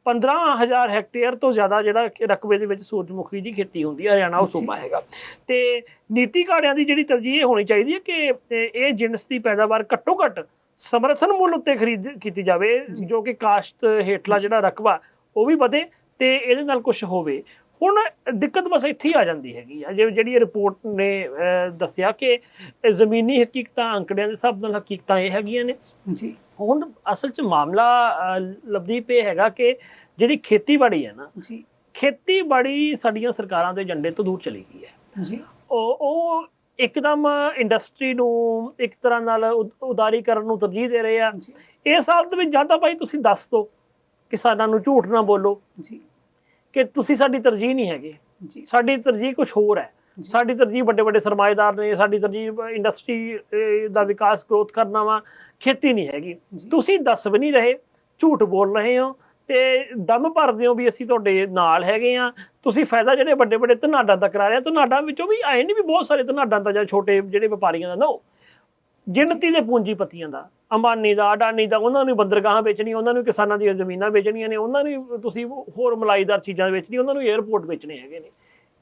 15,000 ਹੈਕਟੇਅਰ ਤੋਂ ਜ਼ਿਆਦਾ ਜਿਹੜਾ ਰਕਬੇ ਦੇ ਵਿੱਚ ਸੂਰਜਮੁਖੀ ਦੀ ਖੇਤੀ ਹੁੰਦੀ ਹੈ। ਹਰਿਆਣਾ ਉਹ ਸੂਬਾ ਹੈਗਾ। ਤੇ ਨੀਤੀ ਘਾੜਿਆਂ ਦੀ ਜਿਹੜੀ ਤਰਜੀਹ ਹੋਣੀ ਚਾਹੀਦੀ ਹੈ ਕਿ ਇਹ ਜਿਣਸ ਦੀ ਪੈਦਾਵਾਰ ਘੱਟੋ ਘੱਟ ਸਮਰਥਨ ਮੁੱਲ ਉੱਤੇ ਖਰੀਦ ਕੀਤੀ ਜਾਵੇ, ਜੋ ਕਿ ਕਾਸ਼ਤ ਹੇਠਲਾ ਜਿਹੜਾ ਰਕਬਾ ਉਹ ਵੀ ਵਧੇ ਤੇ ਇਹਦੇ ਨਾਲ ਕੁਝ ਹੋਵੇ। ਹੁਣ ਦਿੱਕਤ ਬਸ ਇੱਥੇ ਹੀ ਆ ਜਾਂਦੀ ਹੈਗੀ ਆ, ਜਿਹੜੀ ਰਿਪੋਰਟ ਨੇ ਦੱਸਿਆ ਕਿ ਜ਼ਮੀਨੀ ਹਕੀਕਤਾਂ ਅੰਕੜਿਆਂ ਦੇ ਹਿਸਾਬ ਨਾਲ ਹਕੀਕਤਾਂ ਇਹ ਹੈਗੀਆਂ ਨੇ ਜੀ। ਹੁਣ ਅਸਲ 'ਚ ਮਾਮਲਾ ਲਵਦੀਪ ਇਹ ਹੈਗਾ ਕਿ ਜਿਹੜੀ ਖੇਤੀਬਾੜੀ ਹੈ ਨਾ ਜੀ, ਖੇਤੀਬਾੜੀ ਸਾਡੀਆਂ ਸਰਕਾਰਾਂ ਦੇ ਏਜੰਡੇ ਤੋਂ ਦੂਰ ਚਲੀ ਗਈ ਹੈ ਜੀ। ਉਹ ਇੱਕਦਮ ਇੰਡਸਟਰੀ ਨੂੰ ਇੱਕ ਤਰ੍ਹਾਂ ਨਾਲ ਉਦਾਰੀਕਰਨ ਨੂੰ ਤਰਜੀਹ ਦੇ ਰਹੇ ਆ। ਇਸ ਹਾਲਤ ਵਿੱਚ ਜਾਂ ਤਾਂ ਭਾਈ ਤੁਸੀਂ ਦੱਸ ਦਿਓ, ਕਿਸਾਨਾਂ ਨੂੰ ਝੂਠ ਨਾ ਬੋਲੋ ਜੀ ਕਿ ਤੁਸੀਂ ਸਾਡੀ ਤਰਜੀਹ ਨਹੀਂ ਹੈਗੇ, ਸਾਡੀ ਤਰਜੀਹ ਕੁਝ ਹੋਰ ਹੈ। ਸਾਡੀ ਤਰਜੀਹ ਵੱਡੇ ਵੱਡੇ ਸਰਮਾਏਦਾਰ ਨੇ, ਸਾਡੀ ਤਰਜੀਹ ਇੰਡਸਟਰੀ ਦਾ ਵਿਕਾਸ ਗਰੋਥ ਕਰਨਾ ਵਾ, ਖੇਤੀ ਨਹੀਂ ਹੈਗੀ। ਤੁਸੀਂ ਦੱਸ ਵੀ ਨਹੀਂ ਰਹੇ, ਝੂਠ ਬੋਲ ਰਹੇ ਹੋ ਤੇ ਦਮ ਭਰਦੇ ਹੋ ਵੀ ਅਸੀਂ ਤੁਹਾਡੇ ਨਾਲ ਹੈਗੇ ਆ। ਤੁਸੀਂ ਫਾਇਦਾ ਜਿਹੜੇ ਵੱਡੇ ਵੱਡੇ ਧਨਾਡਾਂ ਦਾ ਕਰਾ ਰਹੇ, ਧਨਾਡਾਂ ਵਿੱਚੋਂ ਵੀ ਆਏ ਨਹੀਂ ਵੀ ਬਹੁਤ ਸਾਰੇ ਧਨਾਡਾਂ ਦਾ ਜਾਂ ਛੋਟੇ ਜਿਹੜੇ ਵਪਾਰੀਆਂ ਦਾ ਨਾ, ਉਹ ਗਿਣਤੀ ਦੇ ਪੂੰਜੀਪਤੀਆਂ ਦਾ, ਅੰਬਾਨੀ ਦਾ, ਅਡਾਨੀ ਦਾ, ਉਹਨਾਂ ਨੂੰ ਬੰਦਰਗਾਹਾਂ ਵੇਚਣੀਆਂ, ਉਹਨਾਂ ਨੂੰ ਕਿਸਾਨਾਂ ਦੀਆਂ ਜ਼ਮੀਨਾਂ ਵੇਚਣੀਆਂ ਨੇ, ਉਹਨਾਂ ਨੂੰ ਤੁਸੀਂ ਹੋਰ ਮਲਾਈਦਾਰ ਚੀਜ਼ਾਂ ਵੇਚਣੀਆਂ, ਉਹਨਾਂ ਨੂੰ ਏਅਰਪੋਰਟ ਵੇਚਣੇ ਹੈਗੇ ਨੇ।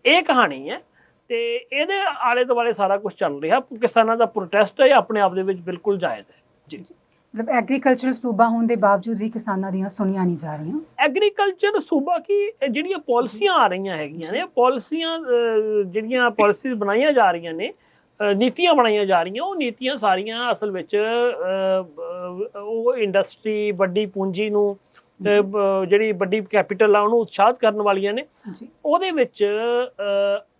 ਇਹ ਕਹਾਣੀ ਹੈ ਤੇ ਇਹਦੇ ਆਲੇ ਦੁਆਲੇ ਸਾਰਾ ਕੁਝ ਚੱਲ ਰਿਹਾ। ਕਿਸਾਨਾਂ ਦਾ ਪ੍ਰੋਟੈਸਟ ਹੈ, ਆਪਣੇ ਆਪ ਦੇ ਵਿੱਚ ਬਿਲਕੁਲ ਜਾਇਜ਼ ਹੈ ਜੀ। ਮਤਲਬ ਐਗਰੀਕਲਚਰਲ ਸੂਬਾ ਹੋਣ ਦੇ ਬਾਵਜੂਦ ਵੀ ਕਿਸਾਨਾਂ ਦੀਆਂ ਸੁਣੀਆਂ ਨਹੀਂ ਜਾ ਰਹੀਆਂ। ਐਗਰੀਕਲਚਰ ਸੂਬਾ ਕੀ ਜਿਹੜੀਆਂ ਪਾਲਿਸੀਆਂ ਆ ਰਹੀਆਂ ਹੈਗੀਆਂ ਨੇ, ਪਾਲਿਸੀਆਂ ਜਿਹੜੀਆਂ ਪਾਲਿਸੀਜ਼ ਬਣਾਈਆਂ ਜਾ ਰਹੀਆਂ ਨੇ, ਨੀਤੀਆਂ ਬਣਾਈਆਂ ਜਾ ਰਹੀਆਂ, ਉਹ ਨੀਤੀਆਂ ਸਾਰੀਆਂ ਅਸਲ ਵਿੱਚ ਉਹ ਇੰਡਸਟਰੀ, ਵੱਡੀ ਪੂੰਜੀ ਨੂੰ, ਜਿਹੜੀ ਵੱਡੀ ਕੈਪੀਟਲ ਆ ਉਹਨੂੰ ਉਤਸ਼ਾਹਿਤ ਕਰਨ ਵਾਲੀਆਂ ਨੇ। ਉਹਦੇ ਵਿੱਚ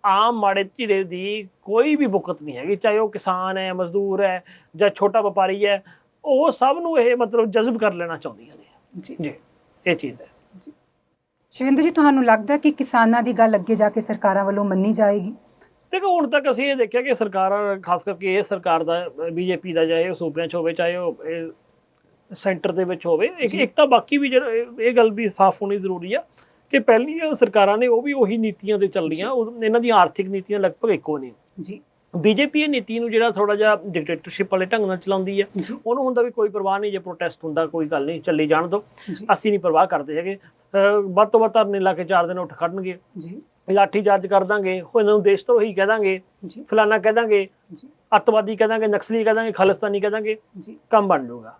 ਆਮ ਮਾੜੇ ਧੀਰੇ ਦੀ ਕੋਈ ਵੀ ਬੁਕਤ ਨਹੀਂ ਹੈਗੀ, ਚਾਹੇ ਉਹ ਕਿਸਾਨ ਹੈ, ਮਜ਼ਦੂਰ ਹੈ ਜਾਂ ਛੋਟਾ ਵਪਾਰੀ ਹੈ, ਉਹ ਸਭ ਨੂੰ ਇਹ ਮਤਲਬ ਜਜ਼ਬ ਕਰ ਲੈਣਾ ਚਾਹੁੰਦੀਆਂ ਨੇ ਜੀ। ਇਹ ਚੀਜ਼ ਹੈ। ਸ਼ਿਵਿੰਦਰ ਜੀ, ਤੁਹਾਨੂੰ ਲੱਗਦਾ ਕਿ ਕਿਸਾਨਾਂ ਦੀ ਗੱਲ ਅੱਗੇ ਜਾ ਕੇ ਸਰਕਾਰਾਂ ਵੱਲੋਂ ਮੰਨੀ ਜਾਏਗੀ? ਦੇਖੋ, ਹੁਣ ਤੱਕ ਅਸੀਂ ਇਹ ਦੇਖਿਆ ਕਿ ਸਰਕਾਰਾਂ, ਖਾਸ ਕਰਕੇ ਇਹ ਸਰਕਾਰ ਦਾ, ਬੀਜੇਪੀ ਦਾ, ਚਾਹੇ ਉਹ ਸੂਬਿਆਂ 'ਚ ਹੋਵੇ, ਚਾਹੇ ਉਹ ਸੈਂਟਰ ਦੇ ਵਿੱਚ ਹੋਵੇ, ਇੱਕ ਤਾਂ ਬਾਕੀ ਵੀ ਇਹ ਗੱਲ ਵੀ ਸਾਫ਼ ਹੋਣੀ ਜ਼ਰੂਰੀ ਆ ਕਿ ਪਹਿਲੀਆਂ ਸਰਕਾਰਾਂ ਨੇ ਉਹ ਵੀ ਉਹੀ ਨੀਤੀਆਂ ਤੇ ਚੱਲ ਰਹੀਆਂ, ਇਹਨਾਂ ਦੀਆਂ ਆਰਥਿਕ ਨੀਤੀਆਂ ਲਗਭਗ ਇੱਕੋ ਨੇ ਜੀ। ਬੀਜੇਪੀ ਇਹ ਨੀਤੀ ਨੂੰ ਜਿਹੜਾ ਥੋੜਾ ਜਿਹਾ ਡਿਕਟੇਟਰਸ਼ਿਪ ਵਾਲੇ ਢੰਗ ਨਾਲ ਚਲਾਉਂਦੀ ਆ, ਉਹਨੂੰ ਹੁੰਦਾ ਵੀ ਕੋਈ ਪਰਵਾਹ ਨਹੀਂ, ਜੇ ਪ੍ਰੋਟੈਸਟ ਹੁੰਦਾ ਕੋਈ ਗੱਲ ਨਹੀਂ, ਚੱਲੀ ਜਾਣ ਦਿਓ, ਅਸੀਂ ਨਹੀਂ ਪਰਵਾਹ ਕਰਦੇ ਹੈਗੇ। ਵੱਧ ਤੋਂ ਵੱਧ ਧਰਨੇ ਲਾ ਕੇ 4 ਦਿਨ ਉੱਠ ਖੜਨਗੇ, ਲਾਠੀ ਚਾਰਜ ਕਰ ਦਾਂਗੇ, ਇਹਨਾਂ ਨੂੰ ਦੇਸ਼ ਧਰੋਹੀ ਕਹਿ ਦਾਂਗੇ, ਫਲਾਨਾ ਕਹਿ ਦਾਂਗੇ, ਅੱਤਵਾਦੀ ਕਹਿ ਦਾਂਗੇ, ਨਕਸਲੀ ਕਹਿ ਦਾਂਗੇ, ਖਾਲਿਸਤਾਨੀ ਕਹਿ ਦਾਂਗੇ, ਕੰਮ ਬਣ ਜਾਊਗਾ।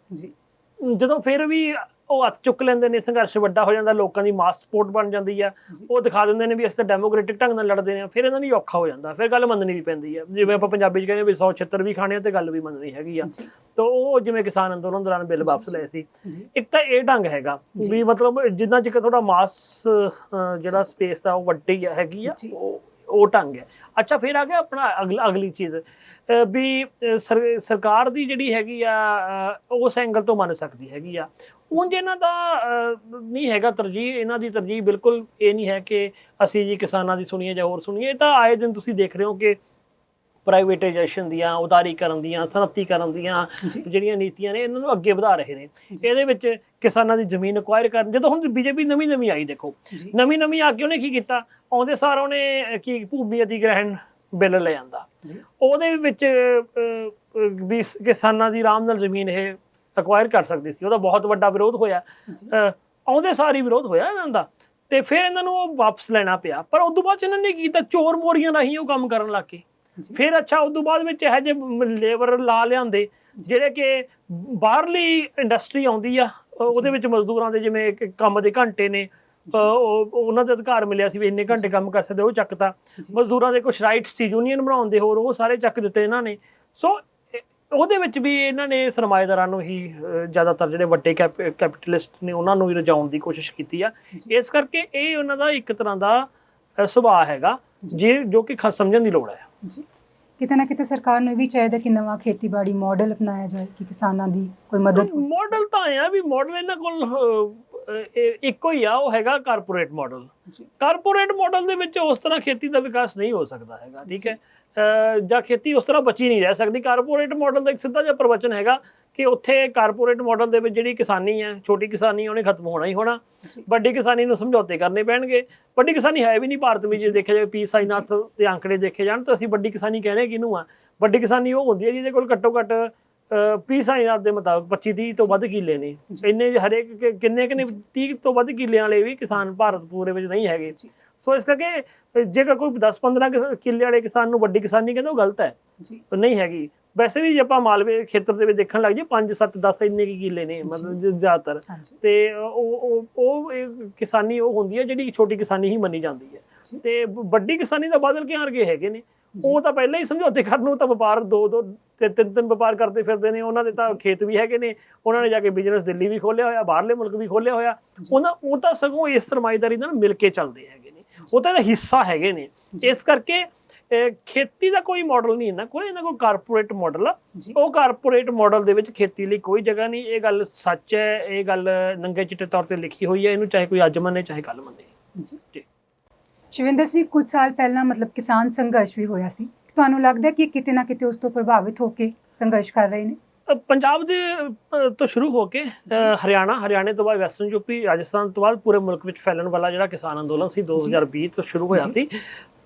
ਜਦੋਂ ਫਿਰ ਵੀ ਉਹ ਹੱਥ ਚੁੱਕ ਲੈਂਦੇ ਨੇ, ਸੰਘਰਸ਼ ਵੱਡਾ ਹੋ ਜਾਂਦਾ, ਲੋਕਾਂ ਦੀ ਮਾਸ ਸਪੋਰਟ ਬਣ ਜਾਂਦੀ ਆ, ਉਹ ਦਿਖਾ ਦਿੰਦੇ ਨੇ ਵੀ ਅਸੀਂ ਤਾਂ ਡੈਮੋਕ੍ਰੈਟਿਕ ਢੰਗ ਨਾਲ ਲੜਦੇ ਨੇ, ਫਿਰ ਇਹਨਾਂ ਦੀ ਔਖਾ ਹੋ ਜਾਂਦਾ, ਫਿਰ ਗੱਲ ਮੰਨਣੀ ਵੀ ਪੈਂਦੀ ਆ। ਜਿਵੇਂ ਆਪਾਂ ਪੰਜਾਬੀ 'ਚ ਕਹਿੰਦੇ ਵੀ 100 ਛਿੱਤਰ ਵੀ ਖਾਣੇ ਆ ਤੇ ਗੱਲ ਵੀ ਮੰਨਣੀ ਹੈਗੀ ਆ। ਤਾਂ ਉਹ ਜਿਵੇਂ ਕਿਸਾਨ ਅੰਦੋਲਨ ਦੌਰਾਨ ਬਿੱਲ ਵਾਪਸ ਲਏ ਸੀ, ਇੱਕ ਤਾਂ ਇਹ ਢੰਗ ਹੈਗਾ ਵੀ ਮਤਲਬ ਜਿੰਨਾ ਚਿਰ ਥੋੜਾ ਮਾਸ ਜਿਹੜਾ ਸਪੇਸ ਆ ਉਹ ਵੱਡੀ ਹੈਗੀ ਆ, ਉਹ ਢੰਗ ਹੈ। ਅੱਛਾ, ਫਿਰ ਆ ਗਿਆ ਆਪਣਾ ਅਗਲੀ ਚੀਜ਼ ਵੀ ਸਰਕਾਰ ਦੀ ਜਿਹੜੀ ਹੈਗੀ ਆ ਉਸ ਐਂਗਲ ਤੋਂ ਮੰਨ ਸਕਦੀ ਹੈਗੀ ਆ। ਉਂਝ ਇਹਨਾਂ ਦਾ ਨਹੀਂ ਹੈਗਾ ਤਰਜੀਹ, ਇਹਨਾਂ ਦੀ ਤਰਜੀਹ ਬਿਲਕੁਲ ਇਹ ਨਹੀਂ ਹੈ ਕਿ ਅਸੀਂ ਜੀ ਕਿਸਾਨਾਂ ਦੀ ਸੁਣੀਏ ਜਾਂ ਹੋਰ ਸੁਣੀਏ। ਇਹ ਤਾਂ ਆਏ ਦਿਨ ਤੁਸੀਂ ਦੇਖ ਰਹੇ ਹੋ ਕਿ ਪ੍ਰਾਈਵੇਟਾਈਜੇਸ਼ਨ ਦੀਆਂ, ਉਦਾਰੀਕਰਨ ਦੀਆਂ, ਸਨਅਤੀਕਰਨ ਦੀਆਂ ਜਿਹੜੀਆਂ ਨੀਤੀਆਂ ਨੇ, ਇਹਨਾਂ ਨੂੰ ਅੱਗੇ ਵਧਾ ਰਹੇ ਨੇ। ਇਹਦੇ ਵਿੱਚ ਕਿਸਾਨਾਂ ਦੀ ਜ਼ਮੀਨ ਅਕਵਾਇਰ ਕਰਨ, ਜਦੋਂ ਹੁਣ ਬੀਜੇਪੀ ਨਵੀਂ ਆਈ, ਦੇਖੋ ਨਵੀਂ ਆ ਕੇ ਉਹਨੇ ਕੀ ਕੀਤਾ, ਆਉਂਦੇ ਸਾਰ ਉਹਨੇ ਕੀ ਭੂਮੀ ਅਧਿਗ੍ਰਹਿਣ ਬਿੱਲ ਲੈ ਆਂਦਾ, ਉਹਦੇ ਵਿੱਚ ਵੀ ਕਿਸਾਨਾਂ ਦੀ ਆਰਾਮ ਨਾਲ ਜ਼ਮੀਨ ਇਹ ਅਕਵਾਇਰ ਕਰ ਸਕਦੇ ਸੀ। ਉਹਦਾ ਬਹੁਤ ਵੱਡਾ ਵਿਰੋਧ ਹੋਇਆ, ਆਉਂਦੇ ਸਾਰ ਹੀ ਵਿਰੋਧ ਹੋਇਆ ਇਹਨਾਂ ਦਾ, ਤੇ ਫਿਰ ਇਹਨਾਂ ਨੂੰ ਉਹ ਵਾਪਸ ਲੈਣਾ ਪਿਆ। ਪਰ ਉਸ ਤੋਂ ਬਾਅਦ ਇਹਨਾਂ ਨੇ ਕੀ ਕੀਤਾ, ਚੋਰ ਮੋਰੀਆਂ ਰਾਹੀਂ ਉਹ ਕੰਮ ਕਰਨ ਲੱਗ ਗਏ। ਫਿਰ ਅੱਛਾ, ਉਸ ਤੋਂ ਬਾਅਦ ਵਿੱਚ ਇਹੋ ਜਿਹੇ ਲੇਬਰ ਲਾ ਲਿਆਂਦੇ ਜਿਹੜੇ ਕਿ ਬਾਹਰਲੀ ਇੰਡਸਟਰੀ ਆਉਂਦੀ ਆ, ਉਹਦੇ ਵਿੱਚ ਮਜ਼ਦੂਰਾਂ ਦੇ ਜਿਵੇਂ ਕੰਮ ਦੇ ਘੰਟੇ ਨੇ, ਉਹਨਾਂ ਦੇ ਅਧਿਕਾਰ ਮਿਲਿਆ ਸੀ ਵੀ ਇੰਨੇ ਘੰਟੇ ਕੰਮ ਕਰ ਸਕਦੇ, ਉਹ ਚੱਕਤਾ। ਮਜ਼ਦੂਰਾਂ ਦੇ ਕੁਛ ਰਾਈਟਸ ਸੀ ਯੂਨੀਅਨ ਬਣਾਉਣ ਦੇ, ਹੋਰ ਉਹ ਸਾਰੇ ਚੱਕ ਦਿੱਤੇ ਇਹਨਾਂ ਨੇ। ਸੋ ਉਹਦੇ ਵਿੱਚ ਵੀ ਇਹਨਾਂ ਨੇ ਸਰਮਾਏਦਾਰਾਂ ਨੂੰ ਹੀ, ਜ਼ਿਆਦਾਤਰ ਜਿਹੜੇ ਵੱਡੇ ਕੈਪੀਟਲਿਸਟ ਨੇ, ਉਹਨਾਂ ਨੂੰ ਹੀ ਰਜਾਉਣ ਦੀ ਕੋਸ਼ਿਸ਼ ਕੀਤੀ ਆ। ਇਸ ਕਰਕੇ ਇਹ ਉਹਨਾਂ ਦਾ ਇੱਕ ਤਰ੍ਹਾਂ ਦਾ ਸੁਭਾਅ ਹੈਗਾ ਜੋ ਕਿ ਸਮਝਣ ਦੀ ਲੋੜ ਹੈ। ਕਿਤੇ ਨਾ ਕਿਤੇ ਸਰਕਾਰ ਨੂੰ ਵੀ ਚਾਹੀਦਾ ਕਿ ਨਵਾਂ ਖੇਤੀਬਾੜੀ ਮਾਡਲ ਅਪਣਾਇਆ ਜਾਏ ਕਿ ਕਿਸਾਨਾਂ ਦੀ ਕੋਈ ਮਦਦ ਹੋ ਸਕੇ। ਮਾਡਲ ਤਾਂ ਆਇਆ ਵੀ ਮਾਡਲ ਇਹਨਾਂ ਕੋਲ ਇੱਕੋ ਹੀ ਆ, ਉਹ ਹੈਗਾ ਕਾਰਪੋਰੇਟ ਮਾਡਲ। ਕਾਰਪੋਰੇਟ ਮਾਡਲ ਦੇ ਵਿੱਚ ਉਸ ਤਰ੍ਹਾਂ ਖੇਤੀ ਦਾ ਵਿਕਾਸ ਨਹੀਂ ਹੋ ਸਕਦਾ ਹੈਗਾ, ਠੀਕ ਹੈ, ਜਾਂ ਖੇਤੀ ਉਸ ਤਰ੍ਹਾਂ ਬਚੀ ਨਹੀਂ ਰਹਿ ਸਕਦੀ। ਕਾਰਪੋਰੇਟ ਮਾਡਲ ਦਾ ਇੱਕ ਸਿੱਧਾ ਜਿਹਾ ਪ੍ਰਵਚਨ ਹੈਗਾ ਕਿ ਉੱਥੇ ਕਾਰਪੋਰੇਟ ਮਾਡਲ ਦੇ ਵਿੱਚ ਜਿਹੜੀ ਕਿਸਾਨੀ ਹੈ, ਛੋਟੀ ਕਿਸਾਨੀ, ਉਹਨੇ ਖਤਮ ਹੋਣਾ ਹੀ ਹੋਣਾ। ਵੱਡੀ ਕਿਸਾਨੀ ਨੂੰ ਸਮਝੌਤੇ ਕਰਨੇ ਪੈਣਗੇ। ਵੱਡੀ ਕਿਸਾਨੀ ਹੈ ਵੀ ਨਹੀਂ ਭਾਰਤ ਵਿੱਚ, ਜੇ ਦੇਖਿਆ ਜਾਵੇ ਪੀ ਸਾਈਨਾਥ ਦੇ ਅੰਕੜੇ ਦੇਖੇ ਜਾਣ ਤਾਂ ਅਸੀਂ ਵੱਡੀ ਕਿਸਾਨੀ ਕਹਿੰਦੇ ਕਿਹਨੂੰ ਆ? ਵੱਡੀ ਕਿਸਾਨੀ ਉਹ ਹੁੰਦੀ ਹੈ ਜਿਹਦੇ ਕੋਲ ਘੱਟੋ ਘੱਟ ਪੀ ਸਾਈਨਾਥ ਦੇ ਮੁਤਾਬਕ 25-30 ਤੋਂ ਵੱਧ ਕਿੱਲੇ ਨੇ। ਇੰਨੇ ਹਰੇਕ ਕਿੰਨੇ 30 ਤੋਂ ਵੱਧ ਕਿੱਲਿਆਂ ਵਾਲੇ ਵੀ ਕਿਸਾਨ ਭਾਰਤ ਪੂਰੇ ਵਿੱਚ ਨਹੀਂ ਹੈਗੇ। ਸੋ ਇਸ ਕਰਕੇ ਜੇਕਰ ਕੋਈ 10-15 ਕਿੱਲੇ ਵਾਲੇ ਕਿਸਾਨ ਨੂੰ ਵੱਡੀ ਕਿਸਾਨੀ ਕਹਿੰਦੇ, ਉਹ ਗਲਤ ਹੈ, ਨਹੀਂ ਹੈਗੀ। ਵੈਸੇ ਵੀ ਜੇ ਆਪਾਂ ਮਾਲਵੇ ਖੇਤਰ ਦੇ ਵਿੱਚ ਦੇਖਣ ਲੱਗ ਜਾਈਏ 5-7-10 ਇੰਨੇ ਕੀ ਕਿੱਲੇ ਨੇ ਮਤਲਬ ਜ਼ਿਆਦਾਤਰ, ਤੇ ਉਹ ਕਿਸਾਨੀ ਉਹ ਹੁੰਦੀ ਹੈ ਜਿਹੜੀ ਛੋਟੀ ਕਿਸਾਨੀ ਹੀ ਮੰਨੀ ਜਾਂਦੀ ਹੈ। ਤੇ ਵੱਡੀ ਕਿਸਾਨੀ ਦਾ ਬਾਦਲ ਕਿਆਂ ਵਰਗੇ ਹੈਗੇ ਨੇ, ਉਹ ਤਾਂ ਪਹਿਲਾਂ ਹੀ ਸਮਝੌਤੇ ਕਰਨ ਨੂੰ ਤਾਂ ਵਪਾਰ 2-2 ਤੇ 3-3 ਵਪਾਰ ਕਰਦੇ ਫਿਰਦੇ ਨੇ। ਉਹਨਾਂ ਦੇ ਤਾਂ ਖੇਤ ਵੀ ਹੈਗੇ ਨੇ, ਉਹਨਾਂ ਨੇ ਜਾ ਕੇ ਬਿਜ਼ਨਸ ਦਿੱਲੀ ਵੀ ਖੋਲਿਆ ਹੋਇਆ, ਬਾਹਰਲੇ ਮੁਲਕ ਵੀ ਖੋਲਿਆ ਹੋਇਆ। ਉਹ ਤਾਂ ਸਗੋਂ ਇਸ ਸਰਮਾਏਦਾਰੀ ਨਾਲ ਮਿਲ ਕੇ ਚੱਲਦੇ ਹੈਗੇ ਨੇ, ਉਹ ਤਾਂ ਇਹਦਾ ਹਿੱਸਾ ਹੈਗੇ ਨੇ। ਇਸ ਕਰਕੇ ਖੇਤੀ ਦਾ ਕੋਈ ਮਾਡਲ ਨਹੀਂ ਇਹਨਾਂ ਕੋਲ, ਇਹਨਾਂ ਕੋਲ ਕਾਰਪੋਰੇਟ ਮਾਡਲ ਆ। ਉਹ ਕਾਰਪੋਰੇਟ ਮਾਡਲ ਦੇ ਵਿੱਚ ਖੇਤੀ ਲਈ ਕੋਈ ਜਗ੍ਹਾ ਨਹੀਂ। ਇਹ ਗੱਲ ਸੱਚ ਹੈ, ਇਹ ਗੱਲ ਨੰਗੇ ਚਿੱਟੇ ਤੌਰ ਤੇ ਲਿਖੀ ਹੋਈ ਹੈ। ਇਹਨੂੰ ਚਾਹੇ ਕੋਈ ਅੱਜ ਮੰਨੇ ਚਾਹੇ ਕੱਲ ਮੰਨੇ। ਜੀ ਸ਼ਿਵਿੰਦਰ ਸਿੰਘ, ਕੁਝ ਸਾਲ ਪਹਿਲਾਂ ਮਤਲਬ ਕਿਸਾਨ ਸੰਘਰਸ਼ ਵੀ ਹੋਇਆ ਸੀ, ਤੁਹਾਨੂੰ ਲੱਗਦਾ ਕਿ ਕਿਤੇ ਨਾ ਕਿਤੇ ਉਸ ਤੋਂ ਪ੍ਰਭਾਵਿਤ ਹੋ ਕੇ ਸੰਘਰਸ਼ ਕਰ ਰਹੇ ਨੇ? ਪੰਜਾਬ ਦੇ ਤੋਂ ਸ਼ੁਰੂ ਹੋ ਕੇ ਹਰਿਆਣੇ ਤੋਂ ਬਾਅਦ ਵੈਸਟਰਨ ਯੂਪੀ, ਰਾਜਸਥਾਨ ਤੋਂ ਬਾਅਦ ਪੂਰੇ ਮੁਲਕ ਵਿੱਚ ਫੈਲਣ ਵਾਲਾ ਜਿਹੜਾ ਕਿਸਾਨ ਅੰਦੋਲਨ ਸੀ 2020 ਤੋਂ ਸ਼ੁਰੂ ਹੋਇਆ ਸੀ।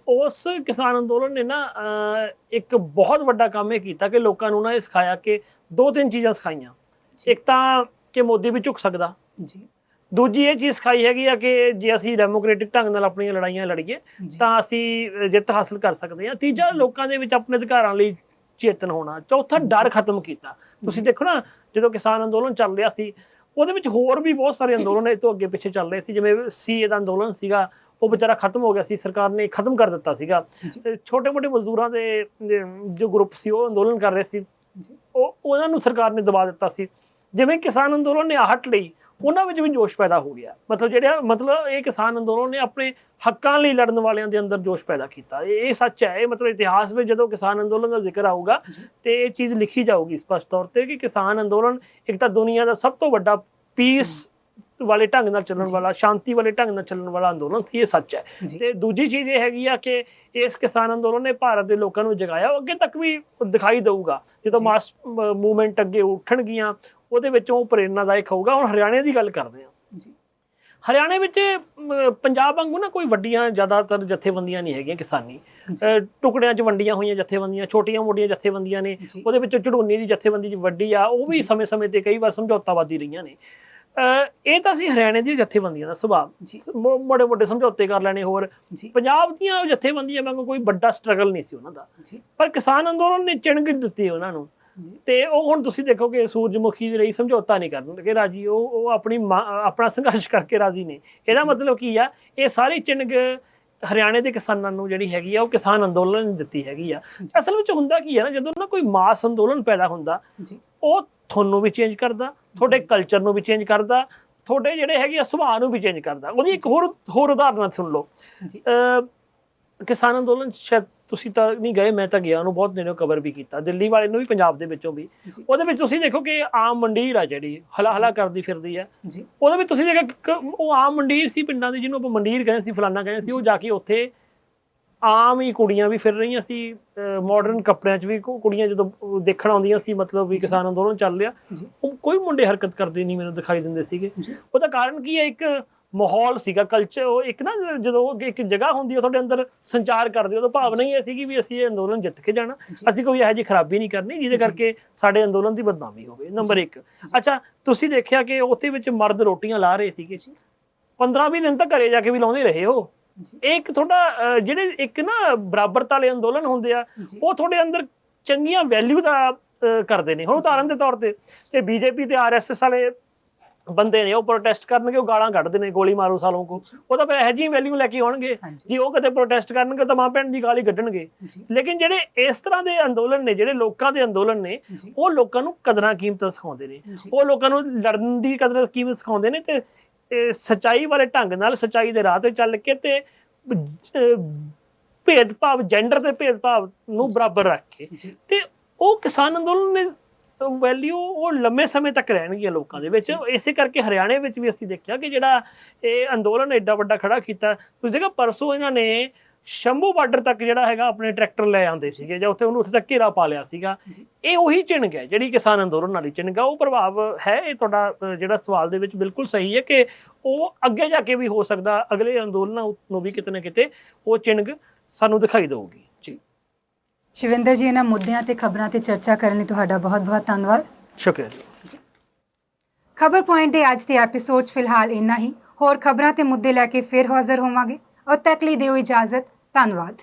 ਉਸ ਕਿਸਾਨ ਅੰਦੋਲਨ ਨੇ ਨਾ ਇੱਕ ਬਹੁਤ ਵੱਡਾ ਕੰਮ ਇਹ ਕੀਤਾ ਕਿ ਲੋਕਾਂ ਨੂੰ ਨਾ ਇਹ ਸਿਖਾਇਆ ਕਿ 2-3 ਚੀਜ਼ਾਂ ਸਿਖਾਈਆਂ। ਇੱਕ ਤਾਂ ਕਿ ਮੋਦੀ ਵੀ ਝੁਕ ਸਕਦਾ, ਦੂਜੀ ਇਹ ਚੀਜ਼ ਸਿਖਾਈ ਹੈਗੀ ਆ ਕਿ ਜੇ ਅਸੀਂ ਡੈਮੋਕ੍ਰੈਟਿਕ ਢੰਗ ਨਾਲ ਆਪਣੀਆਂ ਲੜਾਈਆਂ ਲੜੀਏ ਤਾਂ ਅਸੀਂ ਜਿੱਤ ਹਾਸਲ ਕਰ ਸਕਦੇ ਹਾਂ। ਤੀਜਾ, ਲੋਕਾਂ ਦੇ ਵਿੱਚ ਆਪਣੇ ਅਧਿਕਾਰਾਂ ਲਈ ਚੇਤਨ ਹੋਣਾ। ਚੌਥਾ, ਡਰ ਖਤਮ ਕੀਤਾ। ਤੁਸੀਂ ਦੇਖੋ ਨਾ, ਜਦੋਂ ਕਿਸਾਨ ਅੰਦੋਲਨ ਚੱਲ ਰਿਹਾ ਸੀ ਉਹਦੇ ਵਿੱਚ ਹੋਰ ਵੀ ਬਹੁਤ ਸਾਰੇ ਅੰਦੋਲਨ ਇਹ ਤੋਂ ਅੱਗੇ ਪਿੱਛੇ ਚੱਲ ਰਹੇ ਸੀ। ਜਿਵੇਂ ਸੀਏ ਦਾ ਅੰਦੋਲਨ ਸੀਗਾ, ਉਹ ਵਿਚਾਰਾ ਖਤਮ ਹੋ ਗਿਆ ਸੀ, ਸਰਕਾਰ ਨੇ ਖਤਮ ਕਰ ਦਿੱਤਾ ਸੀਗਾ। ਛੋਟੇ ਮੋਟੇ ਮਜ਼ਦੂਰਾਂ ਦੇ ਜੋ ਗਰੁੱਪ ਸੀ ਉਹ ਅੰਦੋਲਨ ਕਰ ਰਹੇ ਸੀ, ਉਹਨਾਂ ਨੂੰ ਸਰਕਾਰ ਨੇ ਦਬਾ ਦਿੱਤਾ ਸੀ। ਜਿਵੇਂ ਕਿਸਾਨ ਅੰਦੋਲਨ ਨੇ ਆਹਟ ਲਈ, ਉਹਨਾਂ ਵਿੱਚ ਵੀ ਜੋਸ਼ ਪੈਦਾ ਹੋ ਗਿਆ। ਮਤਲਬ ਇਹ ਕਿਸਾਨ ਅੰਦੋਲਨ ਨੇ ਆਪਣੇ ਹੱਕਾਂ ਲਈ ਲੜਨ ਵਾਲਿਆਂ ਦੇ ਅੰਦਰ ਜੋਸ਼ ਪੈਦਾ ਕੀਤਾ। ਇਹ ਸੱਚ ਹੈ। ਇਹ ਮਤਲਬ ਇਤਿਹਾਸ ਵਿੱਚ ਜਦੋਂ ਕਿਸਾਨ ਅੰਦੋਲਨ ਦਾ ਜ਼ਿਕਰ ਆਊਗਾ ਤੇ ਇਹ ਚੀਜ਼ ਲਿਖੀ ਜਾਊਗੀ ਸਪਸ਼ਟ ਤੌਰ ਤੇ ਕਿ ਕਿਸਾਨ ਅੰਦੋਲਨ ਇੱਕ ਤਾਂ ਦੁਨੀਆ ਦਾ ਸਭ ਤੋਂ ਵੱਡਾ ਪੀਸ ਵਾਲੇ ਢੰਗ ਨਾਲ ਚੱਲਣ ਵਾਲਾ, ਸ਼ਾਂਤੀ ਵਾਲੇ ਢੰਗ ਨਾਲ ਚੱਲਣ ਵਾਲਾ ਅੰਦੋਲਨ ਸੀ। ਇਹ ਸੱਚ ਹੈ। ਤੇ ਦੂਜੀ ਚੀਜ਼ ਇਹ ਹੈਗੀ ਆ ਕਿ ਇਸ ਕਿਸਾਨ ਅੰਦੋਲਨ ਨੇ ਭਾਰਤ ਦੇ ਲੋਕਾਂ ਨੂੰ ਜਗਾਇਆ। ਉਹ ਅੱਗੇ ਤੱਕ ਵੀ ਦਿਖਾਈ ਦੇਊਗਾ ਜਦੋਂ ਮਾਸ ਮੂਵਮੈਂਟ ਅੱਗੇ ਉੱਠਣਗੀਆਂ, ਉਹਦੇ ਵਿੱਚੋਂ ਪ੍ਰੇਰਨਾਦਾਇਕ ਹੋਊਗਾ। ਹੁਣ ਹਰਿਆਣੇ ਦੀ ਗੱਲ ਕਰਦੇ ਹਾਂ। ਹਰਿਆਣੇ ਵਿੱਚ ਪੰਜਾਬ ਵਾਂਗੂ ਨਾ ਕੋਈ ਵੱਡੀਆਂ ਜ਼ਿਆਦਾਤਰ ਜਥੇਬੰਦੀਆਂ ਨਹੀਂ ਹੈਗੀਆਂ ਕਿਸਾਨੀ, ਟੁਕੜਿਆਂ 'ਚ ਵੰਡੀਆਂ ਹੋਈਆਂ ਜਥੇਬੰਦੀਆਂ, ਛੋਟੀਆਂ ਮੋਟੀਆਂ ਜਥੇਬੰਦੀਆਂ ਨੇ। ਉਹਦੇ ਵਿੱਚੋਂ ਝੜੂਨੀ ਦੀ ਜਥੇਬੰਦੀ ਵੱਡੀ ਆ, ਉਹ ਵੀ ਸਮੇਂ-ਸਮੇਂ ਤੇ ਕਈ ਵਾਰ ਸਮਝੌਤਾਵਾਦੀ ਰਹੀਆਂ ਨੇ। ਇਹ ਤਾਂ ਸੀ ਹਰਿਆਣੇ ਦੀਆਂ ਜਥੇਬੰਦੀਆਂ ਦਾ ਸੁਭਾਅ, ਮੋਟੇ ਮੋਟੇ ਸਮਝੌਤੇ ਕਰ ਲੈਣੇ। ਹੋਰ ਪੰਜਾਬ ਦੀਆਂ ਜਥੇਬੰਦੀਆਂ ਵਾਂਗੂ ਕੋਈ ਵੱਡਾ ਸਟਰਗਲ ਨਹੀਂ ਸੀ ਉਹਨਾਂ ਦਾ, ਪਰ ਕਿਸਾਨ ਅੰਦੋਲਨ ਨੇ ਚਿਣਗ ਦਿੱਤੀ ਉਹਨਾਂ ਨੂੰ। ਤੇ ਉਹ ਹੁਣ ਤੁਸੀਂ ਦੇਖੋਗੇ ਸੂਰਜਮੁਖੀ ਦੇ ਲਈ ਸਮਝੌਤਾ ਨਹੀਂ ਕਰਨਗੇ ਰਾਜੀ, ਉਹ ਆਪਣਾ ਸੰਘਰਸ਼ ਕਰਕੇ ਰਾਜੀ ਨੇ। ਇਹਦਾ ਮਤਲਬ ਕੀ ਆ? ਇਹ ਸਾਰੀ ਚਿਣਗ ਹਰਿਆਣੇ ਦੇ ਕਿਸਾਨਾਂ ਨੂੰ ਜਿਹੜੀ ਹੈਗੀ ਆ ਉਹ ਕਿਸਾਨ ਅੰਦੋਲਨ ਨੇ ਦਿੱਤੀ ਹੈਗੀ ਆ। ਅਸਲ ਵਿੱਚ ਹੁੰਦਾ ਕੀ ਆ ਨਾ, ਜਦੋਂ ਨਾ ਕੋਈ ਮਾਸ ਅੰਦੋਲਨ ਪੈਦਾ ਹੁੰਦਾ, ਉਹ ਤੁਹਾਨੂੰ ਵੀ ਚੇਂਜ ਕਰਦਾ, ਤੁਹਾਡੇ ਕਲਚਰ ਨੂੰ ਵੀ ਚੇਂਜ ਕਰਦਾ, ਤੁਹਾਡੇ ਜਿਹੜੇ ਹੈਗੇ ਆ ਸੁਭਾਅ ਨੂੰ ਵੀ ਚੇਂਜ ਕਰਦਾ। ਉਹਦੀ ਇੱਕ ਹੋਰ ਉਦਾਹਰਨ ਸੁਣ ਲਓ। ਕਿਸਾਨ ਅੰਦੋਲਨ ਸ਼ਾਇਦ ਤੁਸੀਂ ਤਾਂ ਨਹੀਂ ਗਏ, ਮੈਂ ਤਾਂ ਗਿਆ, ਉਹਨੂੰ ਬਹੁਤ ਨੇੜੋਂ ਕਵਰ ਵੀ ਕੀਤਾ, ਦਿੱਲੀ ਵਾਲੇ ਨੂੰ ਵੀ, ਪੰਜਾਬ ਦੇ ਵਿੱਚੋਂ ਵੀ। ਉਹਦੇ ਵਿੱਚ ਤੁਸੀਂ ਦੇਖੋ ਕਿ ਆਮ ਮੰਡੀਰ ਆ ਜਿਹੜੀ ਹਲਾ ਕਰਦੀ ਫਿਰਦੀ ਆ, ਉਹਦੇ ਵਿੱਚ ਤੁਸੀਂ ਦੇਖਿਆ ਉਹ ਆਮ ਮੰਡੀਰ ਸੀ ਪਿੰਡਾਂ ਦੀ, ਜਿਹਨੂੰ ਆਪਾਂ ਮੰਡੀਰ ਕਹਿੰਦੇ ਸੀ, ਫਲਾਨਾ ਕਹਿੰਦੇ ਸੀ। ਉਹ ਜਾ ਕੇ ਉੱਥੇ ਆਮ ਹੀ ਕੁੜੀਆਂ ਵੀ ਫਿਰ ਰਹੀਆਂ ਸੀ, ਮਾਡਰਨ ਕੱਪੜਿਆਂ 'ਚ ਵੀ ਕੁੜੀਆਂ ਜਦੋਂ ਦੇਖਣ ਆਉਂਦੀਆਂ ਸੀ, ਮਤਲਬ ਵੀ ਕਿਸਾਨ ਅੰਦੋਲਨ ਚੱਲ ਰਿਹਾ, ਉਹ ਕੋਈ ਮੁੰਡੇ ਹਰਕਤ ਕਰਦੇ ਨਹੀਂ ਮੈਨੂੰ ਦਿਖਾਈ ਦਿੰਦੇ ਸੀਗੇ। ਉਹਦਾ ਕਾਰਨ ਕੀ ਹੈ? ਇੱਕ ਮਾਹੌਲ ਸੀਗਾ, ਕਲਚਰ। ਉਹ ਇੱਕ ਨਾ ਜਦੋਂ ਇੱਕ ਜਗ੍ਹਾ ਹੁੰਦੀ ਹੈ ਤੁਹਾਡੇ ਅੰਦਰ ਸੰਚਾਰ ਕਰਦੇ, ਉਦੋਂ ਭਾਵਨਾ ਹੀ ਇਹ ਸੀਗੀ ਵੀ ਅਸੀਂ ਇਹ ਅੰਦੋਲਨ ਜਿੱਤ ਕੇ ਜਾਣਾ, ਅਸੀਂ ਕੋਈ ਇਹੋ ਜਿਹੀ ਖਰਾਬੀ ਨਹੀਂ ਕਰਨੀ ਜਿਹਦੇ ਕਰਕੇ ਸਾਡੇ ਅੰਦੋਲਨ ਦੀ ਬਦਨਾਮੀ ਹੋਵੇ। ਨੰਬਰ 1। ਅੱਛਾ, ਤੁਸੀਂ ਦੇਖਿਆ ਕਿ ਉੱਥੇ ਵਿੱਚ ਮਰਦ ਰੋਟੀਆਂ ਲਾ ਰਹੇ ਸੀਗੇ, 15-20 ਦਿਨ ਤਾਂ ਘਰੇ ਜਾ ਕੇ ਵੀ ਲਾਉਂਦੇ ਰਹੇ ਉਹ। ਇਹ ਇੱਕ ਤੁਹਾਡਾ ਜਿਹੜੇ ਇੱਕ ਨਾ ਬਰਾਬਰਤਾ ਵਾਲੇ ਅੰਦੋਲਨ ਹੁੰਦੇ ਆ, ਉਹ ਤੁਹਾਡੇ ਅੰਦਰ ਚੰਗੀਆਂ ਵੈਲਿਊ ਦਾ ਕਰਦੇ ਨੇ। ਹੁਣ ਉਦਾਹਰਨ ਦੇ ਤੌਰ ਤੇ ਬੀਜੇਪੀ ਤੇ RSS ਵਾਲੇ ਬੰਦੇ ਨੇ, ਉਹ ਪ੍ਰੋਟੈਸਟ ਕਰਨਗੇ, ਉਹ ਗਾਲਾਂ ਕੱਢਦੇ ਨੇ, ਗੋਲੀ ਮਾਰੋ ਸਾਲੋਂ ਕੋ। ਉਹ ਤਾਂ ਇਹੋ ਜਿਹੀ ਵੈਲਿਊ ਲੈ ਕੇ ਆਉਣਗੇ, ਜੇ ਉਹ ਕਦੇ ਪ੍ਰੋਟੈਸਟ ਕਰਨਗੇ ਤਾਂ ਮਾਂ ਭੈਣ ਦੀ ਗਾਲੀ ਕੱਢਣਗੇ। ਲੇਕਿਨ ਜਿਹੜੇ ਇਸ ਤਰ੍ਹਾਂ ਦੇ ਅੰਦੋਲਨ ਨੇ, ਜਿਹੜੇ ਲੋਕਾਂ ਦੇ ਅੰਦੋਲਨ ਨੇ, ਉਹ ਲੋਕਾਂ ਨੂੰ ਕਦਰਾਂ ਕੀਮਤਾਂ ਸਿਖਾਉਂਦੇ ਨੇ, ਉਹ ਲੋਕਾਂ ਨੂੰ ਲੜਨ ਦੀ ਕਦਰ ਕੀਮਤ ਸਿਖਾਉਂਦੇ ਨੇ, ਤੇ ਸੱਚਾਈ ਵਾਲੇ ਢੰਗ ਨਾਲ, ਸੱਚਾਈ ਦੇ ਰਾਹ ਤੇ ਚੱਲ ਕੇ, ਤੇ ਭੇਦਭਾਵ, ਜੈਂਡਰ ਦੇ ਭੇਦਭਾਵ ਨੂੰ ਬਰਾਬਰ ਰੱਖ ਕੇ। ਤੇ ਉਹ ਕਿਸਾਨ ਅੰਦੋਲਨ ਨੇ ਵੈਲਿਊ ਉਹ ਲੰਮੇ ਸਮੇਂ ਤੱਕ ਰਹਿਣਗੀਆਂ ਲੋਕਾਂ ਦੇ ਵਿੱਚ। ਇਸੇ ਕਰਕੇ ਹਰਿਆਣੇ ਵਿੱਚ ਵੀ ਅਸੀਂ ਦੇਖਿਆ ਕਿ ਜਿਹੜਾ ਇਹ ਅੰਦੋਲਨ ਐਡਾ ਵੱਡਾ ਖੜਾ ਕੀਤਾ। ਤੁਸੀਂ ਦੇਖੋ ਪਰਸੋਂ ਇਹਨਾਂ ਨੇ ਸ਼ੰਭੂ ਬਾਰਡਰ ਤੱਕ ਜਿਹੜਾ ਹੈਗਾ ਆਪਣੇ ਟਰੈਕਟਰ ਲੈ ਆਉਂਦੇ ਸੀਗੇ ਜਾਂ ਉਹਨੂੰ ਉੱਥੇ ਤੱਕ ਘੇਰਾ ਪਾ ਲਿਆ ਸੀਗਾ। ਇਹ ਉਹੀ ਝਿਣਕ ਹੈ ਜਿਹੜੀ ਕਿਸਾਨ ਅੰਦੋਲਨ ਵਾਲੀ ਝਿਣਕ ਆ। ਉਹ ਪ੍ਰਭਾਵ ਹੈ। ਇਹ ਤੁਹਾਡਾ ਜਿਹੜਾ ਸਵਾਲ ਦੇ ਵਿੱਚ ਬਿਲਕੁਲ ਸਹੀ ਹੈ ਕਿ ਉਹ ਅੱਗੇ ਜਾ ਕੇ ਵੀ ਹੋ ਸਕਦਾ, ਅਗਲੇ ਅੰਦੋਲਨਾਂ ਨੂੰ ਵੀ ਕਿਤੇ ਨਾ ਕਿਤੇ ਉਹ ਝਿਣਕ ਸਾਨੂੰ ਦਿਖਾਈ ਦੇਊਗੀ ਜੀ। ਸ਼ਿਵਿੰਦਰ ਜੀ, ਇਹਨਾਂ ਮੁੱਦਿਆਂ ਤੇ ਖਬਰਾਂ ਤੇ ਚਰਚਾ ਕਰਨ ਲਈ ਤੁਹਾਡਾ ਬਹੁਤ-ਬਹੁਤ ਧੰਨਵਾਦ। ਸ਼ੁਕਰੀਆ ਜੀ। ਖਬਰ ਪੁਆਇੰਟ ਦੇ ਅੱਜ ਦੇ ਐਪੀਸੋਡ 'ਚ ਫਿਲਹਾਲ ਇੰਨਾ ਹੀ। ਹੋਰ ਖਬਰਾਂ ਤੇ ਮੁੱਦੇ ਲੈ ਕੇ ਫਿਰ ਹਾਜ਼ਰ ਹੋਵਾਂਗੇ। ਉਦ ਤੱਕ ਲਈ ਦਿਓ ਇਜਾਜ਼ਤ। ਧੰਨਵਾਦ।